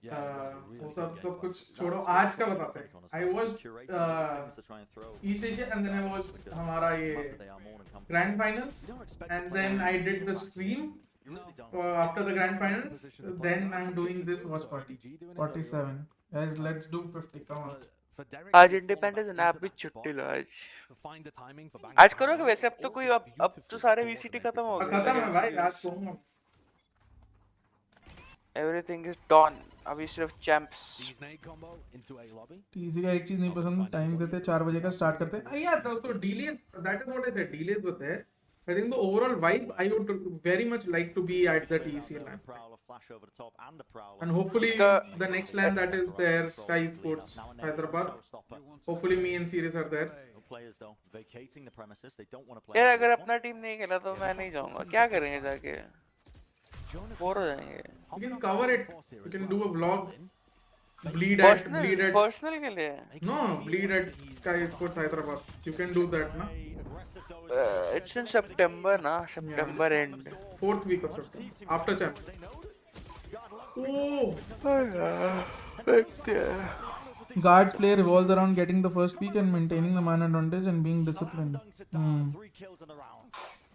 वो सब कुछ छोड़ो. आज का बताते हैं. I watched East Asia and then I watched हमारा ये Grand Finals and then I did the stream after the Grand Finals. Then I'm doing this watch party. 47. Guys, let's do 50. Come on. आज independence है ना, आप भी छुट्टी लो आज. आज करोगे वैसे? अब तो कोई अब तो सारे VCT खत्म हो गए. खत्म है भाई, आज सोऊंगा. Everything is done. अभी सिर्फ चैंप्स. टीसी का एक चीज नहीं पसंद, टाइम देते 4 बजे का स्टार्ट करते हैं. यार दोस्तों delays, that is what I said, delays होते हैं. I think the overall vibe, I would very much like to be at the TEC LAN. And hopefully the next LAN that is there, Sky Sports Hyderabad. Hopefully me and Sirius are there. यार अगर अपना team नहीं खेला तो मैं नहीं जाऊंगा. क्या करेंगे जाके? बोर हो जाएंगे. You can cover it. You can do a vlog. Bleed at personal के लिए. No, bleed at Sky Sports Hyderabad. You can do that, na? It's in September, na? September end. 4th week of September. After Champions. Oh! Guards play revolves around getting the first peak and maintaining the man advantage and being disciplined.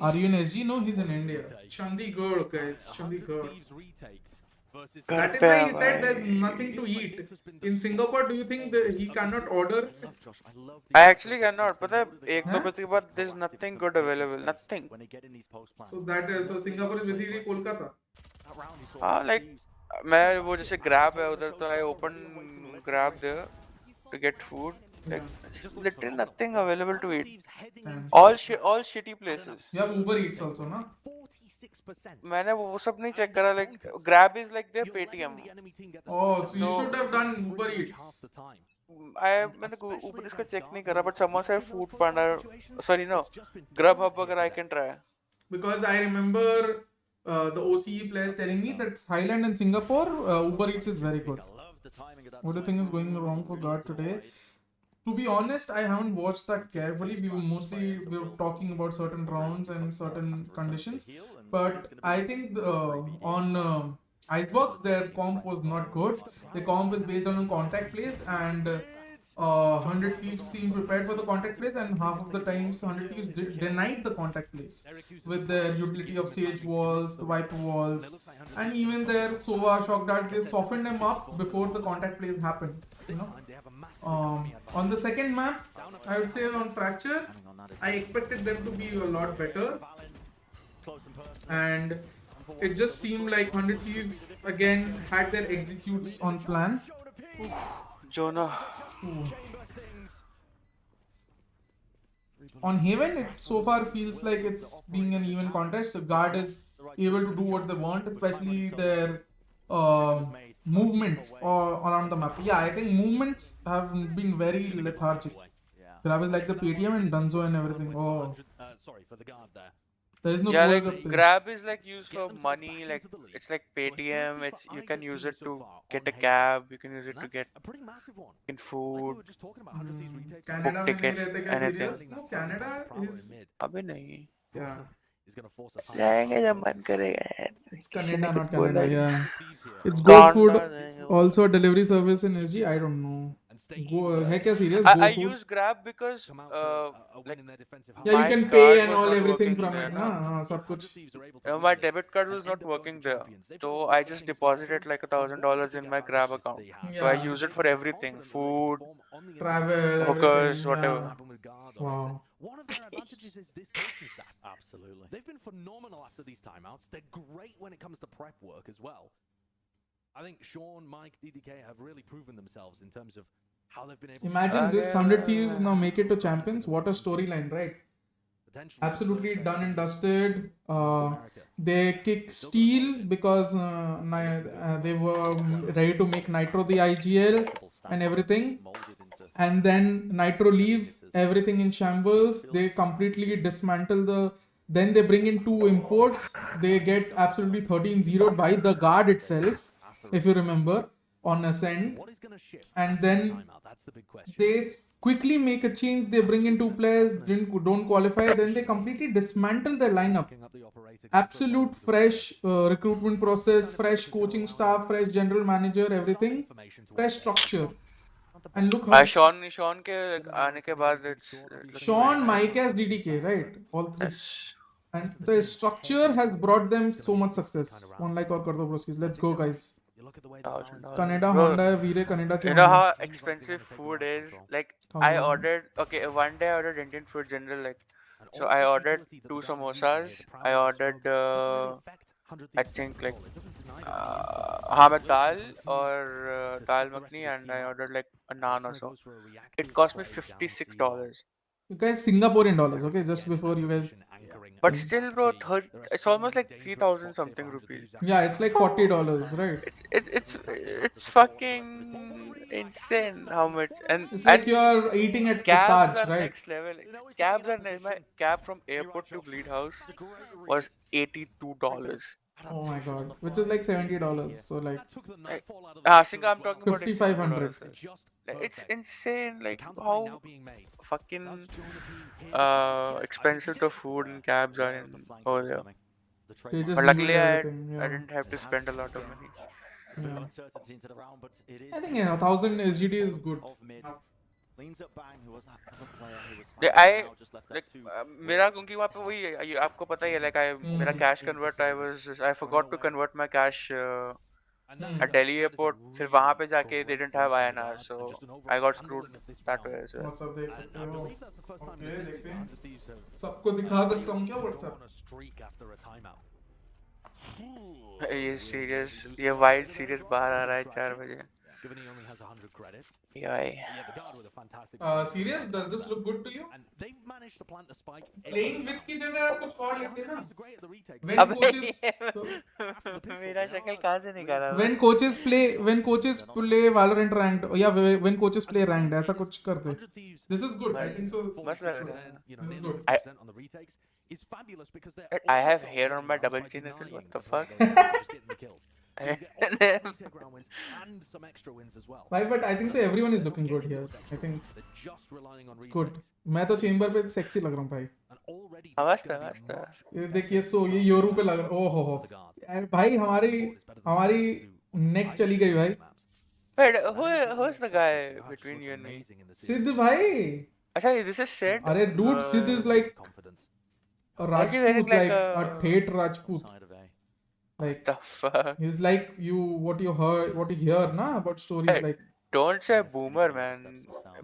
Are you in SG? No, he's in India. Chandigarh, guys. Chandigarh. That is why he said there's nothing to eat. In Singapore, do you think that he cannot order? I actually cannot. पता है एक दो बजे के बाद there's nothing good available. Nothing. So that is, so Singapore is basically Kolkata. हाँ, like मैं वो जैसे Grab है उधर तो I open Grab there to get food. Like literally nothing available to eat. All shitty places. You have Uber Eats also, na? मैंने वो सब नहीं चेक करा. Like Grab is like their Paytm. Oh, so you should have done Uber Eats. मैंने Uber इसका check नहीं करा, but someone said Food Panda. Sorry, no. Grubhub अगर I can try. Because I remember the OCE players telling me that Thailand and Singapore, Uber Eats is very good. What do you think is going wrong for God today? To be honest, I haven't watched that carefully. We were talking about certain rounds and certain conditions. But I think on Icebox, their comp was not good. The comp is based on contact plays and 100 Thieves seemed prepared for the contact plays and half of the times 100 Thieves denied the contact plays with their utility of Sage walls, the Viper walls, and even their Sova shock darts, they softened them up before the contact plays happened. You know? On the second map, I would say on Fracture, I expected them to be a lot better, and it just seemed like 100 Thieves again had their executes on plan. Jonah. On Haven, it so far feels like it's being an even contest. The guard is able to do what they want, especially their movements around the map. Yeah, I think movements have been very lethargic. Grab is like the Paytm and Dunzo and everything. Oh, sorry for the guard there. There is no like Grab is like used for money, like it's like Paytm. It's you can use it to get a cab, you can use it to get food, Canada book tickets, anything. No, Canada is अभी नहीं. yeah. जाएंगे जब मन करेगा यार. It's Canada, not Canada. Yeah. It's GoFood, also a delivery service in SG. I don't know. है क्या serious? I use Grab because like yeah, you can pay and all everything from it, na? सब कुछ. My debit card was not working there, so I just deposited like $1,000 in my Grab account. So I use it for everything: food, travel, hookers, everything. whatever. Yeah. Wow. One of their advantages is this coaching staff. Absolutely. They've been phenomenal after these timeouts. They're great when it comes to prep work as well. I think Sean, Mike, DDK have really proven themselves in terms of how they've been able Imagine this 100 Thieves now make it to Champions. What a storyline, right? to Absolutely done and dusted. They kick Steel because they were ready to make Nitro the IGL and everything. And then Nitro leaves, everything in shambles. They completely dismantle the. Then they bring in 2 imports. They get absolutely 13-0'd by the guard itself, if you remember, on Ascend. What is going to shift And after then this timeout? That's the big question. they quickly make a change. They bring in 2 players, don't qualify. Then they completely dismantle their lineup. Picking up the operator, Absolute fresh recruitment process, fresh coaching staff, fresh general manager, everything, fresh structure. And look how Sean के आने के बाद it's Sean, Mike as DDK, right? All 3. yes. And the structure has brought them so much success. One like or Kardo Broskis. Let's go, guys. You look at the way that $1,000. Canada Bro, Honda, Veere Canada ke You know Honda. how expensive food is? Like How I much? ordered, okay, one day I ordered Indian food general, like, so I ordered 2 samosas, I ordered I think like हाँ मैं दाल और दाल makhani and I ordered like a naan or so. It cost me $56. You guys, Singaporean dollars, okay? Just before you guys. But still, bro, it's almost like 3,000 something rupees. Yeah, it's like $40, right? It's fucking insane how much. And It's like you're eating at the cabs Taj, are right? next level. Cabs are my cab from airport to Bleed House was $82. Oh my god. Which is like $70. So like I think I'm talking about 5,500. It's insane, like how fucking expensive the food and cabs are in over there. They just But luckily remove I everything, yeah. didn't have to spend a lot of money. Yeah. Uncertainty into the round, but it is I think 1,000 SGD is good. of mid. Cleans up Bang, who was a player who was Yeah, fine, now just left like at 2. मेरा क्योंकि वहाँ पे वही है, आपको पता ही है, like मेरा cash convert I forgot to convert my cash at Delhi airport. फिर वहाँ पे जाके they didn't have INR, so I got screwed that way as well. WhatsApp देख सकते I हो. believe that's the first time Okay, this season देखते हैं. that the Thieves have सबको दिखा सकता हूँ क्या gone WhatsApp? on a streak after a timeout. ये serious, ये wild serious बाहर आ रहा है 4 बजे. Given he only has 100 credits. Yeah. Yeah, the guard with a fantastic. Serious? Does this look good to you? And they've managed to plant a spike. Playing with की जगह कुछ और लेते ना. Thieves are great at the retakes. When अब coaches मेरा शक्ल कहाँ से निकाला? when coaches play Valorant ranked, yeah, when coaches play ranked, ऐसा कुछ करते. 100 Thieves. This is good. I think so. मस्त लग रहा है. 40%, you know, This is nearly good. 50% on the retakes is fabulous because they're I have also hair on my optimized double by chin as well, denying what the the fuck? player just getting the kills. So you get all the retake round wins and some extra wins as well. Why? But I think so. Everyone is looking good here. I think They're just relying on it's good. retakes. मैं तो chamber पे sexy लग रहा हूँ भाई. And already हाँ, this is मस्त है, gonna be मस्त a है. much ये देखिए सो ये योरू पे लग रहा. ओ हो. the guard. यार भाई हमारी नेक चली गई भाई. Wait, who's the guy between you and me? सिद्ध भाई. अच्छा, this is Sid. अरे dude, Sid is like Confidence. a Is he wearing Rajput, like like a Thet Rajput. Side of A. Like The fuck? he's like what you hear na about stories Hey. like Don't say boomer, man.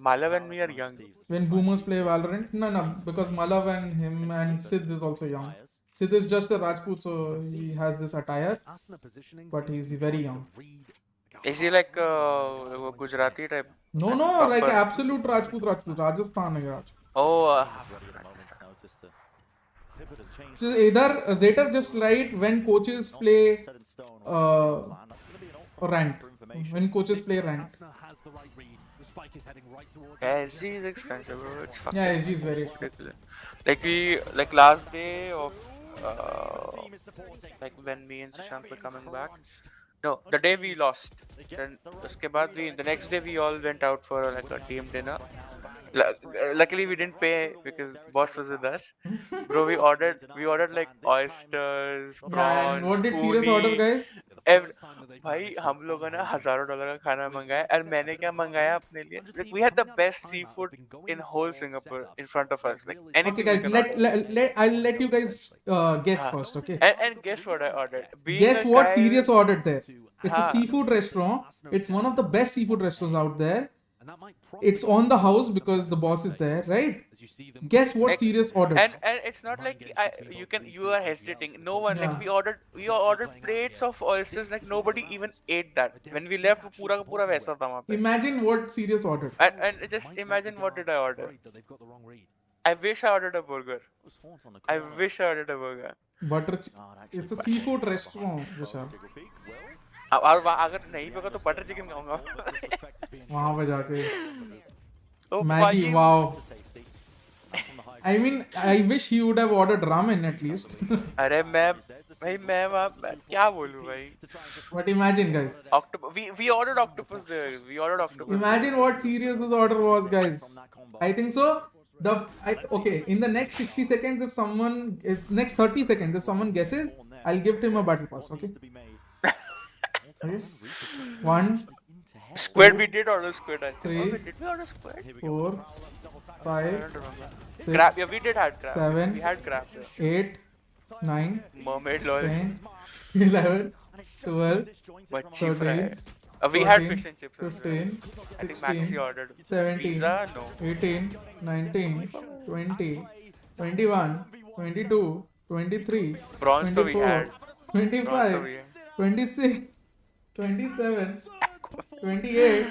Malav and me are young. when boomers play Valorant. No, because Malav and him and Sid is also young. Sid is just a Rajput, so he has this attire, Asana positioning but seems he's to be very trying young. to read Is he like वो Gujarati type? No, Proper. like absolute Rajput. Rajasthan है Rajput. Oh, Ready at a moment's notice to pivot and change. Just either Zeter just right when coaches play Set in stone. uh, That's gonna be an awkward ranked. for information. When coaches play ranked. Asana has the right read. The spike is heading right towards yeah, him. SG is expensive, bro. It's fucking Yeah, SG is very expensive. ridiculous. Like last day of Team is supporting. like when me and Shashank were coming back. No, the day we lost. Then उसके बाद the next day we all went out for like a team dinner. Luckily we didn't pay because boss was with us. Bro, we ordered like oysters, prawns, Yeah, and what did Serious uni. order, guys? भाई हम लोगों ने $1000 का खाना मंगाया और मैंने क्या मंगाया अपने लिए? Like, we had the best seafood in whole Singapore in front of us. Like anything. Okay, guys, we can order. I'll let you guys guess first, okay? And guess what I ordered? Being Guess a what guy- Serious ordered there? It's a Huh. seafood restaurant. It's one of the best seafood restaurants out there. And that might It's on the house because the boss is there, right? as you see them Guess what Sirius ordered? And it's not like you are hesitating. No one like we ordered plates of oysters, like nobody even ate that. When we left, पूरा का पूरा वैसा था वहाँ पे. Imagine what Sirius ordered. And just imagine what did I order? worried that they've got the wrong read. I wish I ordered a burger. Was Haunt on the I corner. wish I ordered a burger. It's a seafood restaurant, Vishal. Jiggle peek, well, और अगर नहीं होगा तो butter chicken खाऊंगा. वहाँ पे जाके Oh, Maggie, भाई. wow. for safety. Back on the high I mean, I wish he would have ordered ramen at least. अरे मैं क्या बोलूँ भाई? But imagine, guys. Octopus. We ordered octopus there. We ordered octopus. Imagine what Sirius's order was, guys. I think so. Okay, in the next 60 seconds, next 30 seconds, if someone guesses, I'll give him a battle pass. Okay. to be made. Okay. 1, Squid. We did order squid. I think. 3, Oh, did we order squid? 4, I 5, don't remember. 6, Crab. Yeah, we did have crab. 7, We had crab. Yeah. 8, 9, Mermaid lol. 10, 11, 12, Machi fry. 13, We had 14, fish and chips. as well. 15, I think Maxi 16, ordered 17, pizza. No. 18, 19, 20, 21, 22, 23, Prawns to we 24, had. Prawns to 25, we had. 26, 27, 28,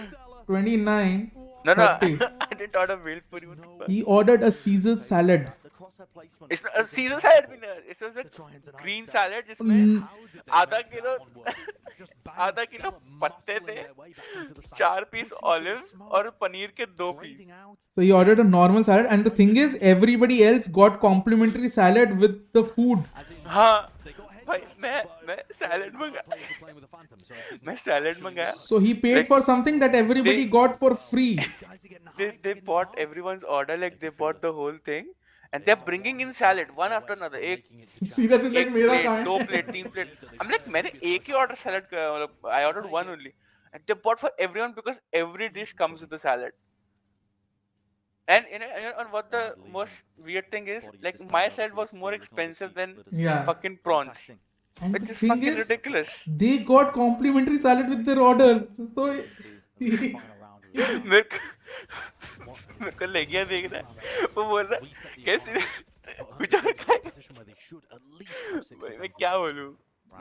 29, No. 30. I didn't order veal puri. He ordered a Caesar salad. The crosshair placement. It's not a Caesar salad. It was a green salad जिसमें आधा kilo पत्ते थे, 4 piece olives और पनीर के 2 piece. So he ordered a normal salad, and the thing is, everybody else got complimentary salad with the food. हाँ भाई मैं salad मंगाया. So he paid Like, for something that everybody they- got for free. They bought everyone's order, like they bought the whole thing, and they're bringing in salad one after another. Seriously, like एक मेरा plate, कहाँ है? 2 plate, 3 plate. I'm like मैंने एक ही order salad किया, मतलब I ordered one only, and they bought for everyone because every dish comes with the salad. And and what the most weird thing is, like my salad was more expensive than Yeah. fucking prawns, And which the is thing fucking is, ridiculous. they got complimentary salad with their orders. So मेरे को लग गया देख रहा है, वो बोल रहा है कैसे बेचारा खाएगा. मैं क्या बोलूं?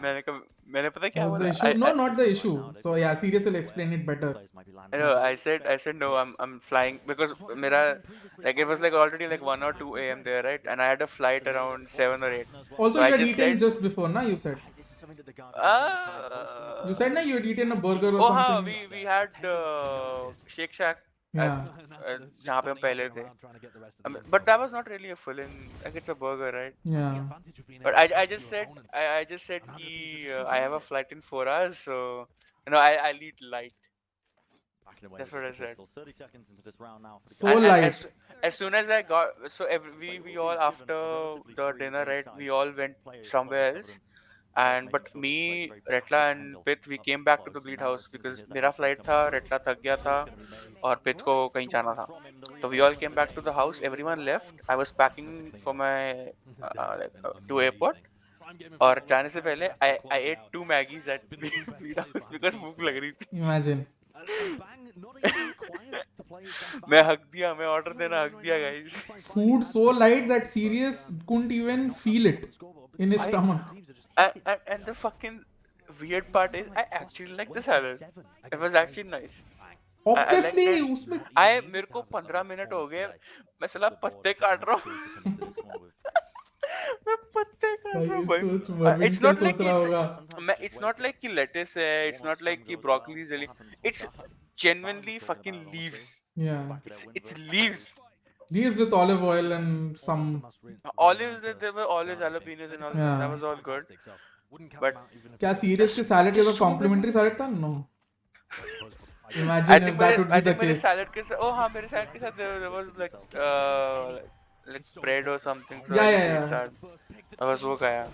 मैंने पता क्या what's the बोला? issue? No, not the issue. So yeah, Sirius will explain it better. I said no, I'm flying because मेरा like it was like already like 1 or 2 a.m. there, right? And I had a flight around 7 or 8. Also, So I you had just eaten said- just before, na? You said. You said na you had eaten a burger or Oh हाँ, something. we had Shake Shack. Yeah. जहाँ पे हम पहले थे. But that was not really a full in, like it's a burger, right? Yeah. But I just said कि I have a flight in 4 hours, so I'll eat light. That's what I said. 30 seconds into this round now. So And light. as soon as I got, so we all after the dinner, right? We all went somewhere else, but me, Retla and Pith, we came back to the bleed house because मेरा flight था, Retla थक गया था, और Pith को कहीं जाना था. So we all came back to the house. Everyone left. I was packing for my to airport. और जाने से पहले I ate 2 Maggies at bleed house because भूख लग रही थी. Imagine. मैं हक दिया, मैं ऑर्डर देना हक दिया guys. Food so light that Sirius couldn't even feel it in his stomach. And the fucking weird part is I actually like the salad. It was actually nice. Obviously, I like उसमें मेरे को 15 minute हो गए, मैं साला पत्ते काट रहा हूँ. मैं पत्ते काट रहा हूँ भाई भाई. सोच मरने It's क्या not like सोच रहा होगा. it's not like कि lettuce है, it's not like कि broccoli is really, it's genuinely fucking leaves. Yeah. It's leaves. Leaves with olive oil and some. Olives, there were olives, jalapenos and all that. Yeah. That was all good. But क्या Sirius के salad के साथ complimentary salad था? No. I Imagine if think that would be the मेरे case. salad के साथ, हाँ मेरे salad के साथ there was like bread or something. So Yeah, I yeah, just yeah. ate that. I was वो खाया.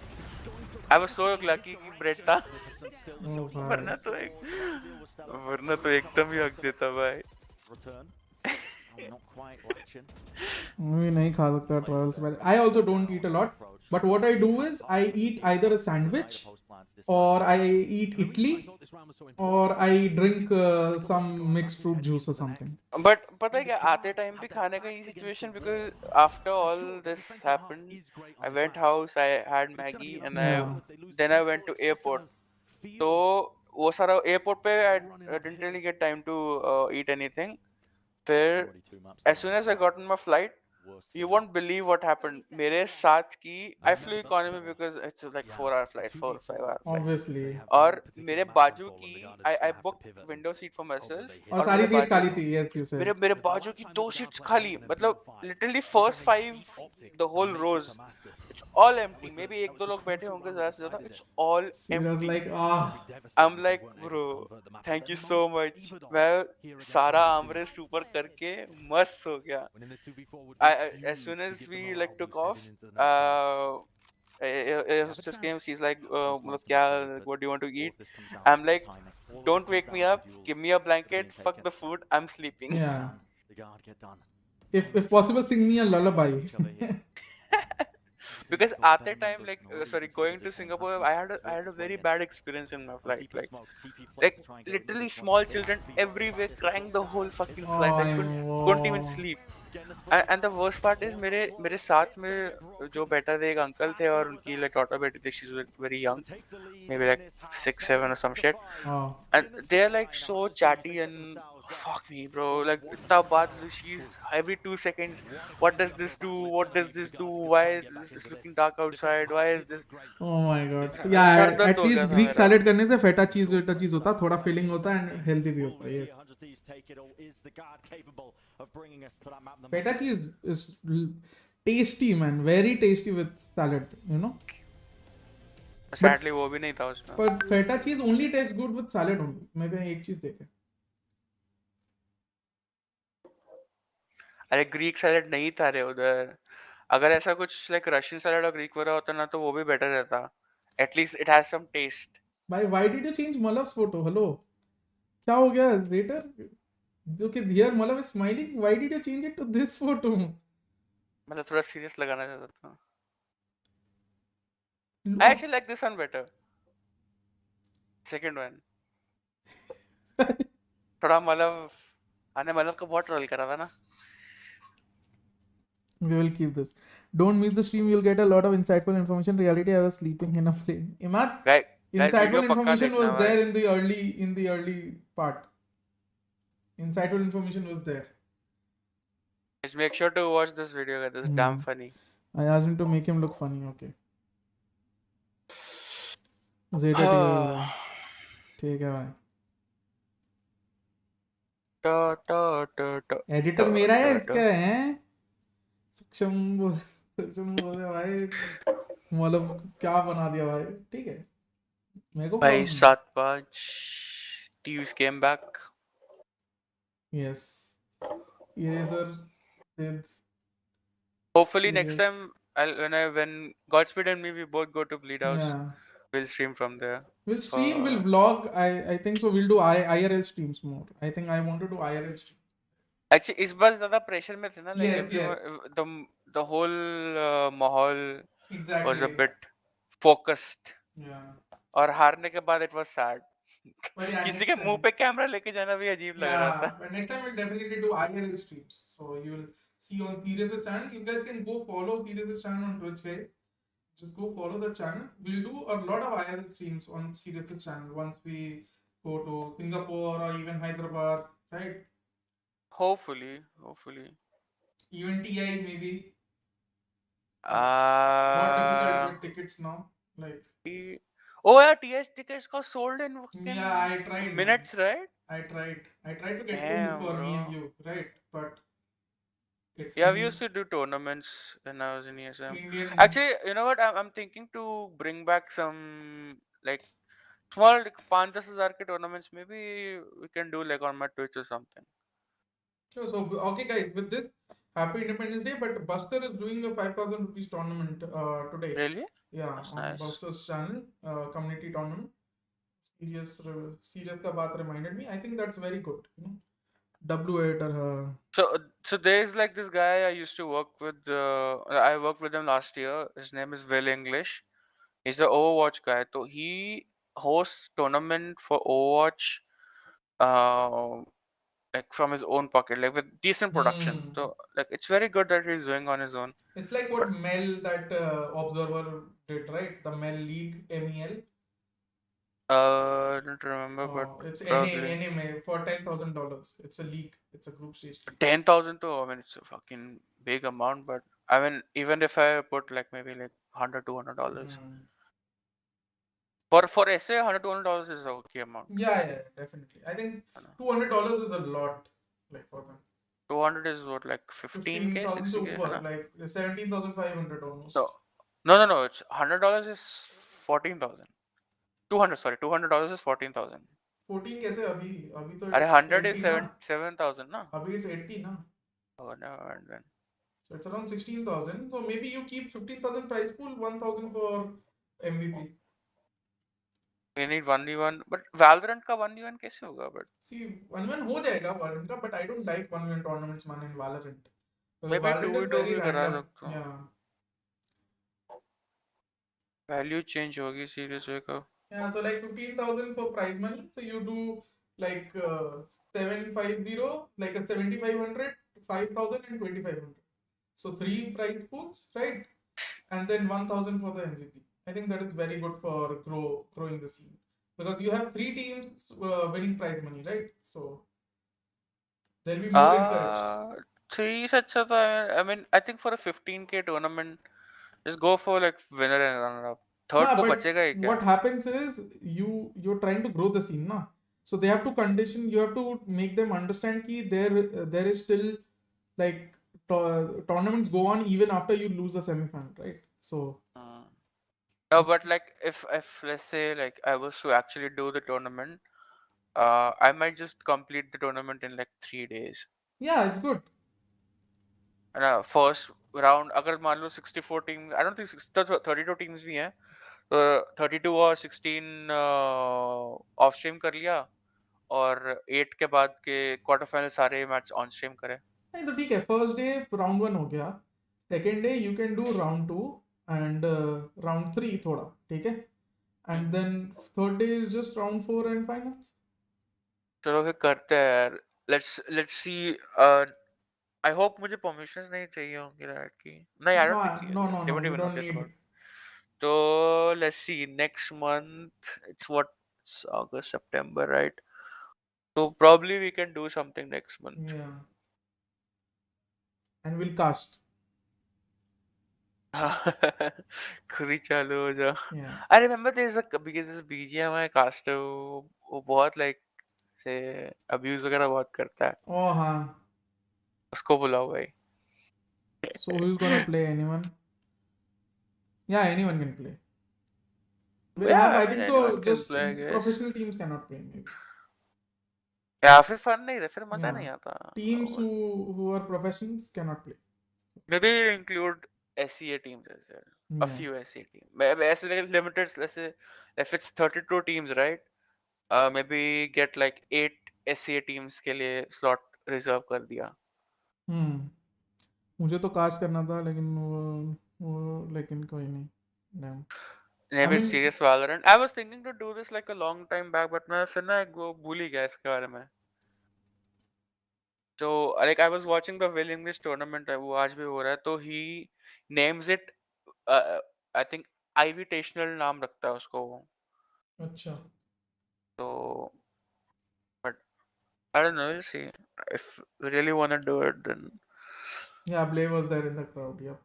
I was so lucky कि bread था. Oh, वरना तो एकदम ही हक देता भाई. Return. Not quite latching. मैं नहीं खा सकता ट्रैवल से पहले. I also don't eat a lot, but what I do is I eat either a sandwich or I eat idli or I drink some mixed fruit juice or something. But पता है क्या आते time भी खाने का ये situation because after all this happened, I went house, I had Maggie, and Yeah. then I went to airport. So वो सारा airport पे I didn't really get time to eat anything. फिर as soon as I got on my flight, you won't believe what happened. मेरे साथ की I flew economy because it's like 4 hour flight, 4 or 5 hour flight. Obviously. और मेरे बाजू की I booked window seat for myself. और सारी seat खाली थी. Yes, you said. मेरे बाजू की 2 सीट्स खाली मतलब literally first 5 the whole rows it's all empty. maybe एक दो लोग बैठे होंगे ज्यादा से ज्यादा. It's all She was empty. like, ah. I'm like bro thank you so much. मैं सारा आमरेस ऊपर करके मस्त हो गया. As soon as we like took off, hostess came. She's like, मतलब क्या? What do you want to eat? I'm like, don't wake me up. Give me a blanket. Fuck the food. I'm sleeping. Yeah. The guard get done. If possible, sing me a lullaby. Because at that time, like, sorry, going to Singapore, I had a very bad experience in my flight. Like literally small children everywhere crying the whole fucking flight. I couldn't even sleep. And the worst part is मेरे साथ में जो बैठा थे एक uncle थे और उनकी like daughter बैठी थी. She's very young, maybe like 6, 7 or some shit. Oh. And they're like so chatty and fuck me, bro. Like इतना बात she's every 2 seconds. What does this do? What does this do? Why is this looking dark outside? Why is this? Oh my god. Yeah, sir दर्द at हो गया least था Greek मेरा. salad करने से feta cheese होता, थोड़ा filling होता and healthy भी होता है. Yes. 100 Thieves take it all. Is the guard capable of bringing us to that map? Feta cheese is tasty, man. Very tasty with salad, you know. Sadly वो भी नहीं था उसमें. But feta cheese only tastes good with salad only. मैं कहीं एक चीज देखे. अरे ग्रीक सैलेड नहीं था रे उधर. अगर ऐसा कुछ लाइक रशियन सैलेड और ग्रीक वगैरह होता ना तो वो भी बेटर रहता. At least it has some taste. Why did you change Mallav's photo? Hello. क्या हो गया later? Okay, here Mallav is smiling. Why did you change it to this photo? मतलब थोड़ा सीरियस लगाना चाहता था. I actually like this one better. Second one. थोड़ा मतलब का बहुत ट्रोल करा था ना. We will keep this. Don't miss the stream. You'll get a lot of insightful information. Reality, I was sleeping in a plane. Imad, Guys, insightful video पक्का information was देखना there भाई. in the early part. Insightful information was there. Just make sure to watch this video guys. This is damn funny. I asked him to make him look funny. Okay. Zeta TV होगा. ठीक है भाई. Editor मेरा है इसका है. सक्षम बोले भाई. मतलब क्या बना दिया भाई. ठीक है. मेरे को भाई 7-5 Thieves came back. Yes. Eraser did. Hopefully next Yes. time when Godspeed and me we both go to Bleed House, Yeah. we'll stream from there. We'll stream, we'll vlog. I think so. We'll do IRL streams more. I think I want to do IRL streams. Actually इस बार ज्यादा pressure में थे ना. Like Yes, everyone, the whole माहौल Exactly. was a bit focused. Yeah. और हारने के बाद it was sad. But yeah, किसी next के time. मुंह पे कैमरा लेके जाना भी अजीब लग रहा Yeah. था. But next time we'll definitely do IRL streams. So you'll see on Sirius's channel. You guys can go follow Sirius's channel on Twitch, guys. Just go follow the channel. We'll do a lot of IRL streams on Sirius's channel once we go to Singapore or even Hyderabad, right? Hopefully. Even TI maybe. More difficult with tickets now. Like. Oh yeah, TS tickets got sold in Yeah, I tried. minutes, right? I tried to get Damn, two for me and bro. you, right? But it's Yeah, we used to do tournaments when I was in ESM. Indian. Actually, you know what? I'm thinking to bring back some like small like 5,000 ke tournaments. Maybe we can do like on my Twitch or something. So okay, guys. With this, Happy Independence Day. But Buster is doing a 5,000 rupees tournament today. Really? Yeah, That's on nice. Buster's channel, community tournament. Serious का बात reminded me. I think that's very good. You know, W8 or her. So there's like this guy I used to work with. I worked with him last year. His name is Will English. He's an Overwatch guy. So he hosts tournament for Overwatch, uh, like from his own pocket, like with decent production. Hmm. So like it's very good that he's doing on his own. It's like But what Mel that Observer did, right? The Mel League, MEL. I don't remember, but Oh, it's probably NA for $10,000. It's a league. It's a group stage league. 10,000 to, I mean, it's a fucking big amount. But I mean, even if I put like maybe like $100, $200 Hmm. for essay, $100, $200 is a okay amount. Yeah, definitely. I think I know. $200 is a lot, like for them. 200 is what, like 15K, 15,000 so 60K, है what, ना? like 17,500 almost. No, it's $100 is 14,000. 200, sorry, $200 is 14,000. 14 कैसे अभी अभी तो अरे it's 100 is 80 ना 7,000 ना? अभी it's 80 ना Oh, never mind then. so it's around 16,000 so maybe you keep 15,000 prize pool 1,000 for MVP. We need 1v1, but Valorant का 1v1 कैसे होगा? But See 1v1 हो जाएगा Valorant का but I don't like 1v1 tournaments man in Valorant because maybe Valorant is 2v2 very भी करा random. सकता हूँ. Yeah. Value change होगी serious way का. Yeah, so like 15,000 for prize money. So you do like 750, like a 7,500, 5,000 and 2,500. So 3 prize pools, right? And then 1,000 for the MVP. I think that is very good for growing the scene because you have 3 teams winning prize money, right? So they'll be more encouraged. 3 से अच्छा था. I mean, I think for a 15K tournament, just go for like winner and runner up. Third Nah, को but बचेगा ही क्या? what happens is you're trying to grow the scene, na? So they have to condition. You have to make them understand कि there is still like tournaments go on even after you lose the semi-final, right? So No, but like if let's say like I was to actually do the tournament, I might just complete the tournament in like 3 days. yeah, it's good. And first round, अगर मान लो 64 team, I don't think 32 teams भी हैं, तो 32 और 16 of stream कर लिया और 8 के बाद के क्वार्टर फाइनल सारे मैच ऑन स्ट्रीम करे. नहीं तो ठीक है फर्स्ट डे राउंड 1 हो गया second day you can do round 2 and round 3 थोड़ा ठीक है and then third day is just round 4 and finals. चलो फिर करते हैं यार. Let's see. आई होप मुझे परमिशंस नहीं चाहिए होंगी राइट की. नहीं, आई डोंट थिंक चाहिए. No, They won't you even don't notice need. about it. So let's see. Next month, it's what? It's August, September, right? So probably we can do something next month. Yeah. And we'll cast. खुद ही चालू हो जा. Yeah. I remember there's a BGMI caster वो बहुत like से abuse वगैरह बहुत करता है. Oh, हाँ. उसको बुलाओ भाई. So who's gonna play? Anyone? Yeah, anyone can play. We'll Yeah, have, I I mean think so. anyone can Just play, I guess. professional teams cannot play, maybe. या फिर fun नहीं रहे, फिर मजा नहीं Yeah. आता. Teams who are professionals cannot play. Maybe include SEA teams as well. A Yeah. few SEA teams. Maybe limited, let's say, if it's 32 teams, right? Maybe get like 8 SEA teams के लिए slot reserve कर दिया. मुझे तो cast करना था लेकिन लेकिन कोई नहीं. Damn. Maybe I mean, serious Valorant. I was thinking to do this like a long time back, but मैं फिर ना वो भूल ही गया इसके बारे में. So like I was watching the Will English tournament, वो आज भी हो रहा है, तो he names it, I think Invitational नाम रखता है उसको वो. अच्छा. So, but I don't know. We'll see. If we really want to do it, then Yeah, Blay was there in the crowd. Yep.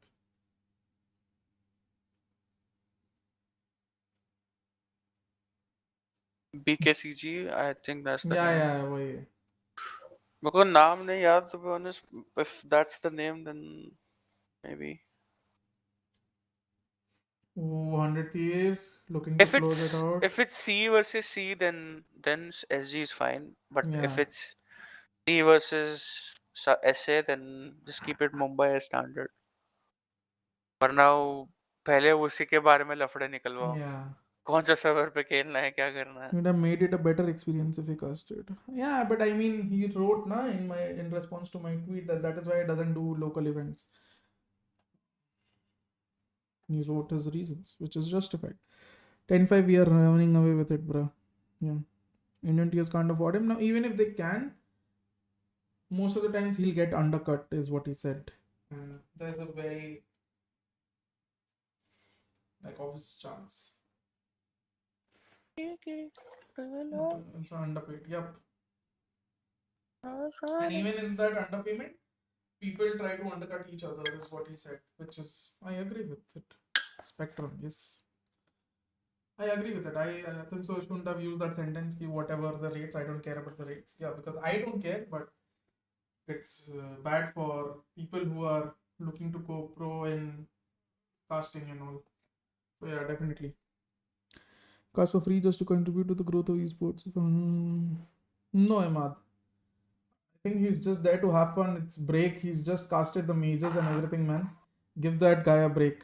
BKCG, I think that's the name. Yeah, वही है. मेरे को नाम नहीं याद, to be honest. If that's the name, then maybe. 100 Thieves looking to close it out. If it's C versus C, then SG is fine. But if Yeah. it's C versus SA, then just keep it Mumbai as standard. For now, पहले उसी के बारे में लफड़े निकलवाओ. Yeah. कौन सा server पे खेलना है, क्या करना है? It would have made it a better experience if he casted. Yeah, but I mean, he wrote na in response to my tweet that is why he doesn't do local events. He wrote his reasons, which is justified. 10-5, we are running away with it, bro. Yeah, Indian teams can't afford him now. Even if they can, most of the times he'll get undercut, is what he said. And there's a very obvious chance. It's underpaid. Yep. And even in that underpayment, people try to undercut each other, is what he said, which is, I agree with it. Spectrum, yes. I agree with it. I think so. I shouldn't have used that sentence, ki whatever the rates, I don't care about the rates. Yeah, because I don't care, but it's bad for people who are looking to go pro in casting and all. So, yeah, definitely. Cast for free just to contribute to the growth of esports. No, Ahmad. I think he's just there to have fun. It's break. He's just casted the majors and everything, man. Give that guy a break.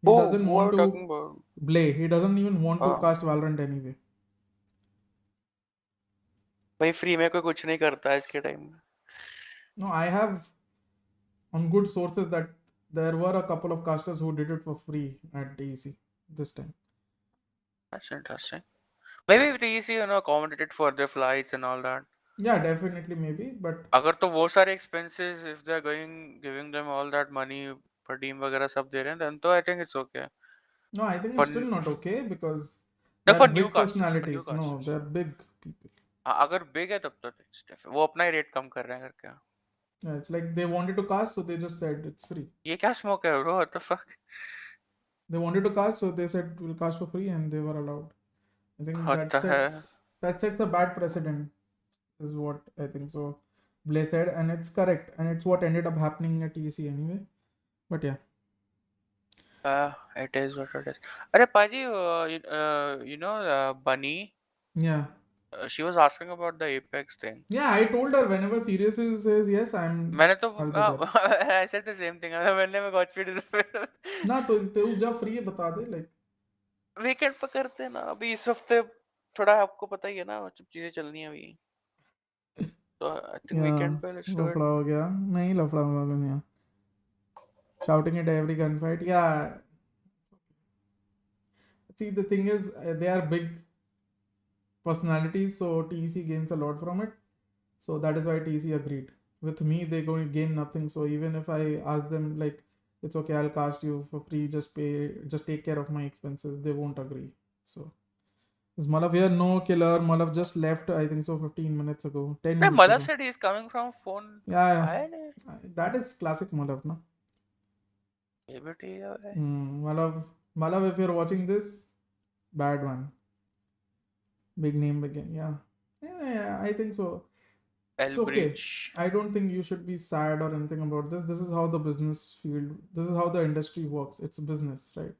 He doesn't Who are want you to talking about? play. He doesn't even want to हाँ, cast Valorant anyway. भाई free में कोई कुछ नहीं करता है इसके time में. No, I have on good sources that there were a couple of casters who did it for free at DEC this time. That's interesting. Maybe it easy, accommodated for their flights and all that. Yeah, definitely, maybe, but अगर तो वो सारे expenses, if they're giving them all that money per team वगैरह सब दे रहे हैं, then तो I think it's okay. no, I think For it's still not okay because no, they're for big newcasters, personalities. No, they're big people. अगर big है तब तो it's different. वो अपना ही rate कम कर रहे हैं करके. Yeah, it's like they wanted to cast, so they just said it's free. ये क्या smoke है bro? What the fuck? They wanted to cast, so they said we'll cast for free, and they were allowed. I think What the hell? that sets a bad precedent, is what I think. So Blaze said, and it's correct, and it's what ended up happening at TEC anyway. But yeah. It is what it is. अरे पाजी, Bunny. Yeah. She was asking about the Apex thing. Yeah, I told her whenever Sirius says yes, मैंने तो I'll be there. I said the same thing. मैंने मैं Godspeed ना तो जब free है बता दे, like वीकेंड पे करते हैं ना. अभी इस हफ्ते थोड़ा आपको पता ही है ना, सब चीजें चलनी है अभी. तो आई थिंक वीकेंड पे let's do it. लफड़ा हो गया. नहीं लफड़ा होगा नहीं. Shouting at every gunfight. Yeah. See, the thing is, they are big personalities, so TEC gains a lot from it. So that is why TEC agreed. With me, they're going to gain nothing. So even if I ask them, like, it's okay, I'll cast you for free, just take care of my expenses, they won't agree. So is Malav here? No, killer. Malav just left, I think so, 15 minutes ago. 10 minutes Malav ago. said he's coming from phone. Yeah. That is classic Malav, no? Malav, if you're watching this, bad one. Big name again, yeah. Yeah, I think so. It's okay. I don't think you should be sad or anything about this. This is how the business field, this is how the industry works. It's a business, right?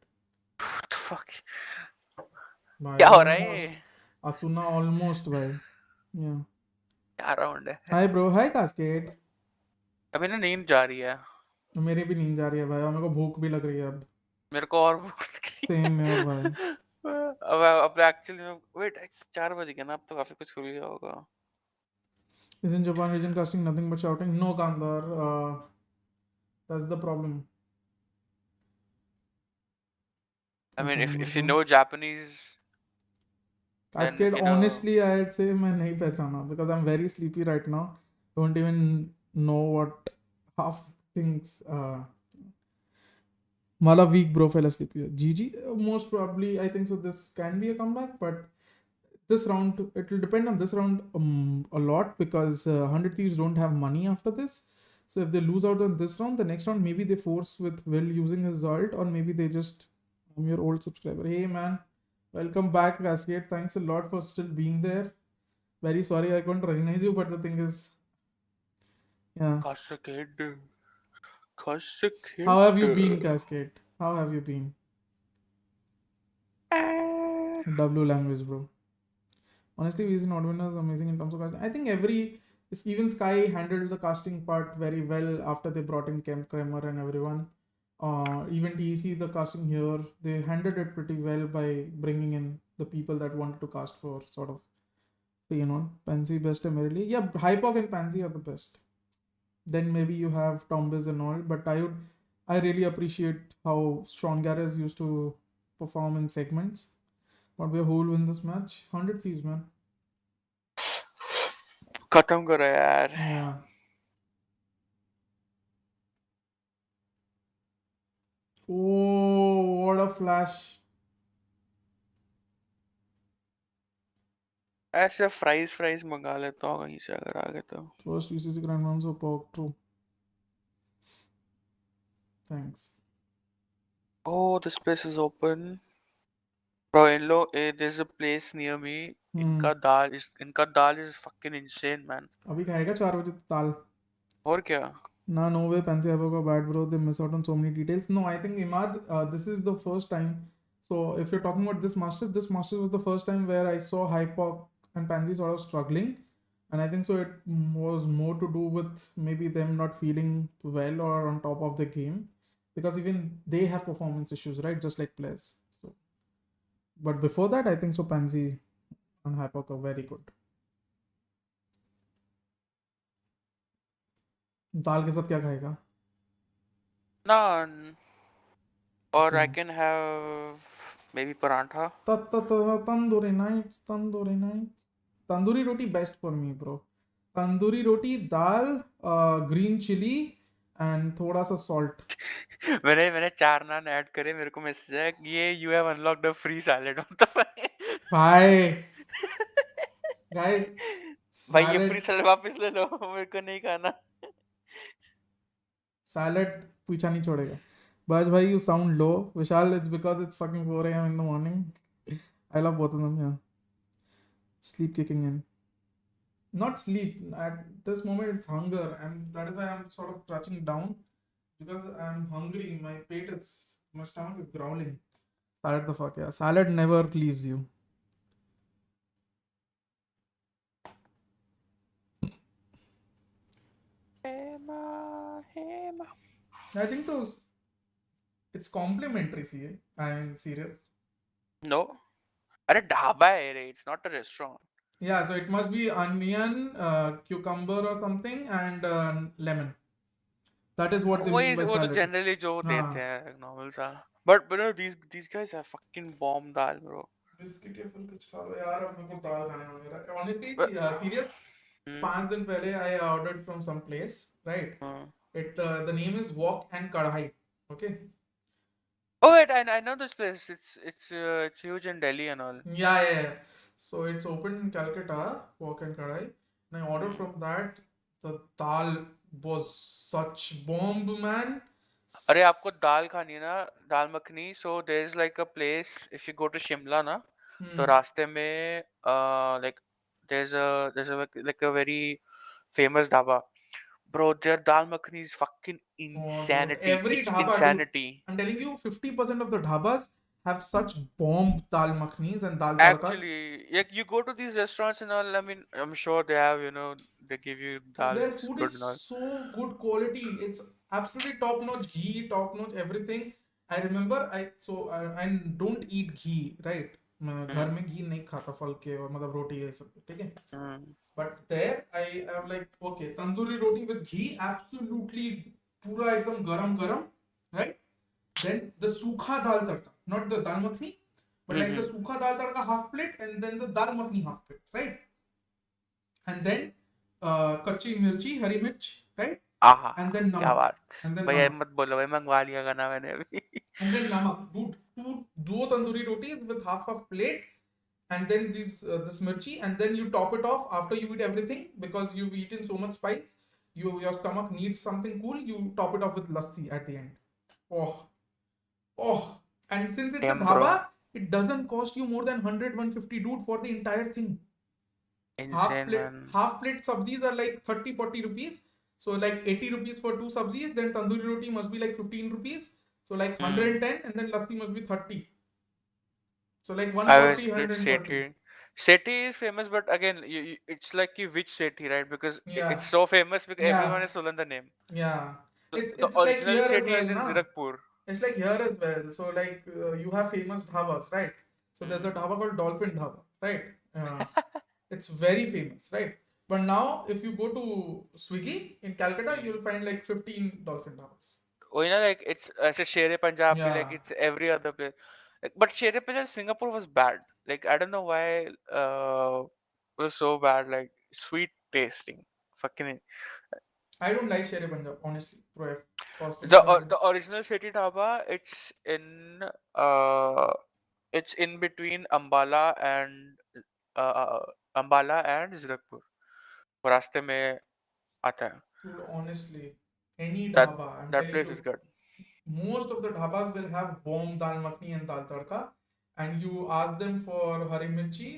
What the fuck? क्या हो रहा है? Asuna almost भाई. Yeah. क्या round है? Hi bro, hi Cascade. अभी ना नींद जा रही है. मेरी भी नींद जा रही है भाई, और मेरे को भूख भी लग रही है अब. मेरे को और भूख लग रही है. Same में भाई. अब एक्चुअली वेट 4 बज गए ना, अब तो काफी कुछ खुल गया होगा. Is in Japan region casting nothing but shouting? No, Kandar. That's the problem. I mean, if you know Japanese, Cascade, honestly, I'd say मैं नहीं पहचाना because I'm very sleepy right now. Don't even know what half things. Mala weak bro, fell asleep here. GG, most probably, I think so. This can be a comeback, but this round, it will depend on this round a lot because 100 Thieves don't have money after this. So if they lose out on this round, the next round maybe they force with Will using his ult, or maybe they just. I'm your old subscriber. Hey man, welcome back, Cascade. Thanks a lot for still being there. Very sorry I couldn't recognize you, but the thing is, yeah. Cascade. How have you been, Cascade? How have you been? W language, bro. Honestly, VCT Nordwinder is amazing in terms of casting. I think even Sky handled the casting part very well after they brought in Kemp Kramer and everyone. Even TEC, the casting here, they handled it pretty well by bringing in the people that wanted to cast for sort of, Pansy best primarily. Yeah, Hypok and Pansy are the best. Then maybe you have Tombiz and all, but I really appreciate how Strong Garrett used to perform in segments. But we who will win this match? 100 Thieves, man. खत्म करो यार. Yeah. Oh, what a flash. ऐसे fries मंगा लेता हूँ कहीं से अगर आ गए तो. First VCC Grand Rounds of Pog. True. Thanks. Oh, this place is open. Bro, there's a place near me. इनका दाल is fucking insane, man. अभी खाएगा 4 बजे दाल. और क्या? Nah, no way. Pansy have got bad, bro. They miss out on so many details. No, I think Imad, this is the first time. So if you're talking about this Masters was the first time where I saw Hypok and Pansy sort of struggling. And I think so it was more to do with maybe them not feeling well or on top of the game. Because even they have performance issues, right? Just like players. So, but before that, I think so Pansy and Hypok are very good. दाल के साथ क्या खाएगा? Naan. Or I Okay. can have maybe parantha. Tandoori nights. Tandoori roti best for me, bro. Tandoori roti, dal, green chili and थोड़ा सा salt. मैंने 4 नान add करे. मेरे को मैसेज है कि ये you have unlocked a free salad. What the fuck? Bye. Guys, भाई ये salad, फ्री सैलेड वापस ले लो. मेरे को नहीं खाना. salad पीछा नहीं छोड़ेगा. Baj bhai, you sound low. Vishal, it's because it's fucking 4 a.m. in the morning. I love both of them, yeah. Sleep kicking in. Not sleep. At this moment, it's hunger. And that is why I'm sort of crouching down. Because I'm hungry. My stomach is growling. Salad the fuck, yeah. Salad never leaves you. I think so. It's complimentary, see. I'm serious. No. अरे ढाबा है रे. It's not a restaurant. Yeah, so it must be onion, cucumber or something, and lemon. That is what they mean by वो तो salad. generally जो हाँ. देते हैं normal सा. But bro, these guys have fucking bomb dal, bro. Biscuit या फिर कुछ खा लो यार. अब मेरे को दाल खाने को लग रहा है. Honestly, But- serious. 5 दिन पहले I ordered from some place, right? The name is Wok and Kadhai. Okay. Oh wait, I know this place. It's huge in Delhi and all. Yeah. So it's open in Calcutta, Wok and Kadhai. And I ordered from that. The dal was such bomb, man. अरे आपको दाल खानी है ना, दाल makhani. So there's like a place if you go to Shimla ना, तो रास्ते में like there's a very famous dhaba. Bro, their dal makhani is fucking insanity. Every It's dhaba, dude. insanity. I'm telling you, 50% of the dhabas have such bomb dal makhnis and dal tadkas. Actually, like you go to these restaurants and all. I mean, I'm sure they have, they give you dal. Their It's food good is and all. so good quality. It's absolutely top notch ghee, top notch everything. I remember I don't eat ghee, right? मैं घर में घी नहीं खाता फल के और मतलब रोटी ये सब, ठीक है? But there I am like, okay, tandoori roti with ghee, absolutely पूरा एकदम गरम, right? Then the सूखा दाल तड़का, not the dal makhni, but like the सूखा दाल तड़का half plate and then the dal makhni half plate, right? And then कच्ची मिर्ची, हरी मिर्च, right? आहा, And then क्या namak. बात. And then भाई namak. मत बोलो भाई, मंगवा लिया खाना मैंने अभी. And then namak. Dude, two tandoori rotis with half a plate. And then this mirchi, and then you top it off after you eat everything because you've eaten so much spice. Your stomach needs something cool. You top it off with lassi at the end. Oh. And since it's Damn, a dhaba, bro. it doesn't cost you more than 100-150 dude for the entire thing. Insane, man. Half plate sabzis are like 30-40 rupees. So like 80 rupees for 2 sabzis. Then tandoori roti must be like 15 rupees. So like 110, and then lassi must be 30. So like I 140, visited 130. Sethi. Sethi is famous, but again, it's like which Sethi, right? Because Yeah. it's so famous because Yeah. everyone has stolen the name. Yeah. The It's like original here as Sethi well, is in na? Zirakpur. It's like here as well. So like you have famous dhabas, right? So there's a dhaba called Dolphin Dhaba, right? It's very famous, right? But now if you go to Swiggy in Calcutta, you'll find like 15 Dolphin Dhabas. वही ना, like it's ऐसे शेरे पंजाब भी, like Yeah. it's every other place. Like, but Shere Punjab Singapore was bad. Like I don't know why it was so bad. Like sweet tasting. Fucking I don't like Shere Punjab, honestly. Personal the preference. original City Dhaba. Uh it's in between Ambala and Zirakpur. रास्ते में आता है. Dude, honestly, any That dhaba, I'm that telling place you, is good. most of the dhabas will have bomb dal makhni and dal tadka, and you ask them for hari mirchi,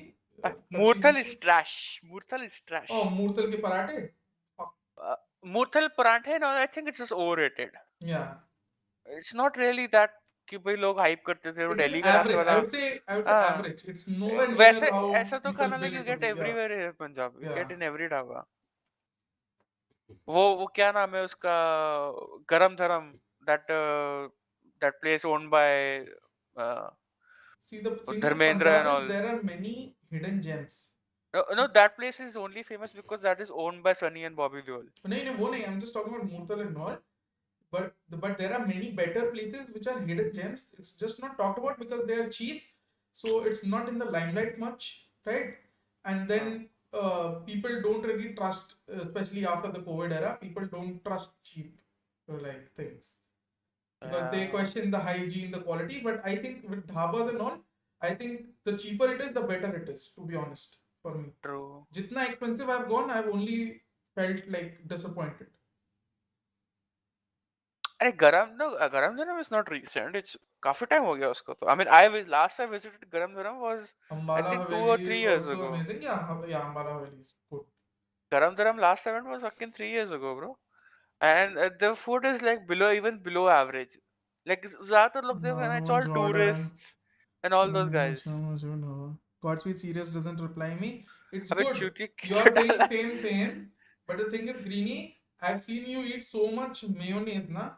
kachhi Murthal is mirchi. trash. Murthal is trash. Oh, Murtal ke parathe? Murthal parathe, no, I think it's just overrated. Yeah. It's not really that कि भाई लोग hype करते थे वो It is Delhi का नाश्ते average. वाला. I would say हाँ. average. It's nowhere near वैसे how ऐसा तो people खाना bill like you it to get be. Yeah. everywhere in Punjab. You get Yeah. in every dhaba. वो क्या नाम है उसका, गरम धरम, that place owned by See, the thing with Dharmendra and Punjab is all. there are many hidden gems. No, that place is only famous because that is owned by Sunny and Bobby Deol. No, wo nahi. I'm just talking about Murtal and all. But there are many better places which are hidden gems. It's just not talked about because they are cheap, so it's not in the limelight much, right? And then people don't really trust, especially after the COVID era. People don't trust cheap like things because they question the hygiene, the quality. But I think with dhabas and all, I think the cheaper it is, the better it is. To be honest, for me, True. jitna expensive I've gone, I've only felt like disappointed. अरे गरम धरम is not recent. It's काफी time हो गया उसको तो. I mean, last I visited गरम धरम was I Ambala think 2 or Haveli 3 is years also ago. amazing. Yeah, Ambala Haveli is good. गरम धरम last time was fucking 3 years ago, bro. And the food is like even below average. Like ज़्यादातर लोग देखो ना, it's all Jordan. tourists and all those guys. Godspeed Serious doesn't reply me. It's अबे good. चूतिया You're क्यों saying डाला? same. But the thing is, Greeny, I've seen you eat so much mayonnaise, na?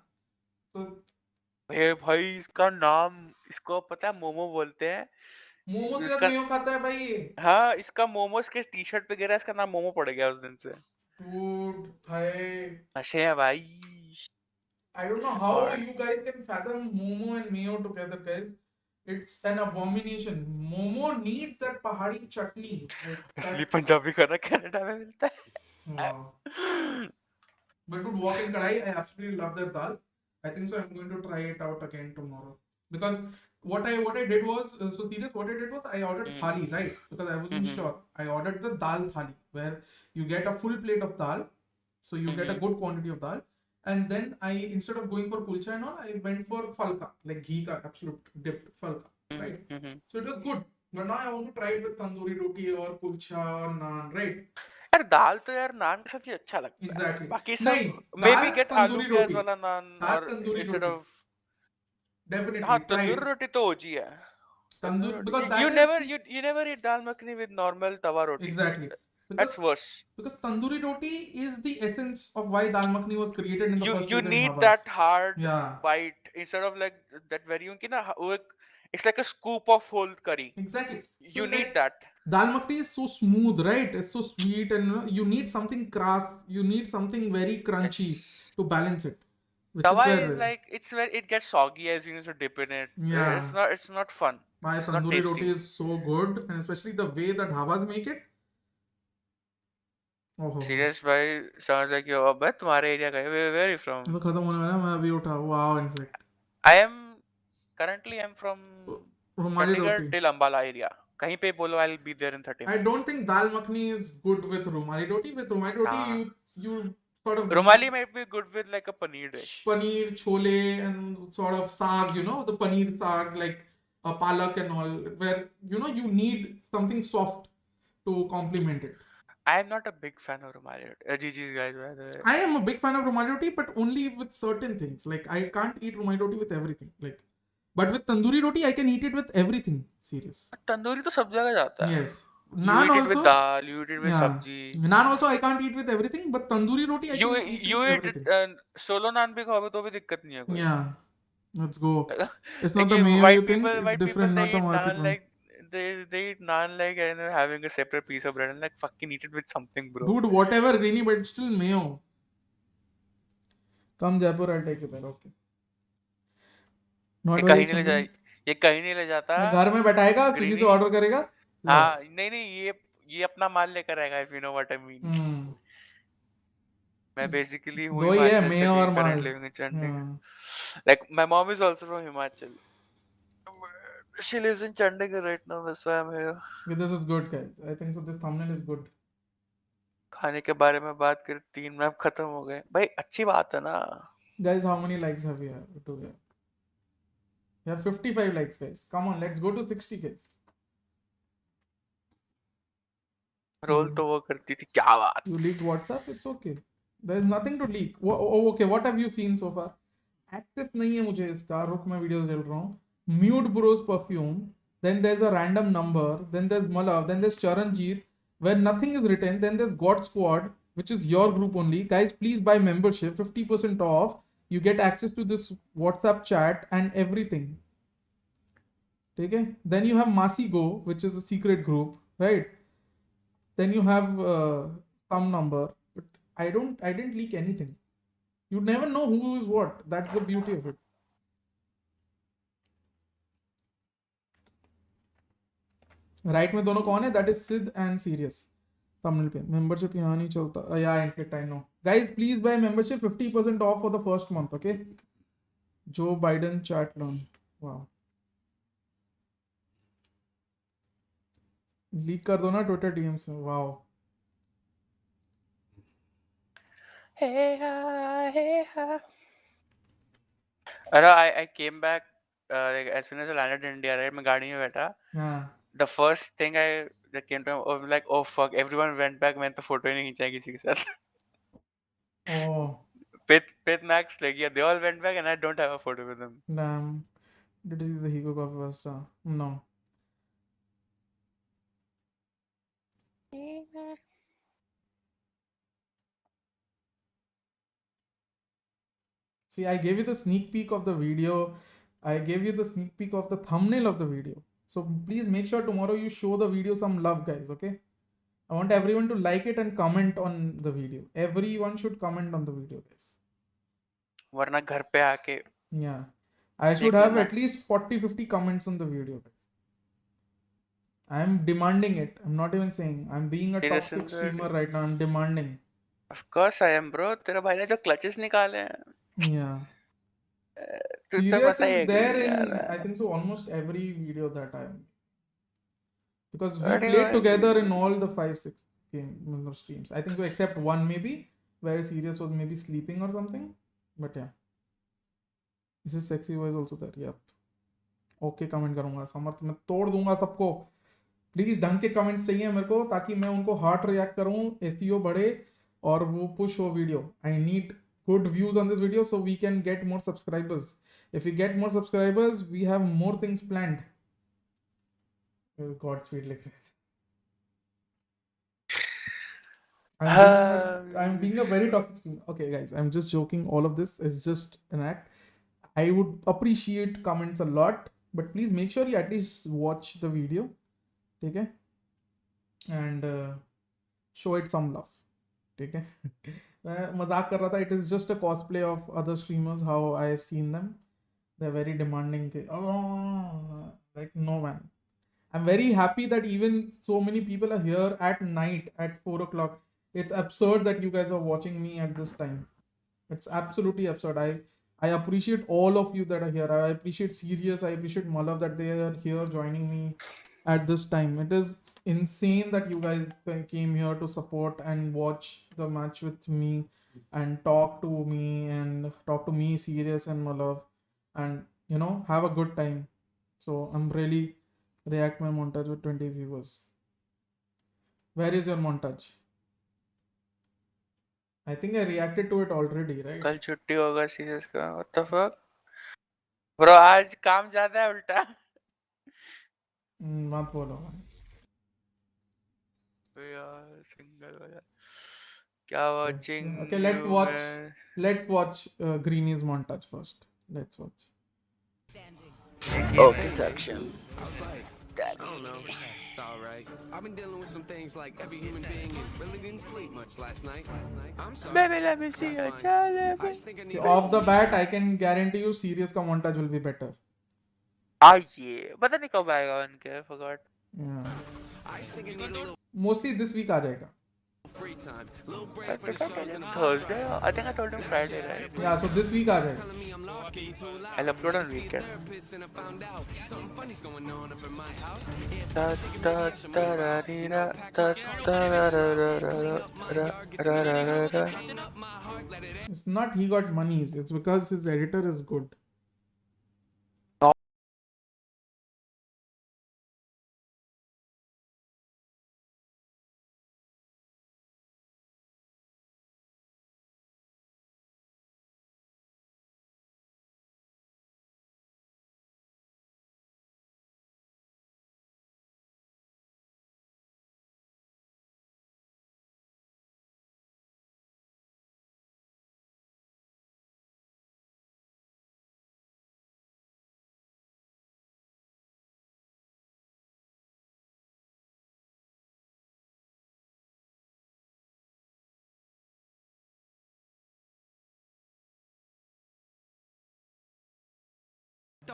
So भाई इसको पता है मोमो बोलते हैं. मोमोज के साथ इसका मेयो खाता है भाई ये. हाँ, इसका मोमोज के टी शर्ट पे गिरा, इसका नाम मोमो पड़ गया उस दिन से. Dude, भाई. नशे हैं भाई. I don't know how Or- you guys can fathom momo and mayo together, guys. It's an abomination. Momo needs that pahadi chutney. Like असली that. पंजाबी खाना कनाडा में मिलता है. Wow. But dude, walk in kadai, I absolutely love that dal. I think so. I'm going to try it out again tomorrow because what I did was so serious. What I did was I ordered thali, right? Because I wasn't sure. I ordered the dal thali where you get a full plate of dal, so you get a good quantity of dal. And then I, instead of going for kulcha and all, I went for falka, like ghee ka absolute dipped falka, right? So it was good. But now I want to try it with tandoori roti or kulcha or naan, right? यार दाल तो यार नान के साथ ही अच्छा लगता है. Exactly. बाकी नहीं, सब maybe दाल get आलू तंदूरी प्याज रोटी. वाला नान दाल और tandoori instead roti. of Definitely. हाँ, try तंदूरी it. रोटी तो OG है. Tandoor, because that You is- never eat dal makhani with normal tawa roti. Exactly. That's worse. Because tandoori roti is the essence of why dal makhani was created in the first You place in need dhabas. that hard Yeah. bite instead of like that very unki na it's like a scoop of whole curry. Exactly. So You like, need that. Dal makhani is so smooth, right? It's so sweet, and you need something crass. You need something very crunchy to balance it. Which Tawa is, is like it's where it gets soggy as soon as you dip in it. Yeah. It's not fun. my It's not tandoori tasty. roti is so good, and especially the way the dhabas make it. Oh. Serious भाई, sounds like you अब तुम्हारे area का है. Where are you from? तो खत्म होने वाला है, मैं अभी उठा. Wow, in fact. I'm from Rumali Chandigarh roti. till Ambala area. कहीं पे बोलो, I'll be there in 30 I minutes. don't think dal makhani is good with rumali roti. With rumali roti, Nah. you sort of Rumali might be good with like a paneer dish. paneer, chole, and sort of saag. You know, the paneer saag, like a palak and all, where you need something soft to complement it. I am not a big fan of Rumali roti. GG's guys, by the way. I am a big fan of rumali roti, but only with certain things. Like I can't eat rumali roti with everything. Like, but with tandoori roti, I can eat it with everything. Serious. Tandoori तो सब जगह जाता है. Yes. You Naan eat it also. with dal, you eat it with Yeah. sabji. Naan also I can't eat with everything, but tandoori roti I You can eat you with eat everything. it, solo naan भी खाओगे तो भी दिक्कत नहीं है कोई. Yeah. Let's go. It's not the Like, mayo you think. It's white people different, not they the eat market naan one. like they eat naan like having a separate piece of bread and like fucking eat it with something, bro. Dude, whatever, greeny, but it's still mayo. Come Jaipur, I'll take you there. Okay. Not ये very कहीं नहीं ले expensive. ये कहीं नहीं ले जाता घर में बैठाएगा, स्विगी से ग्रीनी। ऑर्डर करेगा. ले. हाँ नहीं ये अपना माल लेकर आएगा, if you know what I mean. हम्म. मैं basically हूँ दो ही है, हिमाचल से, मेयो और माल. currently living in Chandigarh. हाँ. Like my mom is also from Himachal. She lives in Chandigarh right now, that's why I'm here. Okay, this is good, guys. I think so. This thumbnail is good. खाने के बारे में बात कर 3 minute खत्म हो गए भाई, अच्छी बात है ना. Guys, how many likes have we had to get? We have 55 likes, guys. Come on, let's go to 60, guys. Role तो वो करती थी, क्या बात. You leaked WhatsApp? It's okay. There's nothing to leak. Okay, what have you seen so far? Access नहीं है मुझे इसका. रुक मैं वीडियो चल रहा हूँ. Mute Bros Perfume. Then there's a random number. Then there's Malav. Then there's Charanjeet. Where nothing is written. Then there's God Squad, which is your group only. Guys, please buy membership. 50% off. You get access to this WhatsApp chat and everything. Okay? Then you have Masi Go, which is a secret group, right? Then you have some number, but I didn't leak anything. You never know who is what. That's the beauty of it. Right में दोनों कौन है? That is Sid and Sirius. Thumbnail पे membership यहाँ नहीं चलता. Yeah, Inflict, I know. Guys, please buy membership. 50% off for the first month. Okay? Joe Biden chat learn. Wow. Leak कर दो ना ट्विटर डीएम से. वाओ. अरे I came back like as soon as I landed in India, right? मैं गाड़ी में बैठा. हाँ. The first thing that came to me was like, oh fuck, everyone went back. मैंने तो फोटो ही नहीं खींचा किसी के साथ. Oh. With Max, like yeah, they all went back and I don't have a photo with them. Damn. Did you see the Higo coffee first? No. See, I gave you the sneak peek of the video. I gave you the sneak peek of the thumbnail of the video. So please make sure tomorrow you show the video some love, guys. Okay? I want everyone to like it and comment on the video. Everyone should comment on the video, guys. वरना घर पे आके. Yeah. I should have at least 40-50 comments on the video, guys. I'm demanding it. I'm not even saying. I'm being a top 6 streamer right now. I'm demanding. Of course I am, bro. तेरा भाई ने जो clutches निकाले हैं. Yeah. तू तो Sirius बताइए is there in, I think so, almost every video that I am. Because we Very played well. together in all the 5-6 game streams. I think so, except one maybe, where Sirius was maybe sleeping or something. But yeah. This is sexy voice also there. Yep. Okay, comment करूँगा. समर्थ मैं तोड़ दूंगा सबको. Please ढंग के comments चाहिए मेरे को, ताकि मैं उनको हार्ट रिएक्ट करूं, एसईओ बढ़े और वो पुश हो video. I need good views on this video so we can get more subscribers. If you get more subscribers we have more things planned. God speed लिख रहे. I'm being a very toxic. Okay, guys, I'm just joking. All of this is just an act. I would appreciate comments a lot, but please make sure you at least watch the video. ठीक है, and show it some love. ठीक है. मैं मजाक कर रहा था. It is just a cosplay of other streamers how I have seen them. They're very demanding. Like no man. I'm very happy that even so many people are here at night at 4 o'clock. It's absurd that you guys are watching me at this time. It's absolutely absurd. I appreciate all of you that are here. I appreciate Sirius. I appreciate Malav that they are here joining me at this time. It is insane that you guys came here to support and watch the match with me and talk to me, Sirius and Malav, and have a good time. So I'm really react my montage with 20 viewers. Where is your montage? I think I reacted to it already, right? कल छुट्टी होगा serious का. What the fuck? Bro, आज काम ज्यादा है उल्टा. मत बोलो. यार सिंगल वाला क्या watching. Okay, let's watch Greeny's montage first. Let's watch. Okay, section. I was like, I don't know. It's all right. I've been dealing with some things like every human being and really didn't sleep much last night. I'm sorry. Baby, let me see That's your fine. I child. just think I need Off the bat, I can guarantee you, serious का montage will be better. ये पता नहीं कब आएगा उनके, I forgot. Yeah. I just think I need a little Mostly this week आ जाएगा. free time. Little I break from think the I shows told him and all Thursday. I think I told him Friday, right? Yeah, so this week आ जाएगा. telling me I'm lost, getting too loud. I'll upload on weekend. Therapist and I found out something funny's going on up in my house. Da da da da dee da da da da da da da da da. It's not he got monies. It's because his editor is good.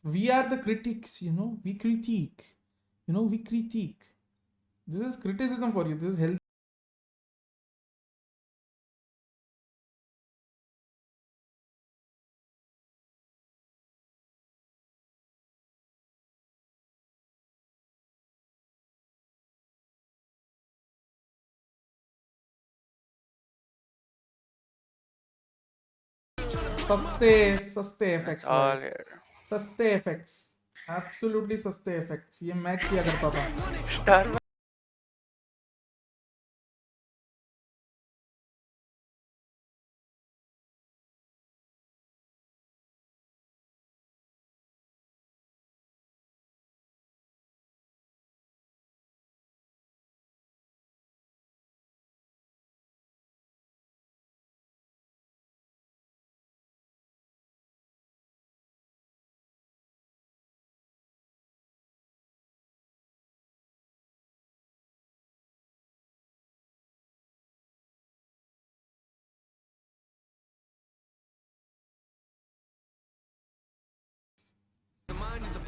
We are the critics, you know. We critique. You know, we critique. This is criticism for you. This is healthy. सस्ते effects That's all भाई. here. सस्ते effects. Absolutely सस्ते effects. ये मैं किया करता था. Star.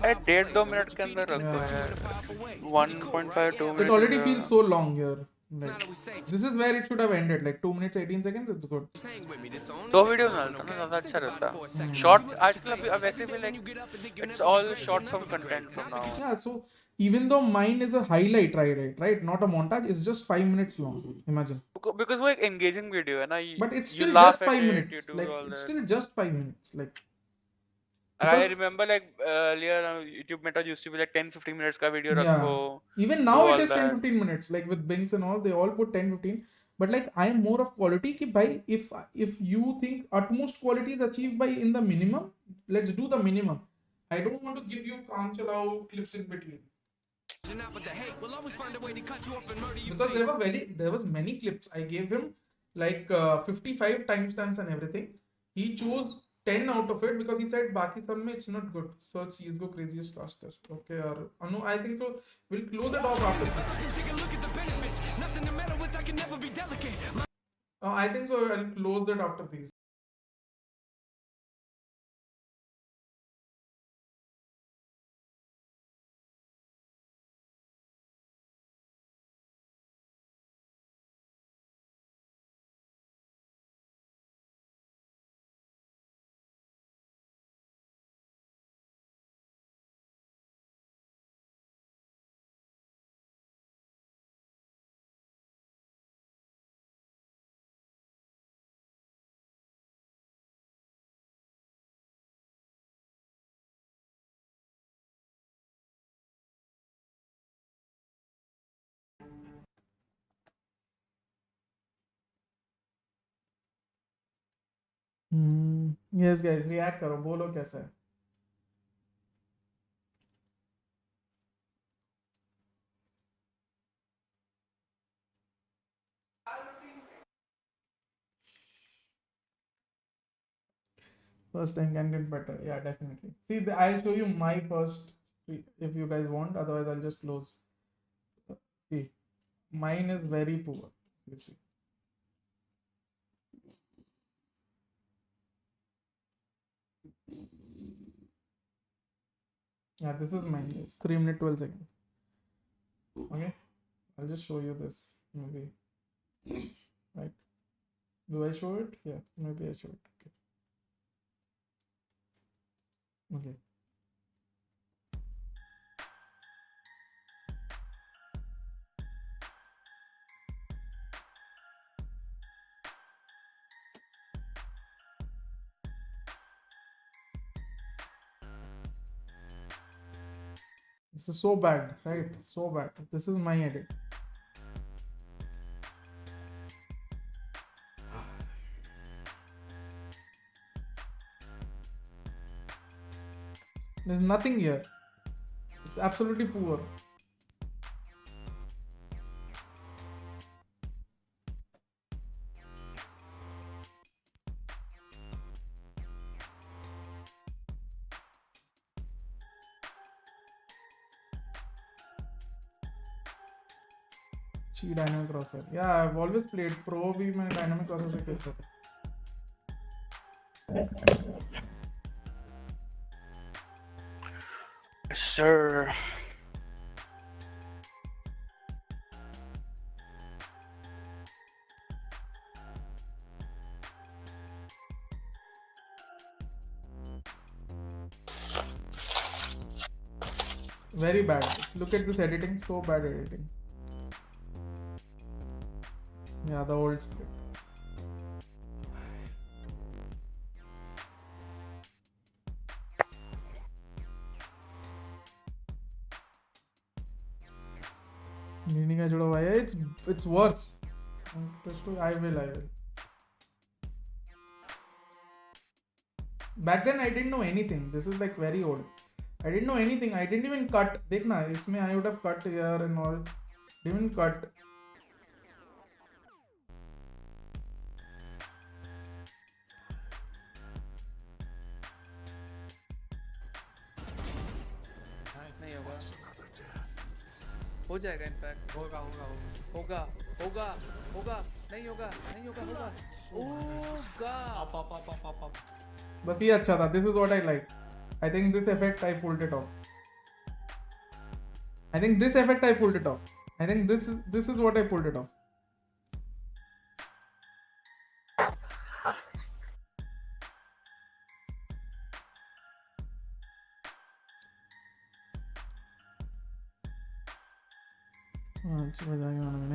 अरे 1.5-2 मिनट के अंदर रख दो यार. 1.5 2 It minutes. already feels so long here. Like, this is where it should have ended. Like 2 minutes 18 seconds. It's good. दो वीडियो डालता ना ज़्यादा अच्छा रहता. शॉर्ट आजकल अभी अब वैसे भी like it's all short form content from now on. Yeah. So even though mine is a highlight, right, not a montage. It's just 5 minutes long. Imagine. Because वो एक engaging video है ना. But it's You still laugh just at 5 it, minutes. you do Like all it's that. still just 5 minutes. Like. I Because- remember like earlier YouTube meta used to be like 10-15 minutes का video Yeah. रखो. Even now do it all is that. 10-15 minutes. Like with Bings and all, they all put 10-15. But like I am more of quality. Ki bhai, if you think utmost quality is achieved by in the minimum, let's do the minimum. I don't want to give you kaam chalao clips in between. Because there was many clips. I gave him like 55 timestamps and everything. He chose 10 out of it because he said baki sab mein it's not good. Search CSGO craziest caster. Okay, or no, I think so. We'll close it off after this. I think so. I'll close it after these. Yes guys, react करो, बोलो कैसा है. First time can get better. Yeah, definitely. See, I'll show you my first if you guys want. Otherwise, I'll just close. See, mine is very poor. You see. Yeah, this is mine. It's 3 minutes 12 seconds. Okay, I'll just show you this maybe. Right? Do I show it? Yeah, maybe I show it. Okay. Okay. This is so bad, right? So bad. This is my edit. There's nothing here. It's absolutely poor. Dynamic crosshair. Yeah, I've always played pro भी मैं dynamic crosshair से खेलता था. Sir. Very bad. Look at this editing. So bad editing. Yeah, the old split. Meaning I जुड़ा हुआ है. It's worse. I will. Back then I didn't know anything. This is like very old. I didn't know anything. I didn't even cut. देखना इसमें I would have cut here and all. Didn't even cut. नहीं होगा. हो जाएगा in fact. होगा. नहीं होगा. होगा. बस ये अच्छा था. This is what I like. I think this effect I pulled it off. I think this is what I pulled it off.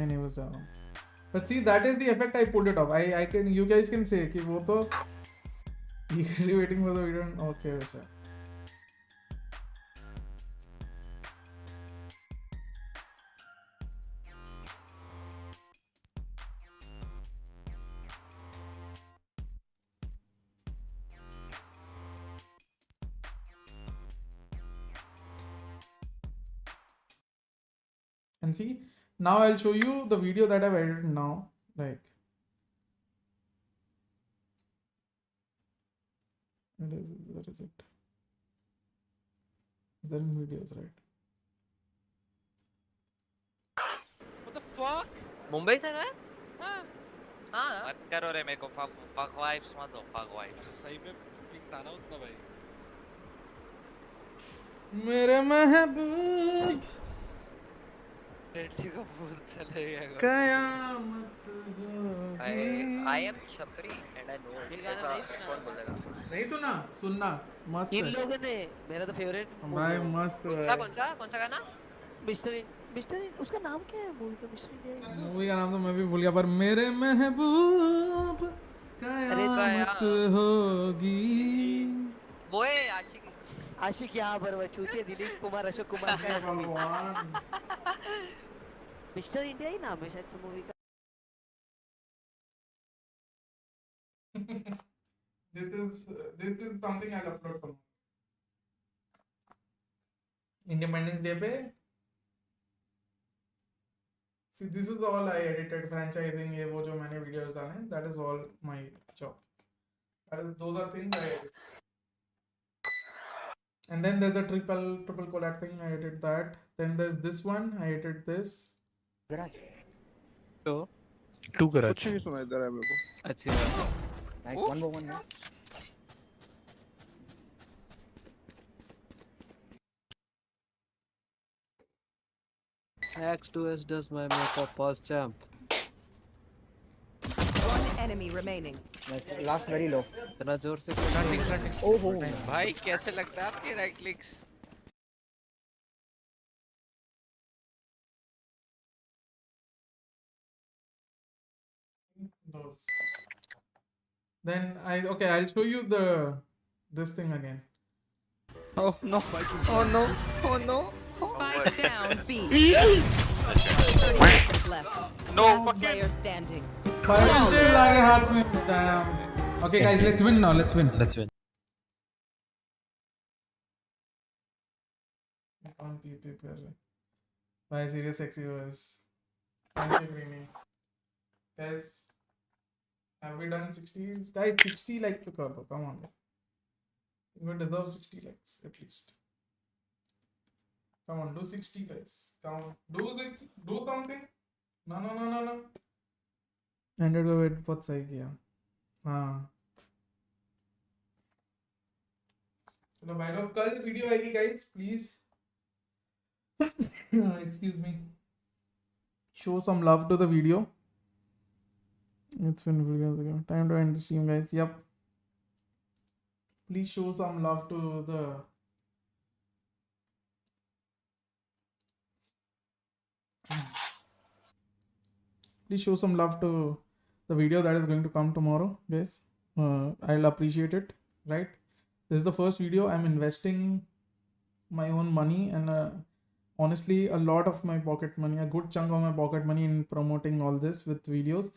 नहीं बस जा रहा हूँ. But see, that is the effect I pulled it off. You guys can say कि वो तो eagerly waiting for the video. Okay, वैसा. And see, now I'll show you the video that I've edited now. Like, where is it? Is there in videos, right? What the fuck? Mumbai से है? हाँ. मत करो रे मेरे को fuck vibes मत दो fuck vibes. सही में पिक था ना उतना भाई. मेरे महबूब टेडी का भूत चले गया. कयामत होगी. I am छपरी and I know it. ऐसा कौन बोलेगा? नहीं सुनना मस्त इन है. लोगों ने मेरा तो फेवरेट भाई मस्त है. कौन सा गाना? मिस्टर उसका नाम क्या है मूवी का? Mister India. मूवी का नाम तो मैं भी भूल गया पर मेरे महबूब कयामत होगी. वो है आशिक यहाँ पर वो चूतिया दिलीप कुमार अशोक कुमार का भगवान. मिस्टर इंडिया ही नाम है शायद से मूवी का. This is something I'll upload tomorrow. Independence Day पे. See, this is all I edited. Franchising ये वो जो मैंने videos डाले. That is all my job. Those are things I edit. And then there's a triple collab thing. I edit that. Then there's this one. I edit this. तो Two कुछ garage. नहीं सुना इधर है मेरे को अच्छी बात nice one by one X2S does my makeup pause champ. One enemy remaining. Last very low इतना जोर से ओहो भाई कैसे लगता है आपके right clicks? Those. Then I'll show you this thing again. Oh no oh no oh no Spike down B. 30 seconds left. No Last fucking. player standing. Damn. Okay, guys, let's win now. Let's win. Let's win. On PP per by serious sexy voice. Thank you, Greeny. Guys, have we done 60? Guys, 60 likes to cover. Come on, guys. We deserve 60 likes at least. Come on, do 60, guys. Come on, do 60. Do something. No. Ended को wait बहुत सही किया. हाँ. चलो भाई लोग कल video आएगी guys, please. Excuse me. Show some love to the video. It's been videos ago. Time to end the stream, guys. Yep. Please show some love to the. Please show some love to the video that is going to come tomorrow, guys. I'll appreciate it. Right. This is the first video. I'm investing my own money and honestly a lot of my pocket money, a good chunk of my pocket money in promoting all this with videos.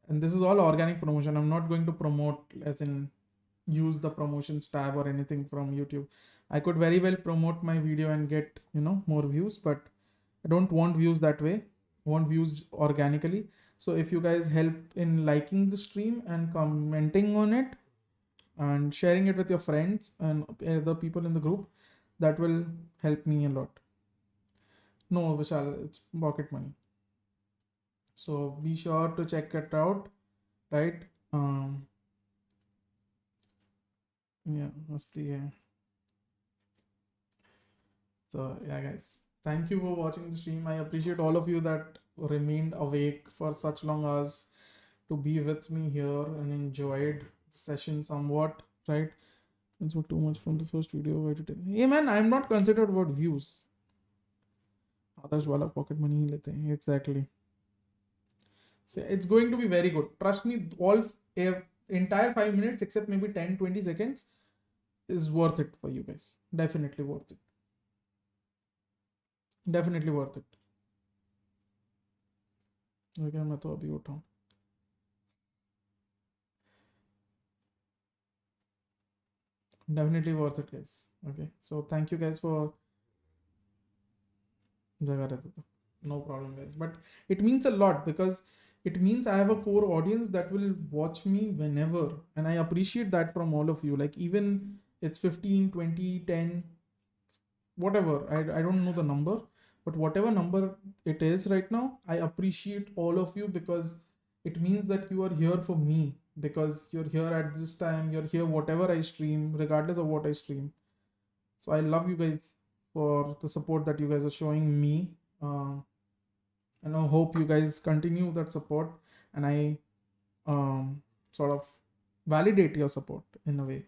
And this is all organic promotion. I'm not going to promote as in use the promotions tab or anything from YouTube. I could very well promote my video and get, more views, but I don't want views that way. I want views organically. So if you guys help in liking the stream and commenting on it and sharing it with your friends and other people in the group, that will help me a lot. No, Vishal, it's pocket money. So be sure to check it out, right? Yeah, masti hai. So yeah, guys, thank you for watching the stream. I appreciate all of you that remained awake for such long hours to be with me here and enjoyed the session somewhat, right? It's not too much from the first video. Hey man, I'm not considered about views. Others wala pocket money hi lete hain. Exactly. So it's going to be very good. Trust me, all entire 5 minutes except maybe 10-20 seconds is worth it for you guys. Definitely worth it. Definitely worth it. Okay, मैं तो अभी उठाऊं. Definitely worth it, guys. Okay, so thank you guys for no problem, guys. But it means a lot because it means I have a core audience that will watch me whenever, and I appreciate that from all of you. Like even it's 15, 20, 10, whatever. I don't know the number, but whatever number it is right now, I appreciate all of you because it means that you are here for me, because you're here at this time, you're here whatever I stream, regardless of what I stream. So I love you guys for the support that you guys are showing me. And I hope you guys continue that support, and I sort of validate your support in a way,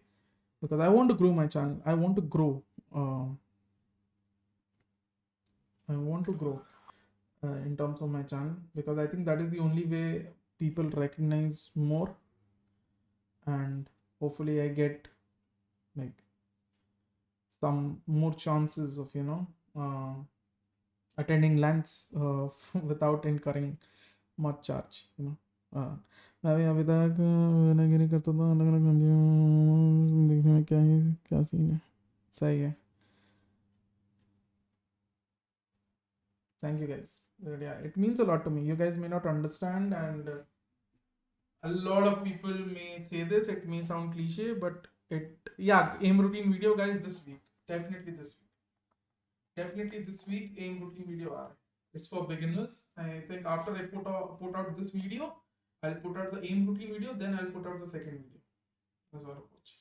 because I want to grow my channel. I want to grow. In terms of my channel, because I think that is the only way people recognize more, and hopefully I get like some more chances of attending LANs without incurring much charge. मैं भी अभी तक विनागिरी करता था, अलग अलग देखने में क्या सीन है. सही है. Thank you guys. Yeah, it means a lot to me. You guys may not understand, and a lot of people may say this, it may sound cliche, but yeah, aim routine video, guys, this week. Definitely this week. Definitely this week, aim routine video are. It's for beginners. I think after I put out this video, I'll put out the aim routine video, then I'll put out the second video. That's our approach.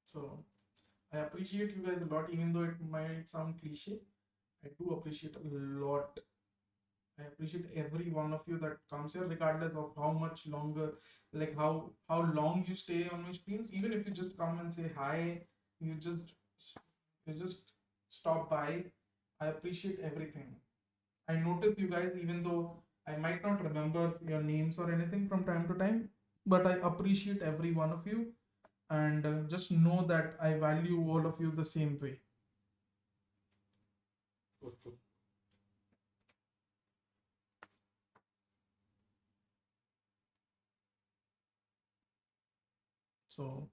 So I appreciate you guys a lot, even though it might sound cliche. I do appreciate a lot. I appreciate every one of you that comes here, regardless of how much longer, like how long you stay on my streams. Even if you just come and say hi, you just stop by. I appreciate everything. I noticed you guys, even though I might not remember your names or anything from time to time, but I appreciate every one of you, and just know that I value all of you the same way. So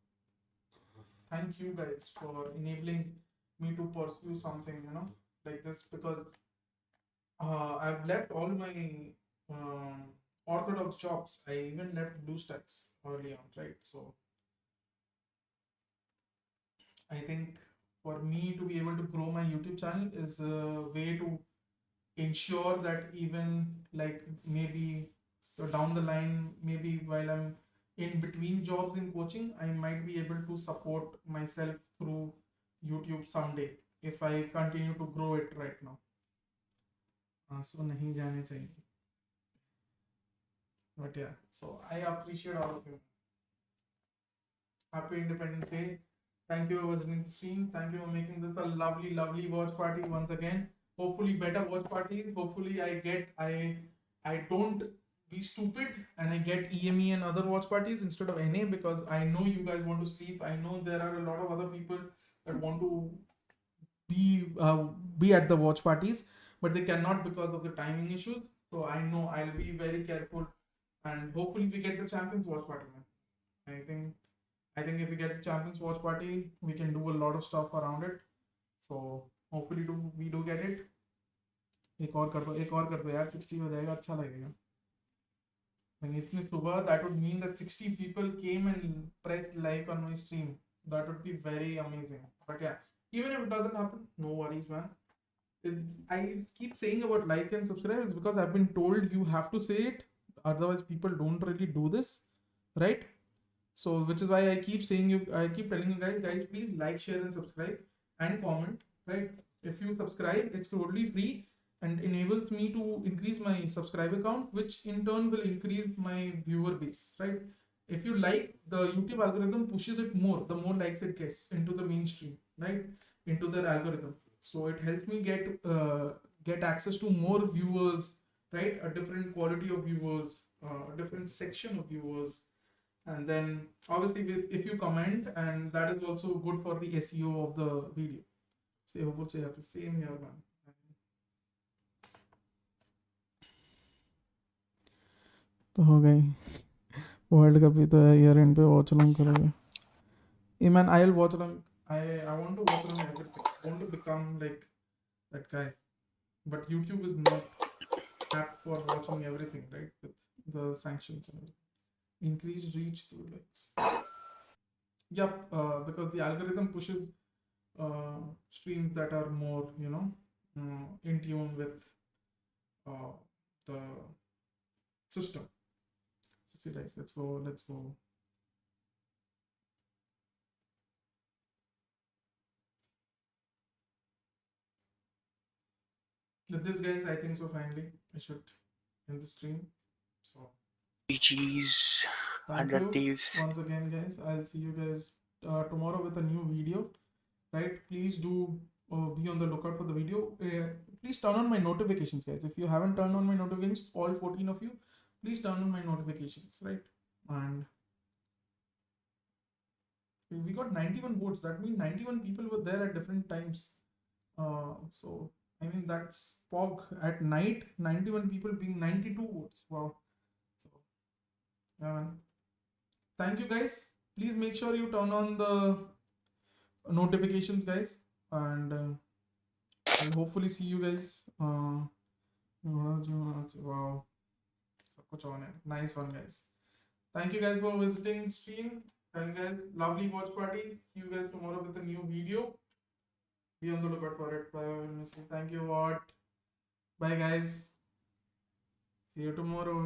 thank you guys for enabling me to pursue something, like this, because I've left all my orthodox jobs. I even left BlueStacks early on, right? So I think for me to be able to grow my YouTube channel is a way to ensure that even like maybe so down the line, maybe while I'm in between jobs in coaching, I might be able to support myself through YouTube someday if I continue to grow it right now. आंसू नहीं जाने चाहिए. But yeah, so I appreciate all of you. Happy Independence Day. Thank you for watching the stream. Thank you for making this a lovely, lovely watch party once again. Hopefully better watch parties. Hopefully I don't be stupid and I get EME and other watch parties instead of NA, because I know you guys want to sleep. I know there are a lot of other people that want to be at the watch parties, but they cannot because of the timing issues. So I know I'll be very careful, and hopefully we get the Champions watch party, man. I think if we get the Champions watch party, we can do a lot of stuff around it. So hopefully we do get it. एक और कर दो यार, 60 हो जाएगा, अच्छा लगेगा. Like इतनी सुबह, that would mean that 60 people came and pressed like on my stream. That would be very amazing. But yeah, even if it doesn't happen, no worries, man. I keep saying about like and subscribe is because I've been told you have to say it, otherwise people don't really do this, right? So which is why I keep telling you guys, please like, share and subscribe and comment, right? If you subscribe, it's totally free and enables me to increase my subscriber count, which in turn will increase my viewer base, right? If you like, the YouTube algorithm pushes it more, the more likes it gets into the mainstream, right? Into their algorithm. So it helps me get access to more viewers, right? A different quality of viewers, a different section of viewers. And then obviously if you comment, and that is also good for the SEO of the video. So I would say the same here, man. तो हो गई world cup भी तो है, year and पे watch along करोगे. Yeah, man, I'll watch along. I want to watch along everything. I want to become like that guy. But YouTube is not apt for watching everything, right? With the sanctions and everything. Increased reach through likes. Yep, because the algorithm pushes streams that are more, in tune with the system. So guys, let's go. With this, guys, I think so finally I should end the stream. So GG's, thank 100 you Thieves. once again, guys. I'll see you guys tomorrow with a new video, right? Please do be on the lookout for the video. Please turn on my notifications, guys. If you haven't turned on my notifications, all 14 of you, please turn on my notifications, right? And we got 91 votes. That means 91 people were there at different times. So I mean, that's POG at night, 91 people being 92 votes. Wow. So yeah, man. Thank you, guys. Please make sure you turn on the notifications, guys, and I'll hopefully see you guys Wow. सब कुछ on है. Nice one, guys. Thank you guys for visiting stream. Thank you guys. Lovely watch parties. See you guys tomorrow with a new video. Be on the lookout for it. Bye. Thank you. What? Bye, guys. See you tomorrow.